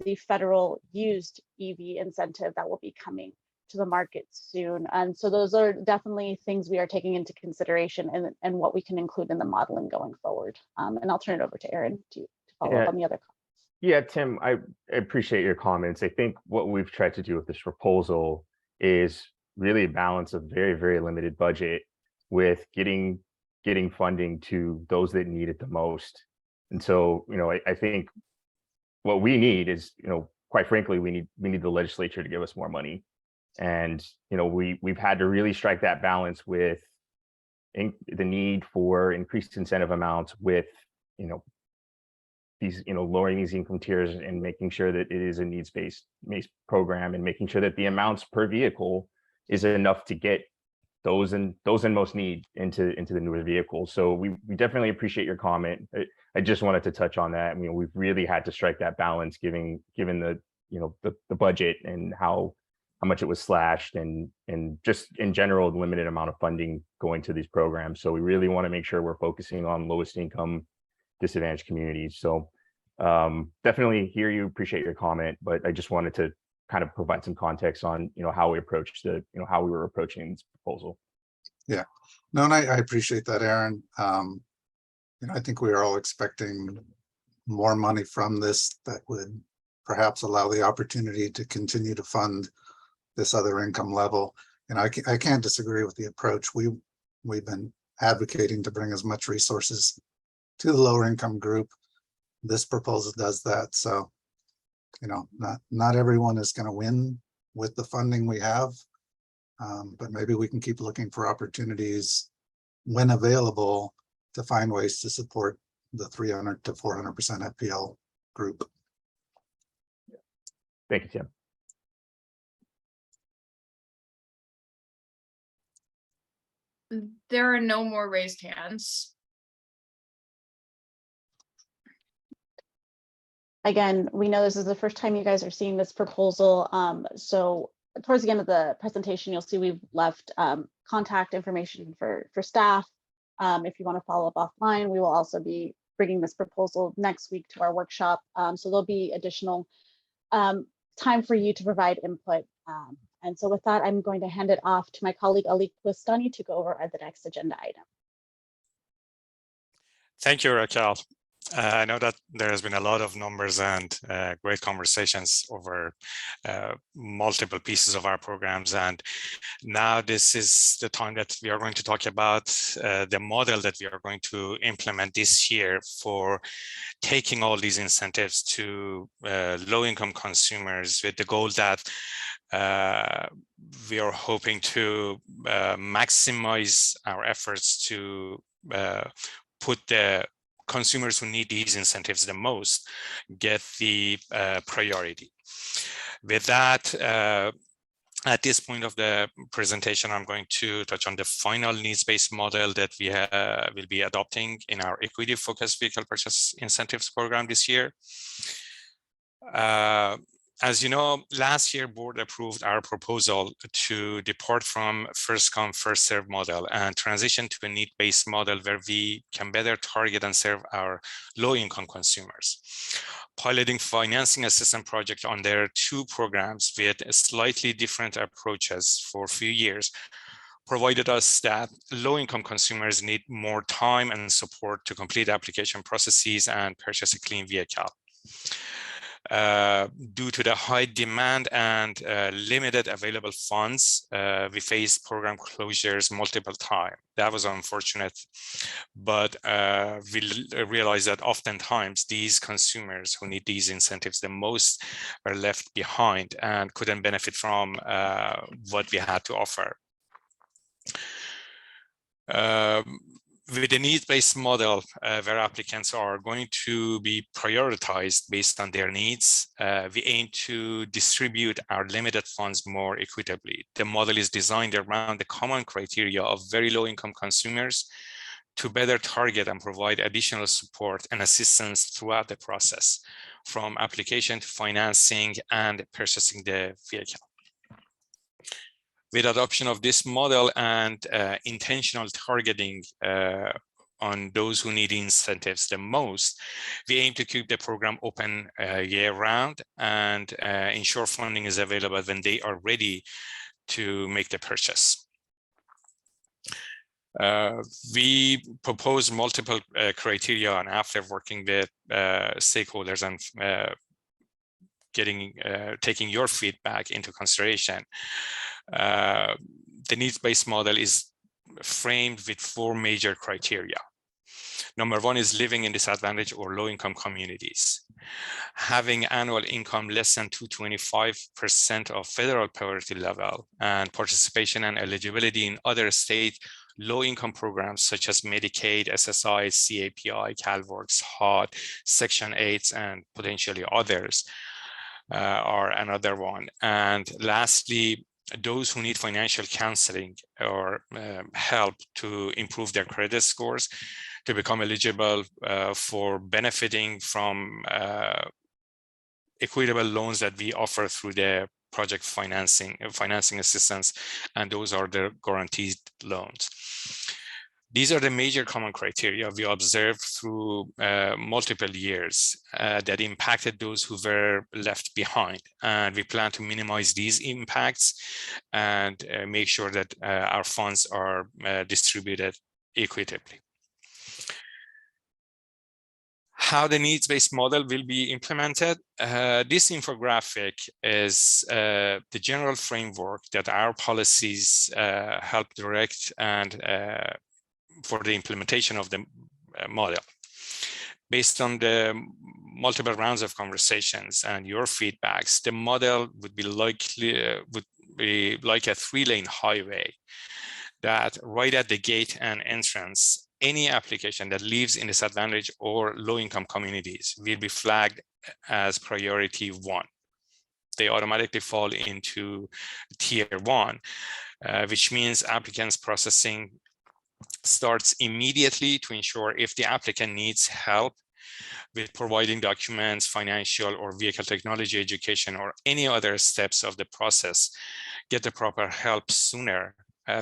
the federal used EV incentive that will be coming to the market soon. And so those are definitely things we are taking into consideration and what we can include in the modeling going forward. And I'll turn it over to Aaron to follow up on the other comments. Yeah, Tim, I appreciate your comments. I think what we've tried to do with this proposal is really a balance of very, very limited budget with getting funding to those that need it the most. And so, I think what we need is, quite frankly, we need the legislature to give us more money. And, we've had to really strike that balance with the need for increased incentive amounts with, these, lowering these income tiers and making sure that it is a needs-based program and making sure that the amounts per vehicle is enough to get those in most need into the newer vehicles. So we definitely appreciate your comment. I just wanted to touch on that. I mean, we've really had to strike that balance given the the budget and how much it was slashed and just in general the limited amount of funding going to these programs. So we really want to make sure we're focusing on lowest income disadvantaged communities. So definitely hear you, appreciate your comment, but I just wanted to kind of provide some context on how we approached how we were approaching this proposal. Yeah, no, and I appreciate that, Aaron. I think we are all expecting more money from this that would perhaps allow the opportunity to continue to fund this other income level. And I can't disagree with the approach. We've been advocating to bring as much resources to the lower income group. This proposal does that. So, not everyone is going to win with the funding we have, but maybe we can keep looking for opportunities when available to find ways to support the 300 to 400% FPL group. Thank you, Tim. There are no more raised hands. Again, we know this is the first time you guys are seeing this proposal. So towards the end of the presentation, you'll see we've left contact information for staff. If you want to follow up offline, we will also be bringing this proposal next week to our workshop. So there'll be additional time for you to provide input. And so with that, I'm going to hand it off to my colleague Ali Kwistani to go over the next agenda item. Thank you, Raquel. I know that there has been a lot of numbers and great conversations over multiple pieces of our programs. And now this is the time that we are going to talk about the model that we are going to implement this year for taking all these incentives to low-income consumers with the goal that we are hoping to maximize our efforts to put the consumers who need these incentives the most get the priority. With that, at this point of the presentation, I'm going to touch on the final needs-based model that we will be adopting in our equity-focused vehicle purchase incentives program this year. As you know, last year, board approved our proposal to depart from first come, first serve model and transition to a need-based model where we can better target and serve our low-income consumers. Piloting financing assistance project on their two programs with slightly different approaches for a few years provided us that low-income consumers need more time and support to complete application processes and purchase a clean vehicle. Due to the high demand and limited available funds, we faced program closures multiple times. That was unfortunate, but we realized that oftentimes these consumers who need these incentives the most are left behind and couldn't benefit from what we had to offer. with the needs-based model, where applicants are going to be prioritized based on their needs, we aim to distribute our limited funds more equitably. The model is designed around the common criteria of very low-income consumers to better target and provide additional support and assistance throughout the process, from application to financing and purchasing the vehicle. With adoption of this model and intentional targeting on those who need incentives the most, we aim to keep the program open year-round and ensure funding is available when they are ready to make the purchase. We propose multiple criteria, and after working with stakeholders and taking your feedback into consideration, the needs-based model is framed with 4 major criteria. Number 1 is living in disadvantaged or low-income communities. Having annual income less than 225% of federal poverty level, and participation and eligibility in other state low-income programs such as Medicaid, SSI, CAPI, CalWORKs, HOT, Section 8, and potentially others are another one. And lastly, those who need financial counseling or help to improve their credit scores to become eligible for benefiting from equitable loans that we offer through the project financing assistance, and those are the guaranteed loans. These are the major common criteria we observed through multiple years that impacted those who were left behind. And we plan to minimize these impacts and make sure that our funds are distributed equitably. How the needs-based model will be implemented. This infographic is the general framework that our policies help direct and for the implementation of the model. Based on the multiple rounds of conversations and your feedbacks, the model would be like a 3-lane highway that right at the gate and entrance, any application that lives in disadvantaged or low-income communities will be flagged as priority 1. They automatically fall into tier 1, which means applicants processing starts immediately to ensure if the applicant needs help with providing documents, financial or vehicle technology education, or any other steps of the process, get the proper help sooner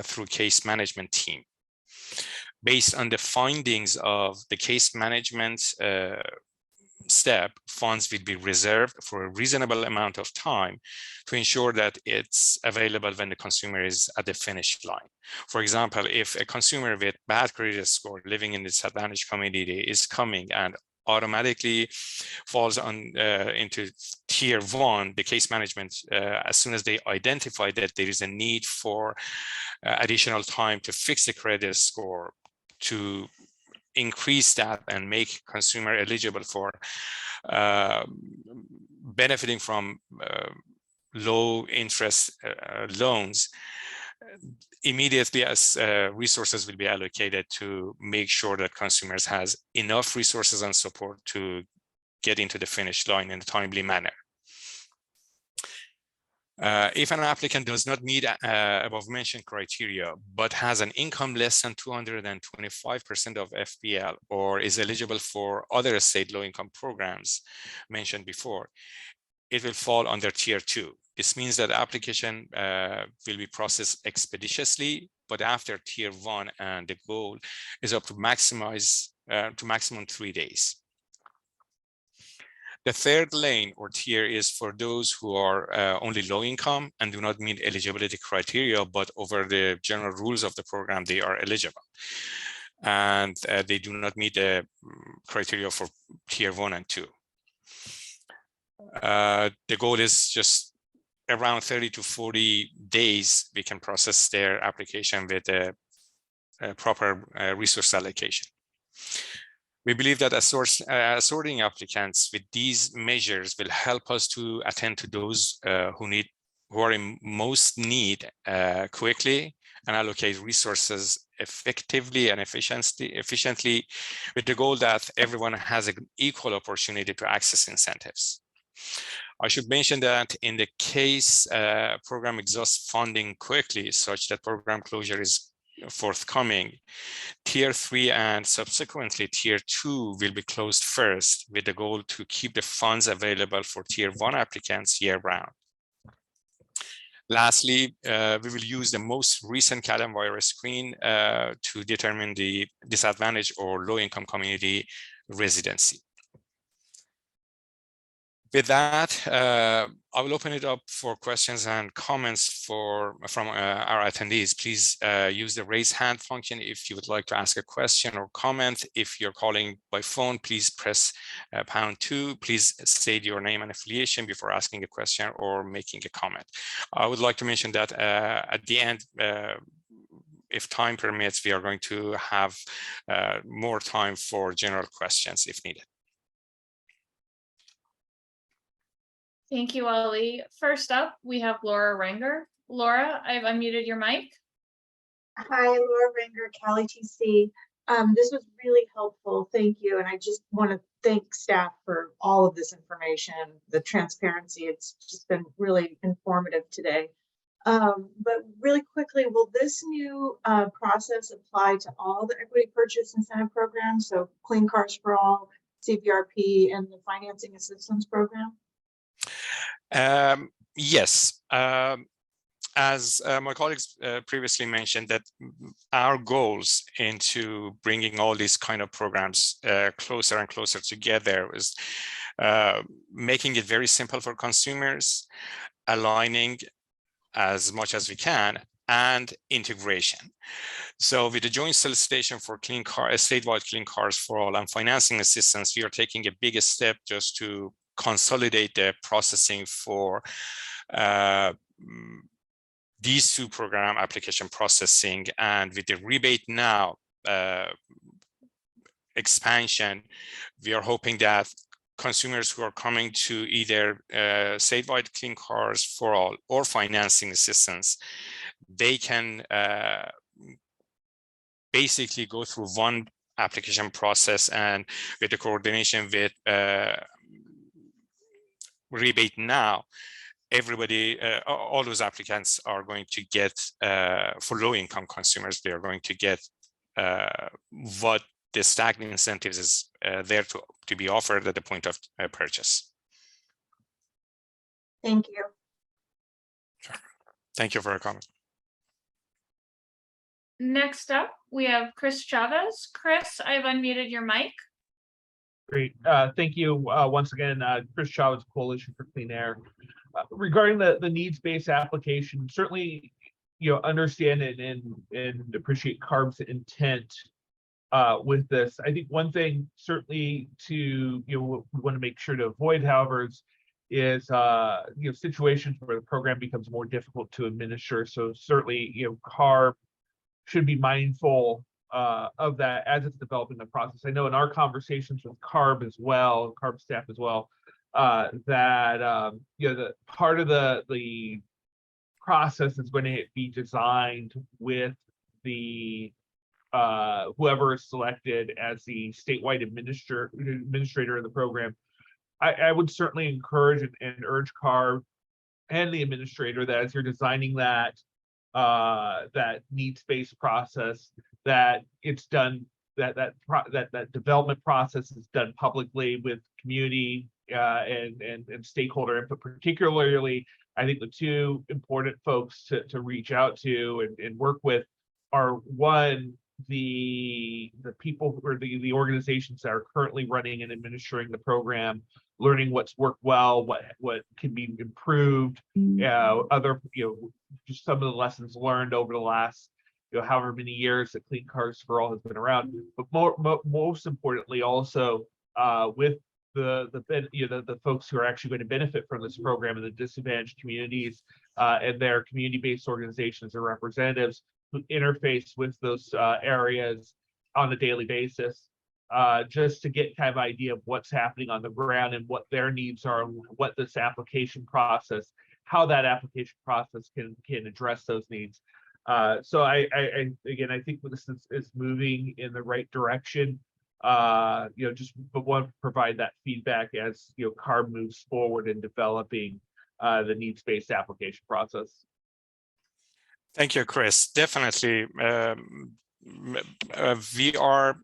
through case management team. Based on the findings of the case management step, funds will be reserved for a reasonable amount of time to ensure that it's available when the consumer is at the finish line. For example, if a consumer with bad credit score living in a disadvantaged community is coming and automatically falls on into tier 1, the case management, as soon as they identify that there is a need for additional time to fix the credit score, to increase that and make consumer eligible for benefiting from low interest loans, immediately as resources will be allocated to make sure that consumers has enough resources and support to get into the finish line in a timely manner. If an applicant does not meet above mentioned criteria, but has an income less than 225% of FPL or is eligible for other state low-income programs mentioned before, it will fall under tier 2. This means that application will be processed expeditiously, but after tier 1, and the goal is up to maximum 3 days. The third lane or tier is for those who are only low income and do not meet eligibility criteria, but over the general rules of the program, they are eligible. And they do not meet the criteria for tier 1 and 2. The goal is just around 30 to 40 days, we can process their application with a proper resource allocation. We believe that assorting applicants with these measures will help us to attend to those who are in most need quickly and allocate resources effectively and efficiently with the goal that everyone has an equal opportunity to access incentives. I should mention that in the case program exhausts funding quickly such that program closure is forthcoming, Tier 3 and subsequently Tier 2 will be closed first with the goal to keep the funds available for Tier 1 applicants year-round. Lastly, we will use the most recent CAD virus screen to determine the disadvantaged or low-income community residency. With that, I will open it up for questions and comments from our attendees. Please use the raise hand function if you would like to ask a question or comment. If you're calling by phone, please press #2. Please state your name and affiliation before asking a question or making a comment. I would like to mention that at the end, if time permits, we are going to have more time for general questions if needed. Thank you, Ali. First up, we have Laura Wenger. Laura, I've unmuted your mic. Hi, Laura Wenger, Cali TC. This was really helpful. Thank you. And I just want to thank staff for all of this information, the transparency. It's just been really informative today. But really quickly, will this new process apply to all the equity purchase incentive programs? So Clean Cars for All, CVRP, and the Financing Assistance Program? Yes. As my colleagues previously mentioned, that our goals into bringing all these kind of programs closer and closer together is making it very simple for consumers, aligning as much as we can, and integration. So with the joint solicitation for statewide Clean Cars for All and financing assistance, we are taking a big step just to consolidate the processing for these two program application processing. And with the rebate now expansion, we are hoping that consumers who are coming to either statewide Clean Cars for All or financing assistance, they can basically go through one application process, and with the coordination with rebate now, everybody, all those applicants are going to get, for low-income consumers, they are going to get what the stagnant incentives is there to be offered at the point of purchase. Thank you. Sure. Thank you for your comment. Next up, we have Chris Chavez. Chris, I've unmuted your mic. Great. Thank you once again, Chris Chavez, Coalition for Clean Air. Regarding the needs-based application, certainly, understand and appreciate CARB's intent with this. I think one thing certainly we want to make sure to avoid, however, is situations where the program becomes more difficult to administer. So certainly, CARB should be mindful of that as it's developing the process. I know in our conversations with CARB as well, CARB staff as well, that the part of the process is going to be designed with the whoever is selected as the statewide administrator of the program. I would certainly encourage and urge CARB and the administrator that as you're designing that needs-based process, that it's done, that development process is done publicly with community and stakeholder input. Particularly, I think the two important folks to reach out to and work with are, one, the people or the organizations that are currently running and administering the program, learning what's worked well, what can be improved, other just some of the lessons learned over the last however many years that Clean Cars for All has been around. But most importantly, also with the folks who are actually going to benefit from this program and the disadvantaged communities and their community-based organizations or representatives who interface with those areas on a daily basis, just to get kind of idea of what's happening on the ground and what their needs are, and what this application process, how that application process can address those needs. So again, I think this is moving in the right direction. Just want to provide that feedback as CARB moves forward in developing the needs-based application process. Thank you, Chris. Definitely, we are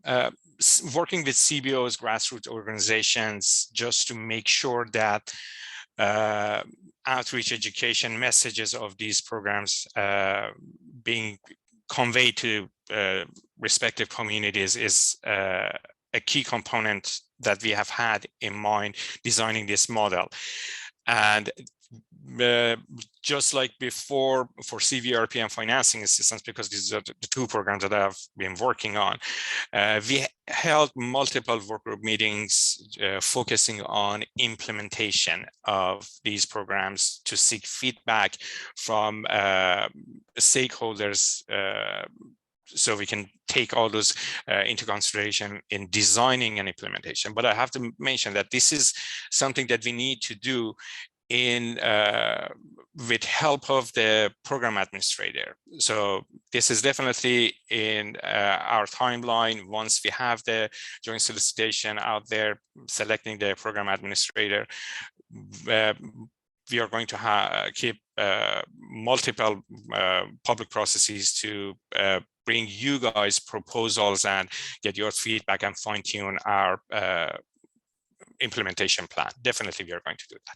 working with CBOs, grassroots organizations, just to make sure that outreach education messages of these programs being conveyed to respective communities is a key component that we have had in mind designing this model. And just like before for CVRP and financing assistance, because these are the two programs that I've been working on, we held multiple workgroup meetings focusing on implementation of these programs to seek feedback from stakeholders so we can take all those into consideration in designing an implementation. But I have to mention that this is something that we need to do with help of the program administrator. So this is definitely in our timeline. Once we have the joint solicitation out there, selecting the program administrator, we are going to keep multiple public processes to bring you guys proposals and get your feedback and fine tune our implementation plan. Definitely, we are going to do that.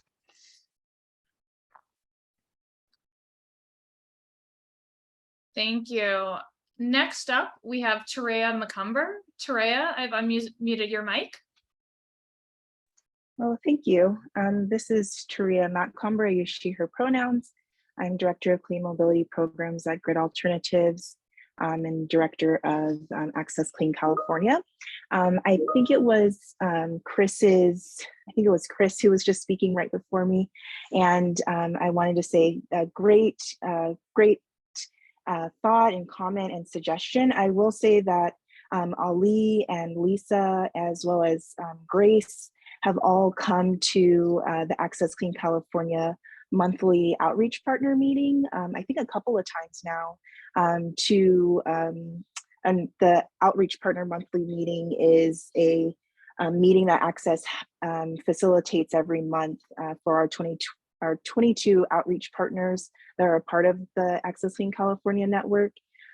Thank you. Next up, we have Tareya McCumber. Tareya, I've unmuted your mic. Well, thank you. This is Tareya McCumber. I use she, her pronouns. I'm Director of Clean Mobility Programs at Grid Alternatives and Director of Access Clean California. I think it was Chris who was just speaking right before me. And I wanted to say great thought and comment and suggestion. I will say that Ali and Lisa, as well as Grace, have all come to the Access Clean California monthly outreach partner meeting, I think a couple of times now, and the outreach partner monthly meeting is a meeting that Access facilitates every month for our 22 outreach partners that are a part of the Access Clean California network.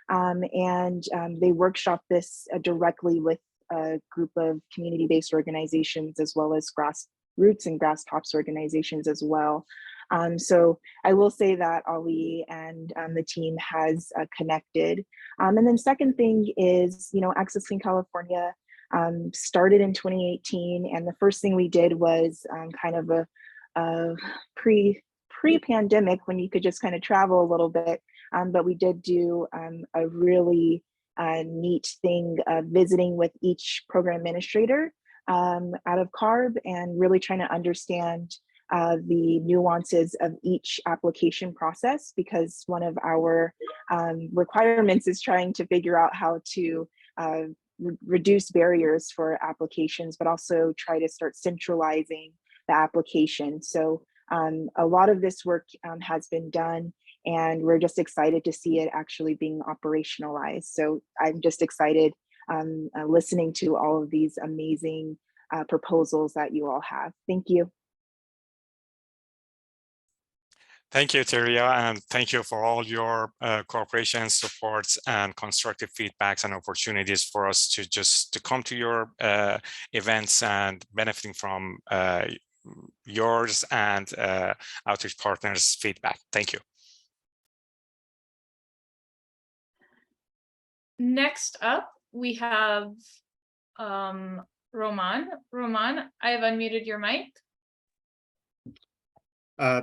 They workshop this directly with a group of community-based organizations, as well as grassroots and grass tops organizations as well. So I will say that Ali and the team has connected. And then second thing is, Access Clean California started in 2018, and the first thing we did was kind of a pre-pandemic when you could just kind of travel a little bit, but we did do a really neat thing visiting with each program administrator out of CARB and really trying to understand the nuances of each application process, because one of our requirements is trying to figure out how to reduce barriers for applications, but also try to start centralizing the application. So a lot of this work has been done, and we're just excited to see it actually being operationalized. So I'm just excited listening to all of these amazing proposals that you all have. Thank you. Thank you, Tareya, and thank you for all your cooperation, supports, and constructive feedbacks and opportunities for us to come to your events and benefiting from yours and outreach partners' feedback. Thank you. Next up, we have Roman. Roman, I have unmuted your mic.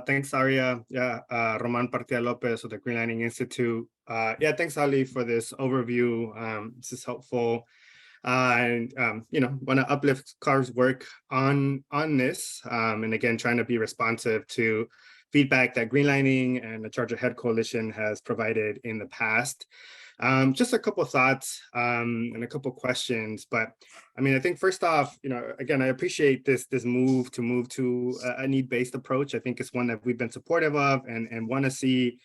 Thanks, Aria. Yeah, Roman Partia Lopez with the Green Lining Institute. Yeah, thanks, Ali, for this overview. This is helpful. Want to uplift CARB's work on this, and again, trying to be responsive to feedback that Green Lining and the Charge Ahead Coalition has provided in the past. Just a couple of thoughts and a couple of questions, but I think first off, again, I appreciate this move to a need-based approach. I think it's one that we've been supportive of and want to see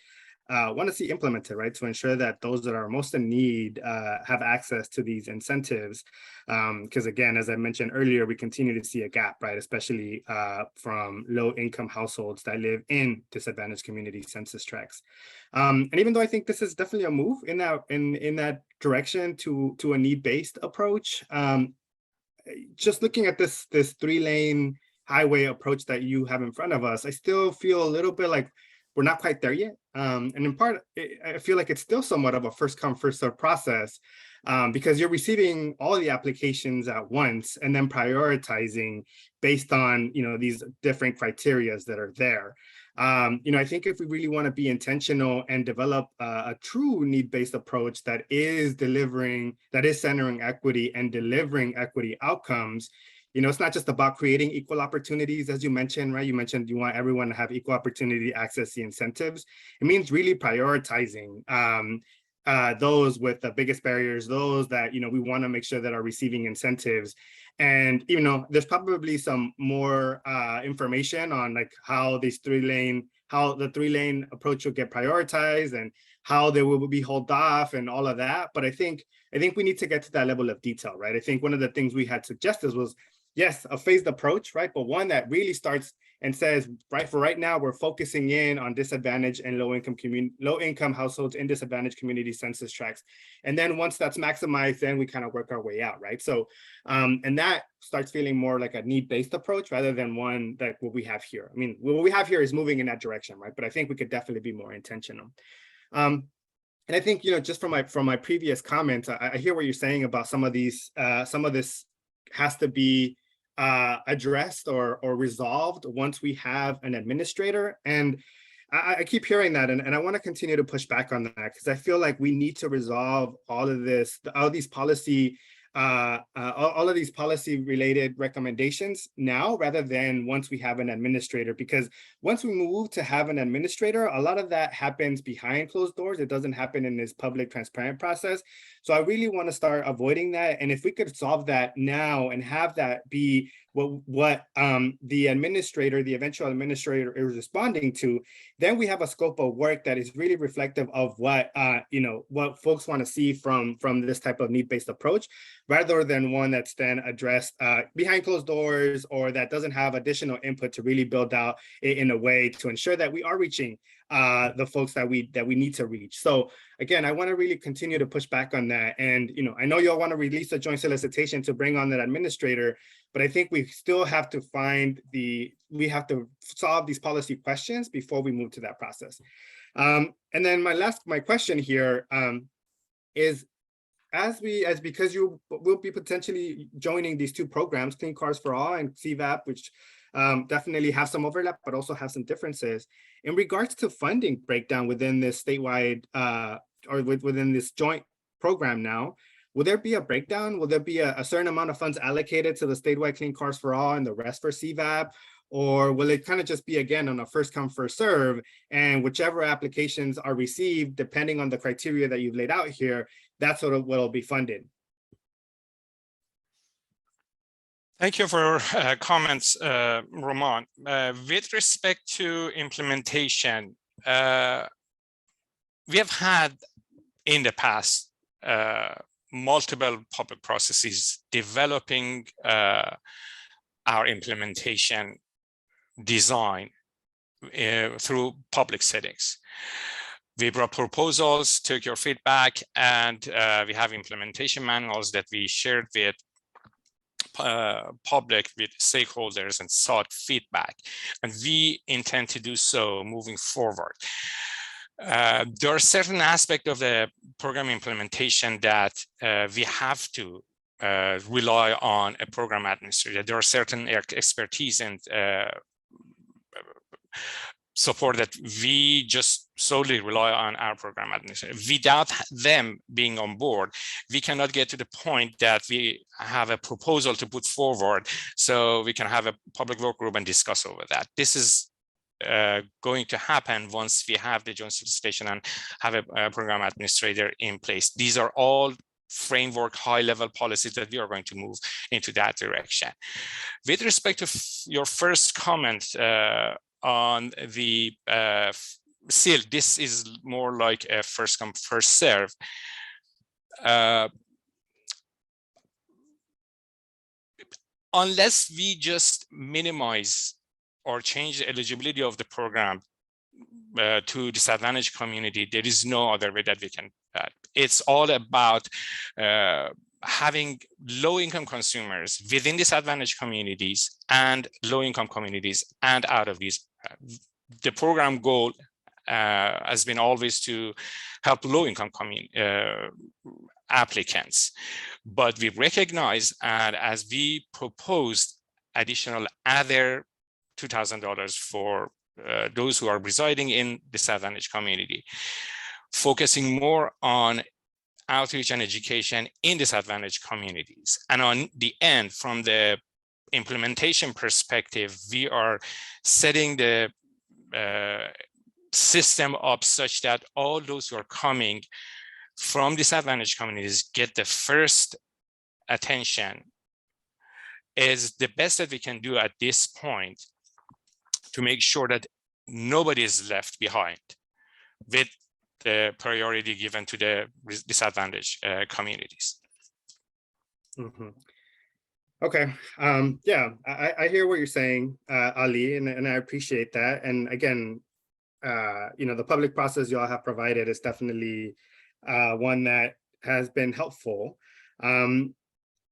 want to see implemented, right? To ensure that those that are most in need have access to these incentives. Because again, as I mentioned earlier, we continue to see a gap, right? Especially from low income households that live in disadvantaged community census tracts. And even though I think this is definitely a move in that direction to a need-based approach, just looking at this 3-lane highway approach that you have in front of us, I still feel a little bit like we're not quite there yet. And in part, I feel like it's still somewhat of a first come, first serve process because you're receiving all the applications at once and then prioritizing based on, these different criterias that are there. I think if we really want to be intentional and develop a true need-based approach that is centering equity and delivering equity outcomes, it's not just about creating equal opportunities, as you mentioned, right? You mentioned you want everyone to have equal opportunity to access the incentives. It means really prioritizing those with the biggest barriers, those that, we want to make sure that are receiving incentives. And, there's probably some more information on like how the 3-lane approach will get prioritized and how they will be held off and all of that. But I think we need to get to that level of detail, right? I think one of the things we had suggested was, yes, a phased approach, right? But one that really starts and says, right, for right now, we're focusing in on disadvantaged and low-income households in disadvantaged community census tracts. And then once that's maximized, then we kind of work our way out, right? So, and that starts feeling more like a need-based approach rather than one that what we have here. I mean, what we have here is moving in that direction, right? But I think we could definitely be more intentional. And I think, just from my previous comments, I hear what you're saying about some of this has to be addressed or resolved once we have an administrator. And I keep hearing that, and I want to continue to push back on that because I feel like we need to resolve all of these policy related recommendations now rather than once we have an administrator, because once we move to have an administrator, a lot of that happens behind closed doors. It doesn't happen in this public transparent process. So I really want to start avoiding that. And if we could solve that now and have that be what the eventual administrator is responding to, then we have a scope of work that is really reflective of what folks want to see from this type of need-based approach, rather than one that's then addressed behind closed doors or that doesn't have additional input to really build out in a way to ensure that we are reaching the folks that we need to reach. So again, I want to really continue to push back on that. And I know y'all want to release a joint solicitation to bring on that administrator, but I think we still have to solve these policy questions before we move to that process. And then my question here is, because you will be potentially joining these two programs, Clean Cars for All and CVAP, which definitely have some overlap, but also have some differences. In regards to funding breakdown within this statewide or within this joint program now, will there be a breakdown? Will there be a certain amount of funds allocated to the statewide Clean Cars for All and the rest for CVAP? Or will it kind of just be, again, on a first come, first serve, and whichever applications are received, depending on the criteria that you've laid out here, that's sort of what will be funded? Thank you for comments, Roman. With respect to implementation, we have had in the past multiple public processes developing our implementation design through public settings. We brought proposals, took your feedback, and we have implementation manuals that we shared with public, with stakeholders, and sought feedback. And we intend to do so moving forward. There are certain aspects of the program implementation that we have to rely on a program administrator. There are certain expertise and support that we just solely rely on our program administrator. Without them being on board, we cannot get to the point that we have a proposal to put forward so we can have a public work group and discuss over that. This is going to happen once we have the joint solicitation and have a program administrator in place. These are all framework, high-level policies that we are going to move into that direction. With respect to your first comment on the still, this is more like a first come, first serve. Unless we just minimize or change the eligibility of the program to disadvantaged community, there is no other way that we can. It's all about having low-income consumers within disadvantaged communities and low-income communities and out of these. The program goal has been always to help low-income applicants. But we recognize, and as we proposed additional other $2,000 for those who are residing in disadvantaged community, focusing more on outreach and education in disadvantaged communities. And on the end, from the implementation perspective, we are setting the system up such that all those who are coming from disadvantaged communities get the first attention. Is the best that we can do at this point to make sure that nobody is left behind with the priority given to the disadvantaged communities. Mm-hmm. Okay. Yeah, I hear what you're saying, Ali, and I appreciate that. And again, the public process you all have provided is definitely one that has been helpful.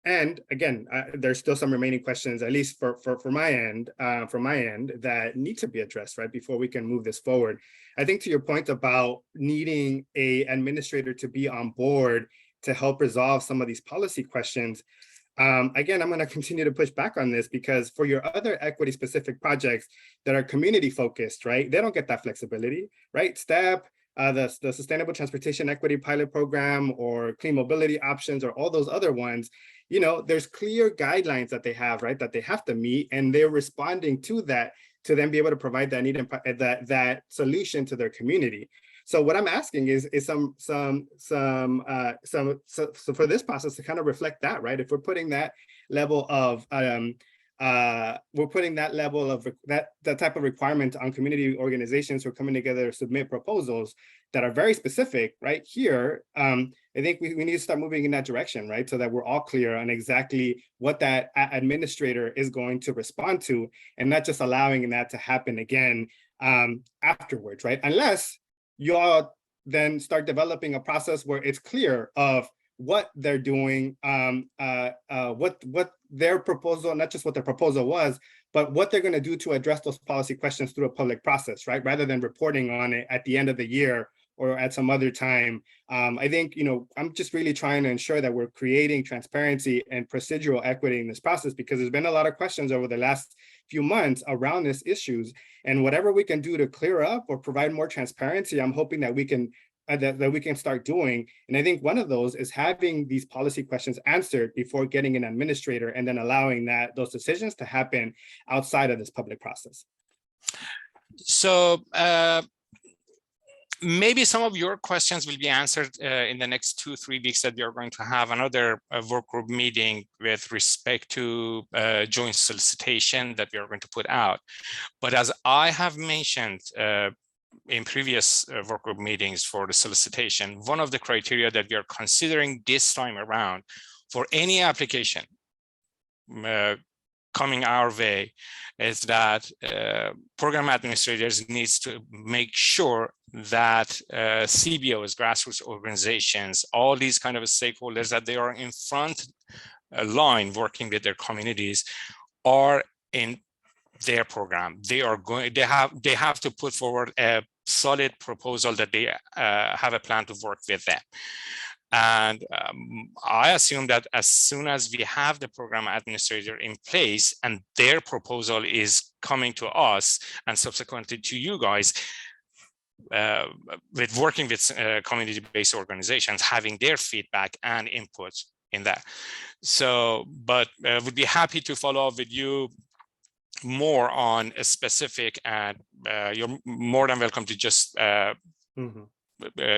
And again, there's still some remaining questions, at least for my end, that need to be addressed, right, before we can move this forward. I think to your point about needing an administrator to be on board to help resolve some of these policy questions, again, I'm going to continue to push back on this, because for your other equity specific projects that are community focused, right, they don't get that flexibility, right? STEP, the Sustainable Transportation Equity Pilot Program, or Clean Mobility Options, or all those other ones, there's clear guidelines that they have, right, that they have to meet, and they're responding to that to then be able to provide that need and that solution to their community. So what I'm asking is so for this process to kind of reflect that, right? If we're putting that level of that type of requirement on community organizations who are coming together to submit proposals that are very specific, right here, I think we need to start moving in that direction, right? So that we're all clear on exactly what that administrator is going to respond to, and not just allowing that to happen again afterwards, right? Unless you all then start developing a process where it's clear of what they're doing, what their proposal, not just what their proposal was, but what they're going to do to address those policy questions through a public process, right? Rather than reporting on it at the end of the year or at some other time. I think, I'm just really trying to ensure that we're creating transparency and procedural equity in this process, because there's been a lot of questions over the last few months around these issues, and whatever we can do to clear up or provide more transparency, I'm hoping that we can that we can start doing. And I think one of those is having these policy questions answered before getting an administrator, and then allowing those decisions to happen outside of this public process. So maybe some of your questions will be answered in the next 2-3 weeks, that we are going to have another work group meeting with respect to joint solicitation that we are going to put out. But as I have mentioned in previous work group meetings for the solicitation, one of the criteria that we are considering this time around for any application coming our way is that program administrators needs to make sure that CBOs, grassroots organizations, all these kind of stakeholders, that they are in front line working with their communities, are in their program. They have to put forward a solid proposal that they have a plan to work with them. And I assume that as soon as we have the program administrator in place and their proposal is coming to us and subsequently to you guys, with working with community-based organizations, having their feedback and input in that. So, but would be happy to follow up with you more on a specific, and you're more than welcome to just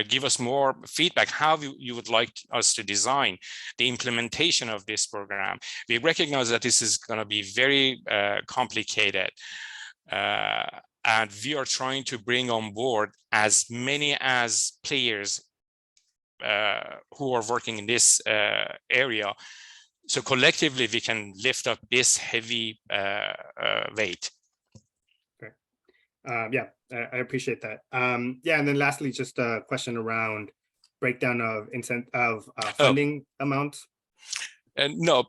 give us more feedback how you would like us to design the implementation of this program. We recognize that this is going to be very complicated. And we are trying to bring on board as many as players who are working in this area. So collectively, we can lift up this heavy weight. Okay. Yeah, I appreciate that. Yeah, and then lastly, just a question around breakdown of funding amounts. No,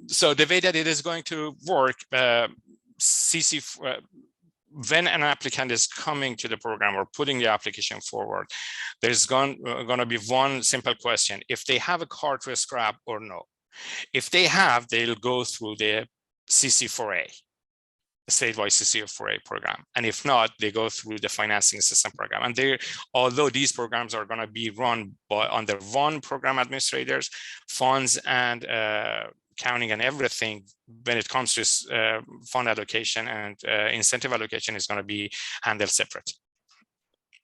so the way that it is going to work, when an applicant is coming to the program or putting the application forward, there's going to be one simple question: if they have a car to scrap or no. If they have, they'll go through the CC4A, the statewide CC4A program. And if not, they go through the financing system program. And although these programs are going to be run under one program administrators, funds and counting and everything, when it comes to fund allocation and incentive allocation, is going to be handled separate.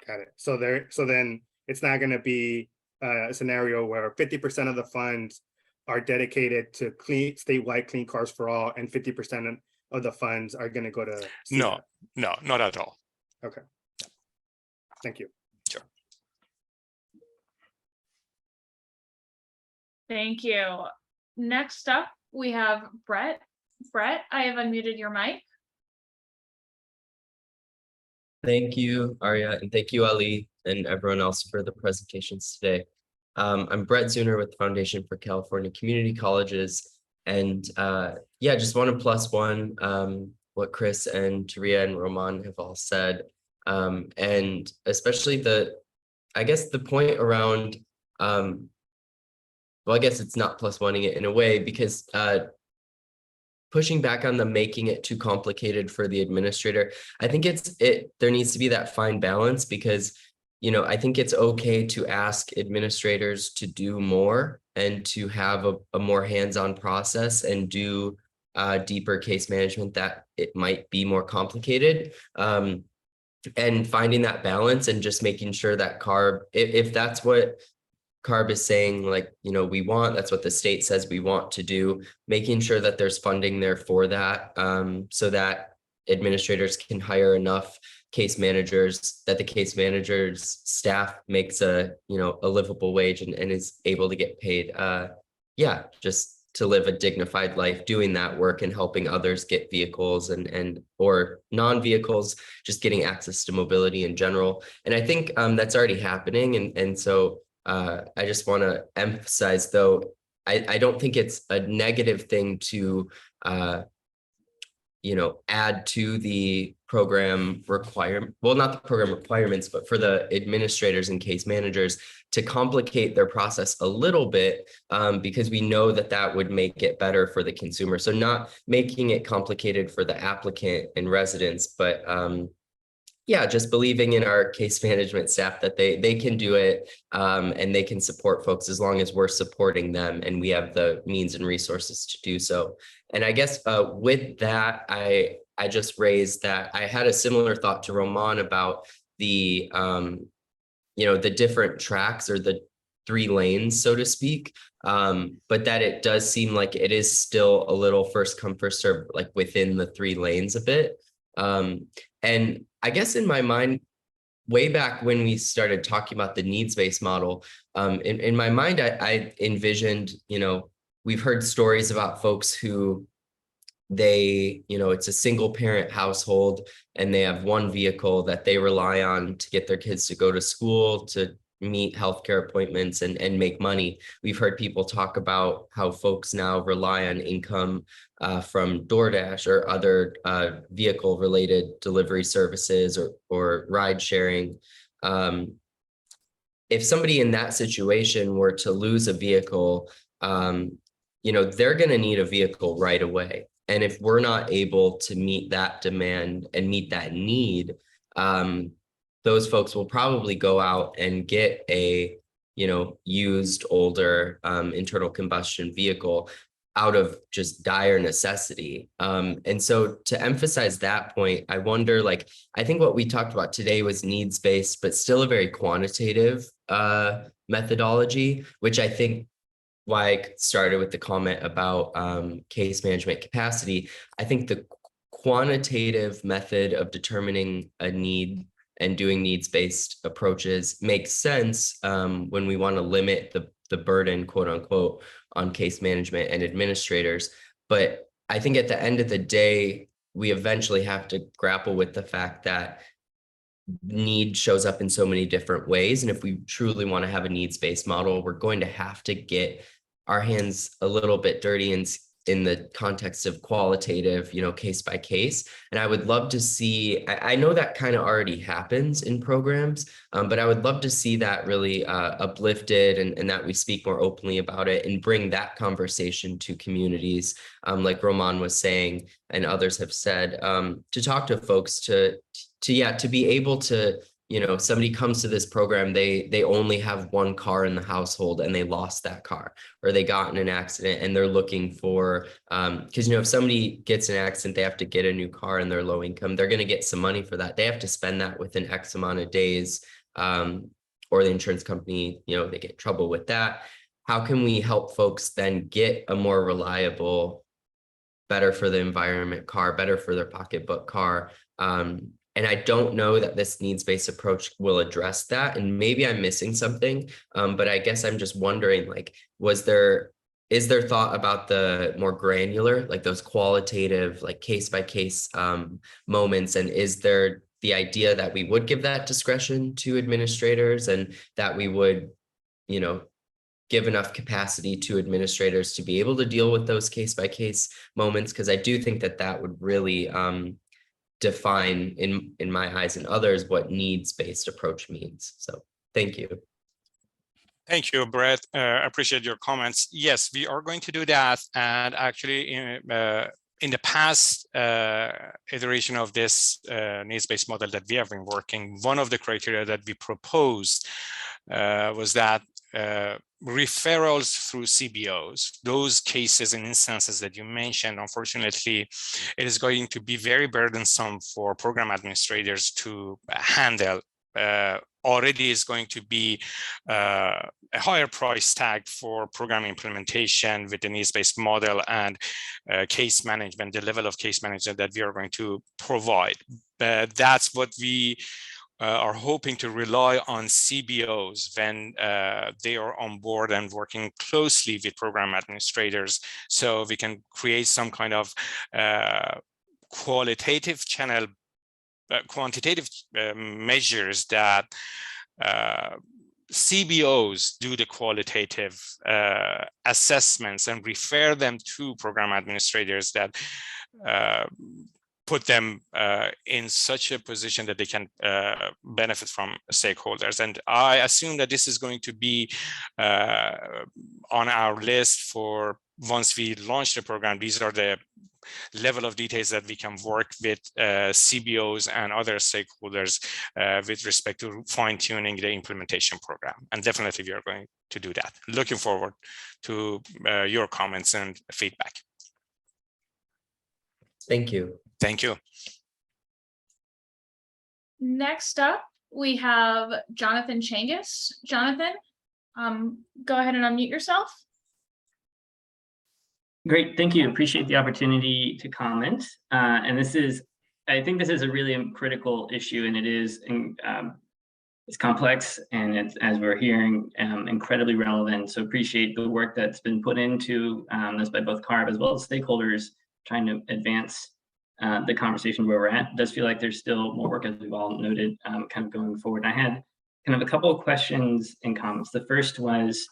Got it. So then it's not going to be a scenario where 50% of the funds are dedicated to statewide clean cars for all, and 50% of the funds are going to go to No, not at all. Okay. Thank you. Sure. Thank you. Next up, we have Brett. Brett, I have unmuted your mic. Thank you, Arya, and thank you, Ali, and everyone else for the presentations today. I'm Brett Zuner with the Foundation for California Community Colleges, and yeah, just want to plus one what Chris and Taria and Roman have all said, and especially I guess the point around, well, I guess it's not plus oneing it in a way, because pushing back on the making it too complicated for the administrator, I think there needs to be that fine balance, because I think it's okay to ask administrators to do more and to have a more hands-on process and do deeper case management that it might be more complicated. And finding that balance and just making sure that CARB, if that's what CARB is saying, like, we want, that's what the state says we want to do, making sure that there's funding there for that, so that administrators can hire enough case managers, that the case managers staff makes a livable wage and is able to get paid, yeah, just to live a dignified life doing that work and helping others get vehicles and or non-vehicles, just getting access to mobility in general. And I think that's already happening. And so I just want to emphasize, though, I don't think it's a negative thing to add to the program requirement, well, not the program requirements, but for the administrators and case managers to complicate their process a little bit, because we know that would make it better for the consumer. So not making it complicated for the applicant and residents, but yeah, just believing in our case management staff that they can do it, and they can support folks as long as we're supporting them and we have the means and resources to do so. And I guess with that, I just raised that I had a similar thought to Roman about the the different tracks or the 3 lanes, so to speak, but that it does seem like it is still a little first come first serve, like within the 3 lanes a bit. And I guess in my mind, way back when we started talking about the needs-based model, in my mind, I envisioned, we've heard stories about folks who it's a single parent household and they have one vehicle that they rely on to get their kids to go to school, to meet healthcare appointments and make money. We've heard people talk about how folks now rely on income from DoorDash or other vehicle related delivery services or ride sharing. If somebody in that situation were to lose a vehicle, they're going to need a vehicle right away. And if we're not able to meet that demand and meet that need, those folks will probably go out and get a, used older internal combustion vehicle out of just dire necessity. And so to emphasize that point, I wonder, I think what we talked about today was needs-based, but still a very quantitative methodology, which I think why I started with the comment about case management capacity. I think the quantitative method of determining a need and doing needs-based approaches makes sense when we want to limit the burden, quote unquote, on case management and administrators. But I think at the end of the day, we eventually have to grapple with the fact that need shows up in so many different ways. And if we truly want to have a needs-based model, we're going to have to get our hands a little bit dirty in the context of qualitative, case by case. And I would love to see, I know that kind of already happens in programs, but I would love to see that really uplifted and that we speak more openly about it and bring that conversation to communities, like Roman was saying, and others have said, to talk to folks to be able to, somebody comes to this program, they only have one car in the household and they lost that car, or they got in an accident and they're looking for, because, if somebody gets in an accident, they have to get a new car and they're low income, they're going to get some money for that. They have to spend that within X amount of days, or the insurance company, they get in trouble with that. How can we help folks then get a more reliable, better for the environment car, better for their pocketbook car? And I don't know that this needs-based approach will address that. And maybe I'm missing something, but I guess I'm just wondering, is there thought about the more granular, like those qualitative, like case-by-case moments? And is there the idea that we would give that discretion to administrators and that we would, give enough capacity to administrators to be able to deal with those case-by-case moments? Because I do think that would really define in my eyes and others what needs-based approach means. So thank you. Thank you, Brett. Appreciate your comments. Yes, we are going to do that. And actually in the past iteration of this needs-based model that we have been working, one of the criteria that we proposed was that referrals through CBOs, those cases and instances that you mentioned, unfortunately, it is going to be very burdensome for program administrators to handle. Already is going to be a higher price tag for program implementation with the needs-based model and case management, the level of case management that we are going to provide. That's what we are hoping to rely on CBOs when they are on board and working closely with program administrators, so we can create some kind of qualitative channel, quantitative measures that CBOs do the qualitative assessments and refer them to program administrators that put them in such a position that they can benefit from stakeholders. And I assume that this is going to be on our list for once we launch the program. These are the level of details that we can work with CBOs and other stakeholders with respect to fine-tuning the implementation program. And definitely we are going to do that. Looking forward to your comments and feedback. Thank you. Thank you. Next up, we have Jonathan Changus. Jonathan, go ahead and unmute yourself. Great, thank you. Appreciate the opportunity to comment. And I think this is a really critical issue, and it is, it's complex, and it's, as we're hearing, incredibly relevant. So appreciate the work that's been put into this by both CARB as well as stakeholders trying to advance the conversation where we're at. It does feel like there's still more work, as we've all noted, kind of going forward. I had kind of a couple of questions and comments. The first was,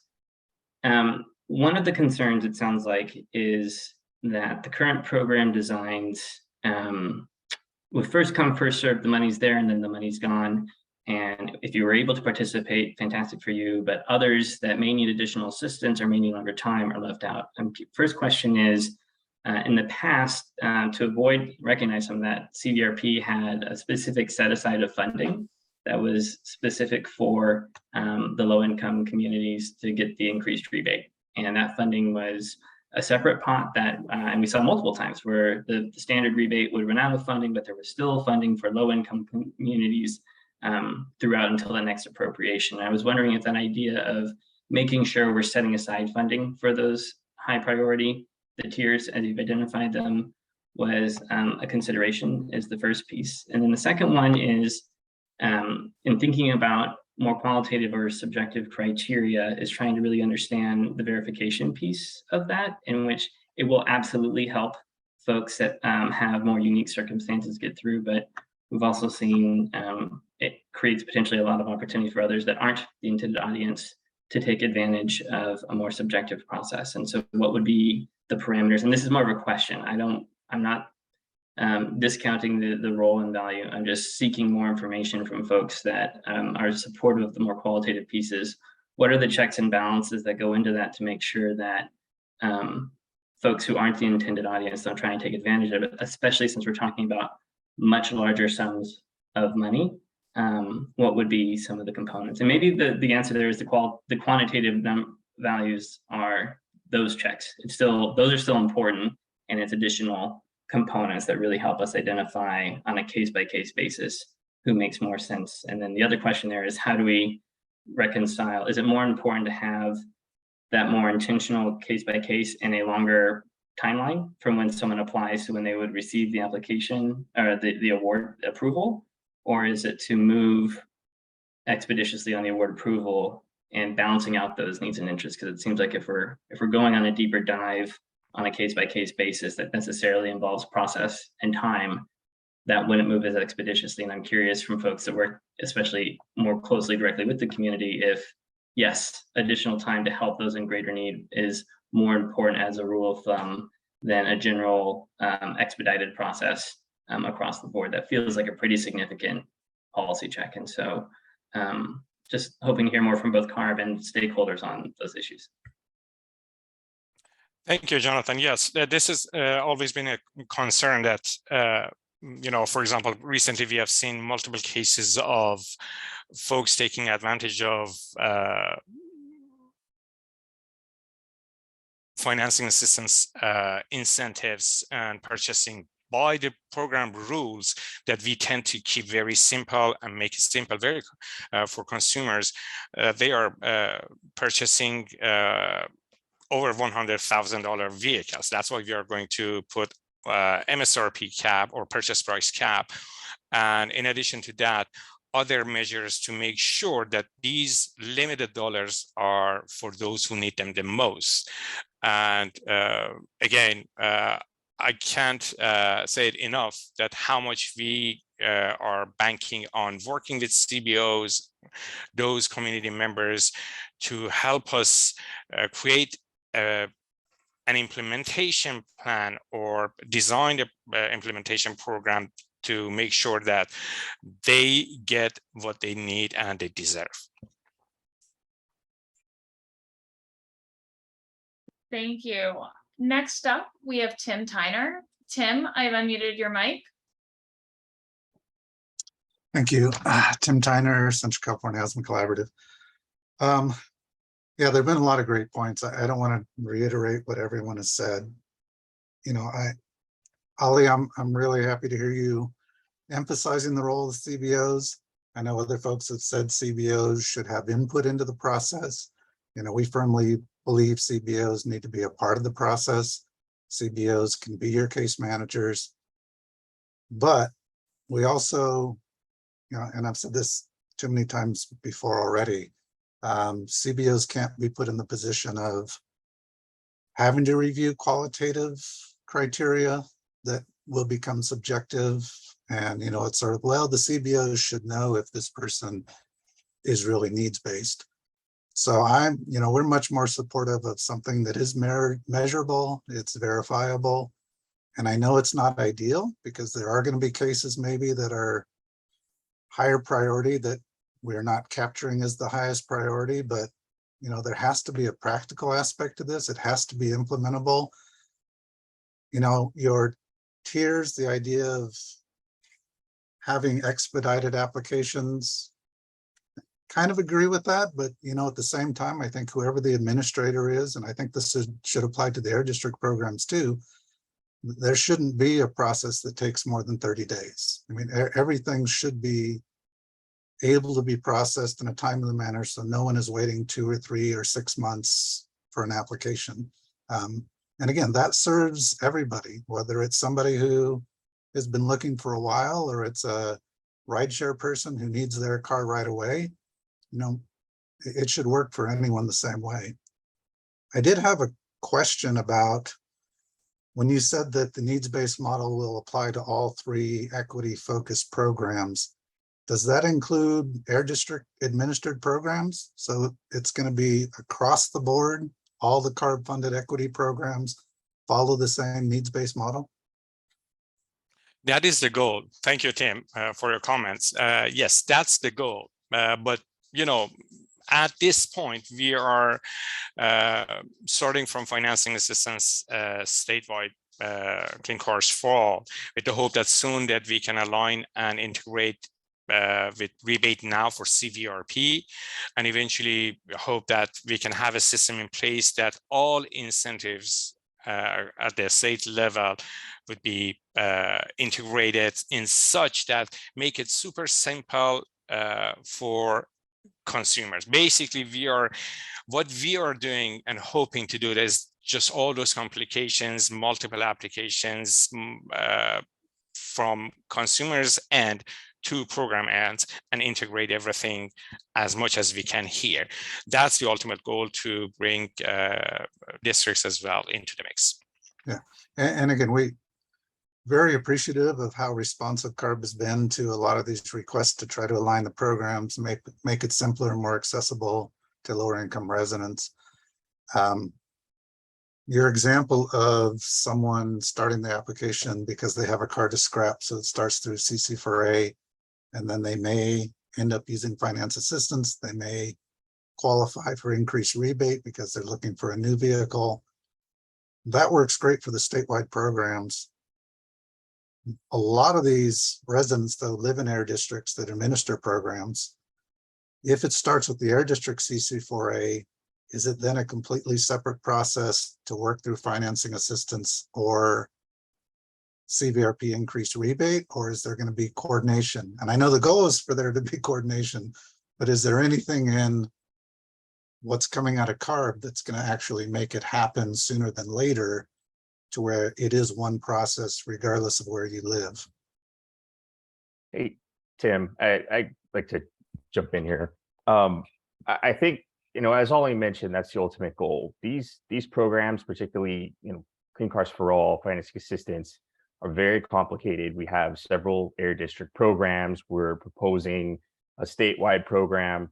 one of the concerns, it sounds like, is that the current program designs with first come, first served, the money's there and then the money's gone. And if you were able to participate, fantastic for you, but others that may need additional assistance or may need longer time are left out. First question is, in the past, to avoid recognizing that, CVRP had a specific set aside of funding that was specific for the low-income communities to get the increased rebate. And that funding was a separate pot that, and we saw multiple times where the standard rebate would run out of funding, but there was still funding for low-income communities throughout until the next appropriation. I was wondering if that idea of making sure we're setting aside funding for those high priority, the tiers as you've identified them, was a consideration is the first piece. And then the second one is in thinking about more qualitative or subjective criteria is trying to really understand the verification piece of that, in which it will absolutely help folks that have more unique circumstances get through, but we've also seen it creates potentially a lot of opportunity for others that aren't the intended audience to take advantage of a more subjective process. And so what would be the parameters? And this is more of a question. I'm not discounting the role and value. I'm just seeking more information from folks that are supportive of the more qualitative pieces. What are the checks and balances that go into that to make sure that folks who aren't the intended audience don't try and take advantage of it, especially since we're talking about much larger sums of money? What would be some of the components? And maybe the answer there is the quantitative values are those checks. Those are still important, and it's additional components that really help us identify on a case-by-case basis who makes more sense. And then the other question there is, how do we reconcile? Is it more important to have that more intentional case-by-case and a longer timeline from when someone applies to when they would receive the application or the award approval? Or is it to move expeditiously on the award approval and balancing out those needs and interests? Because it seems like if we're going on a deeper dive on a case-by-case basis that necessarily involves process and time, that wouldn't move as expeditiously. And I'm curious from folks that work especially more closely directly with the community if, yes, additional time to help those in greater need is more important as a rule of thumb than a general expedited process across the board. That feels like a pretty significant policy check. And so just hoping to hear more from both CARB and stakeholders on those issues. Thank you, Jonathan. Yes, this has always been a concern that, for example, recently we have seen multiple cases of folks taking advantage of financing assistance incentives and purchasing by the program rules that we tend to keep very simple and make it simple very for consumers. They are purchasing over $100,000 vehicles. That's why we are going to put MSRP cap or purchase price cap. And in addition to that, other measures to make sure that these limited dollars are for those who need them the most. And again, I can't say it enough that how much we are banking on working with CBOs, those community members, to help us create an implementation plan or design the implementation program to make sure that they get what they need and they deserve. Thank you. Next up, we have Tim Tyner. Tim, I've unmuted your mic. Thank you. Tim Tyner, Central California Asthma Collaborative. Yeah, there have been a lot of great points. I don't want to reiterate what everyone has said. Ali, I'm really happy to hear you emphasizing the role of CBOs. I know other folks have said CBOs should have input into the process. We firmly believe CBOs need to be a part of the process. CBOs can be your case managers. But we also, and I've said this too many times before already, CBOs can't be put in the position of having to review qualitative criteria that will become subjective. And, it's sort of, well, the CBOs should know if this person is really needs-based. So we're much more supportive of something that is measurable, it's verifiable. And I know it's not ideal because there are going to be cases maybe that are higher priority that we're not capturing as the highest priority, but there has to be a practical aspect to this. It has to be implementable. Your tiers, the idea of having expedited applications, kind of agree with that, but at the same time, I think whoever the administrator is, and I think this should apply to the air district programs too, there shouldn't be a process that takes more than 30 days. I mean, everything should be able to be processed in a timely manner, so no one is waiting 2 or 3 or 6 months for an application. And again, that serves everybody, whether it's somebody who has been looking for a while, or it's a rideshare person who needs their car right away. You know, it should work for anyone the same way. I did have a question about when you said that the needs-based model will apply to all 3 equity-focused programs. Does that include Air District administered programs? So it's going to be across the board, all the CARB-funded equity programs follow the same needs-based model? That is the goal. Thank you, Tim, for your comments. Yes, that's the goal. But, you know, at this point, we are starting from financing assistance statewide clean cars for all, with the hope that soon that we can align and integrate with rebate now for CVRP, and eventually hope that we can have a system in place that all incentives at the state level would be integrated in such that make it super simple for consumers. Basically, what we are doing and hoping to do is just all those complications, multiple applications from consumers and to program ends, and integrate everything as much as we can here. That's the ultimate goal, to bring districts as well into the mix. Yeah, and again, we very appreciative of how responsive CARB has been to a lot of these requests to try to align the programs, make it simpler and more accessible to lower income residents. Your example of someone starting the application because they have a car to scrap, so it starts through CC4A, and then they may end up using finance assistance. They may qualify for increased rebate because they're looking for a new vehicle. That works great for the statewide programs. A lot of these residents, though, live in air districts that administer programs. If it starts with the air district CC4A, is it then a completely separate process to work through financing assistance or CVRP increased rebate, or is there going to be coordination? And I know the goal is for there to be coordination, but is there anything in what's coming out of CARB that's going to actually make it happen sooner than later, to where it is one process regardless of where you live? Hey, Tim, I'd like to jump in here. I think, you know, as Ollie mentioned, that's the ultimate goal. These programs, particularly, you know, Clean Cars for All, financing assistance, are very complicated. We have several air district programs. We're proposing a statewide program.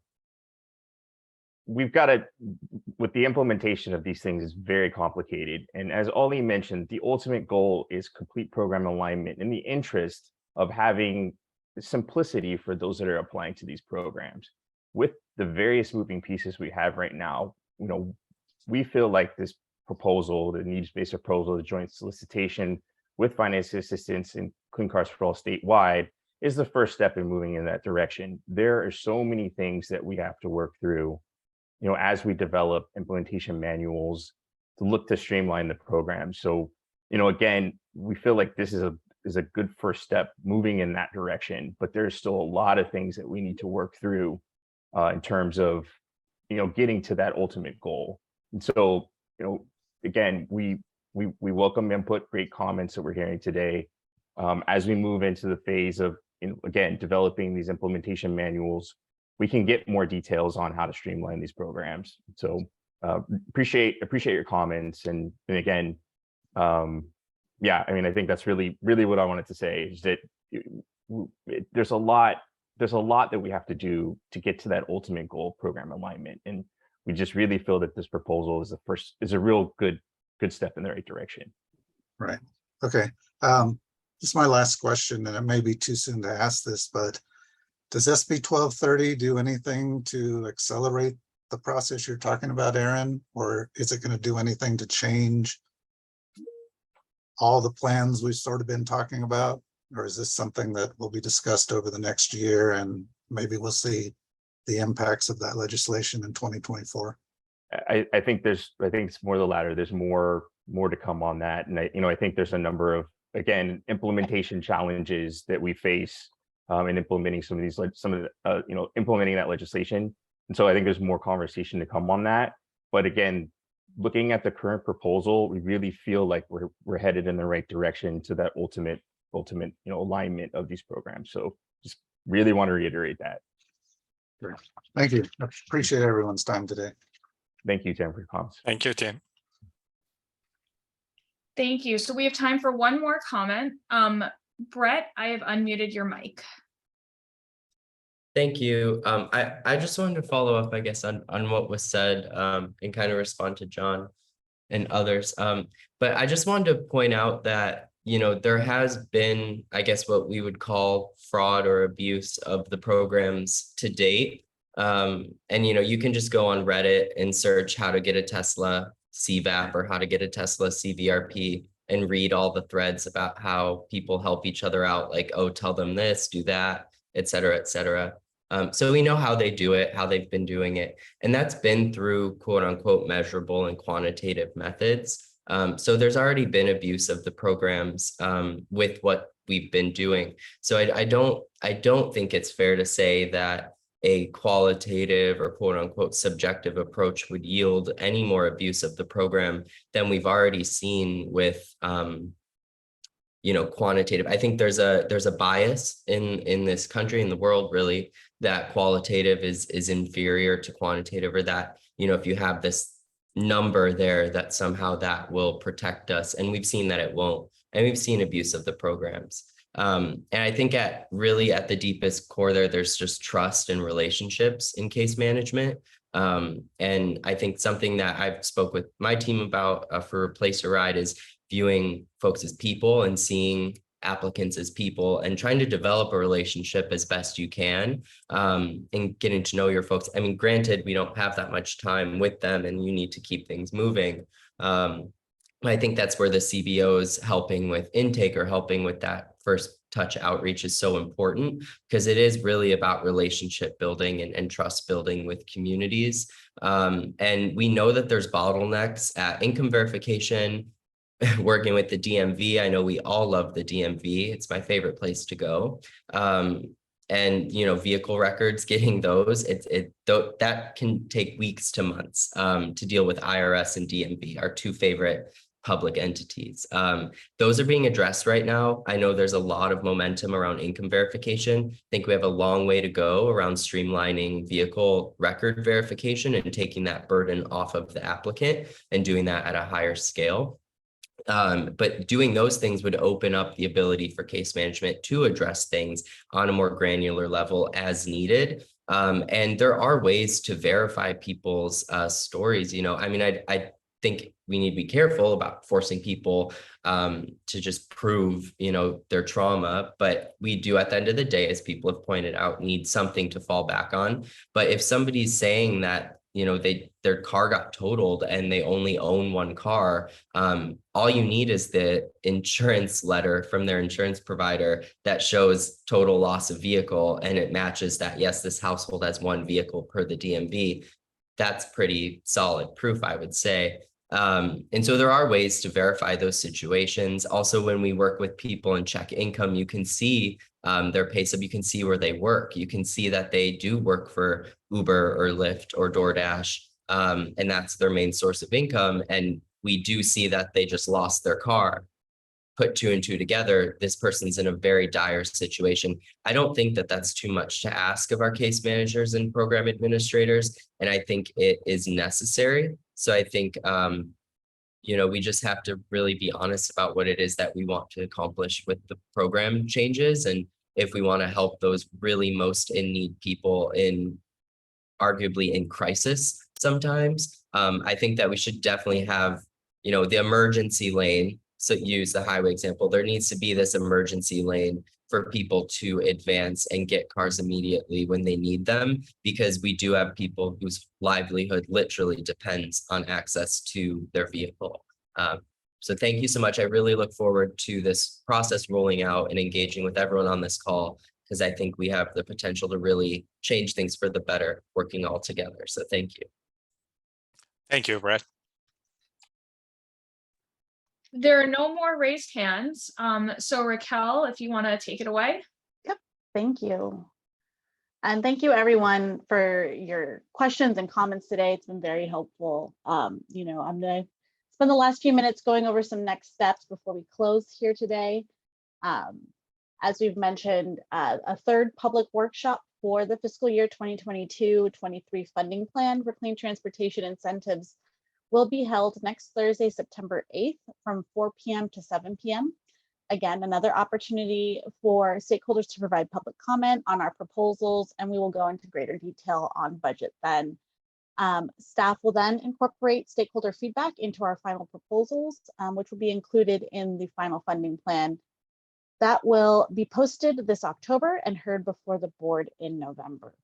We've got to, with the implementation of these things, is very complicated. And as Ollie mentioned, the ultimate goal is complete program alignment in the interest of having simplicity for those that are applying to these programs. With the various moving pieces we have right now, you know, we feel like this proposal, the needs-based proposal, the joint solicitation with financial assistance and Clean Cars for All statewide, is the first step in moving in that direction. There are so many things that we have to work through, you know, as we develop implementation manuals to look to streamline the program. So, you know, again, we feel like this is a good first step moving in that direction, but there's still a lot of things that we need to work through in terms of, you know, getting to that ultimate goal. And so, you know, again, we welcome input, great comments that we're hearing today. As we move into the phase of, you know, again, developing these implementation manuals, we can get more details on how to streamline these programs. So appreciate your comments. And again, yeah, I mean, I think that's really what I wanted to say, is that there's a lot that we have to do to get to that ultimate goal of program alignment. And we just really feel that this proposal is a real good step in the right direction. Right. Okay. This is my last question, and it may be too soon to ask this, but does SB 1230 do anything to accelerate the process you're talking about, Aaron? Or is it going to do anything to change all the plans we've sort of been talking about? Or is this something that will be discussed over the next year, and maybe we'll see the impacts of that legislation in 2024? I think it's more the latter. There's more to come on that. And I think there's a number of, again, implementation challenges that we face in implementing implementing that legislation. And so I think there's more conversation to come on that. But again, looking at the current proposal, we really feel like we're headed in the right direction to that ultimate alignment of these programs. So just really want to reiterate that. Great. Thank you. Appreciate everyone's time today. Thank you, Tim, for your comments. Thank you, Tim. Thank you. So we have time for one more comment. Brett, I have unmuted your mic. Thank you. I just wanted to follow up, I guess, on what was said and kind of respond to John and others. But I just wanted to point out that, there has been, I guess, what we would call fraud or abuse of the programs to date. And, you can just go on Reddit and search how to get a Tesla CVAP or how to get a Tesla CVRP and read all the threads about how people help each other out, like, oh, tell them this, do that, et cetera, et cetera. So we know how they do it, how they've been doing it, and that's been through quote unquote measurable and quantitative methods. So there's already been abuse of the programs with what we've been doing. So I don't think it's fair to say that a qualitative or quote unquote subjective approach would yield any more abuse of the program than we've already seen with quantitative. I think there's a bias in this country, in the world, really, that qualitative is inferior to quantitative, or that, if you have this number there, that somehow that will protect us. And we've seen that it won't. And we've seen abuse of the programs. And I think at the deepest core there's just trust and relationships in case management. And I think something that I've spoke with my team about for Place a Ride is viewing folks as people and seeing applicants as people and trying to develop a relationship as best you can, and getting to know your folks. I mean, granted, we don't have that much time with them and you need to keep things moving. I think that's where the CBOs helping with intake or helping with that first touch outreach is so important, because it is really about relationship building and trust building with communities. And we know that there's bottlenecks at income verification, working with the DMV. I know we all love the DMV. It's my favorite place to go. And, vehicle records, getting those, that can take weeks to months to deal with IRS and DMV, our two favorite public entities. Those are being addressed right now. I know there's a lot of momentum around income verification. I think we have a long way to go around streamlining vehicle record verification and taking that burden off of the applicant and doing that at a higher scale. But doing those things would open up the ability for case management to address things on a more granular level as needed. And there are ways to verify people's stories. I think we need to be careful about forcing people to just prove, their trauma. But we do, at the end of the day, as people have pointed out, need something to fall back on. But if somebody's saying that, their car got totaled and they only own one car, all you need is the insurance letter from their insurance provider that shows total loss of vehicle, and it matches that, yes, this household has one vehicle per the DMV. That's pretty solid proof, I would say. And so there are ways to verify those situations. Also, when we work with people and check income, you can see their pay stub, you can see where they work. You can see that they do work for Uber or Lyft or DoorDash, and that's their main source of income. And we do see that they just lost their car. Put two and two together, this person's in a very dire situation. I don't think that that's too much to ask of our case managers and program administrators, and I think it is necessary. So I think, we just have to really be honest about what it is that we want to accomplish with the program changes. And if we want to help those really most in need people arguably in crisis sometimes, I think that we should definitely have, the emergency lane. So use the highway example, there needs to be this emergency lane for people to advance and get cars immediately when they need them, because we do have people whose livelihood literally depends on access to their vehicle. So thank you so much. I really look forward to this process rolling out and engaging with everyone on this call, because I think we have the potential to really change things for the better working all together. So thank you. Thank you, Brett. There are no more raised hands. So Raquel, if you want to take it away. Yep, thank you. And thank you everyone for your questions and comments today. It's been very helpful. You know, I'm gonna spend the last few minutes going over some next steps before we close here today. As we've mentioned, a third public workshop for the fiscal year 2022-23 funding plan for clean transportation incentives will be held next Thursday, September 8th from 4 p.m. to 7 p.m. Again, another opportunity for stakeholders to provide public comment on our proposals, and we will go into greater detail on budget then. Staff will then incorporate stakeholder feedback into our final proposals, which will be included in the final funding plan. That will be posted this October and heard before the board in November.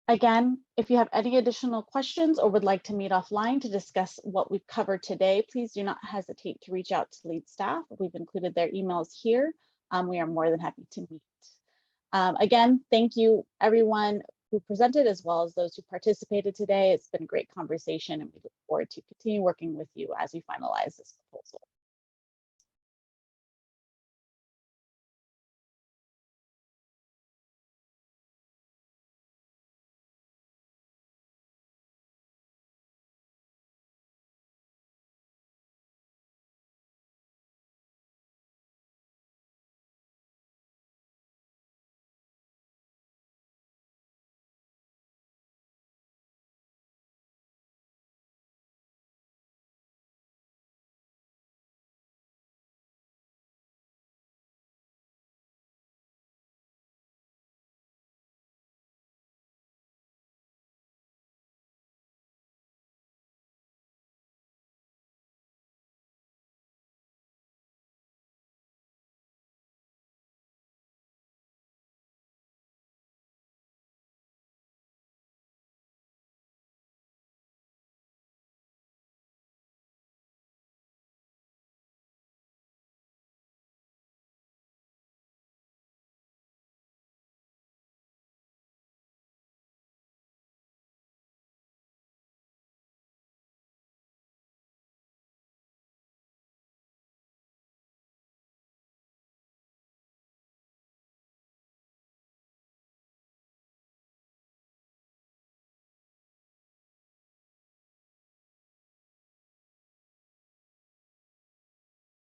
Again, if you have any additional questions or would like to meet offline to discuss what we've covered today, please do not hesitate to reach out to lead staff. We've included their emails here. We are more than happy to meet. Again, thank you everyone who presented as well as those who participated today. It's been a great conversation and we look forward to continue working with you as we finalize this proposal.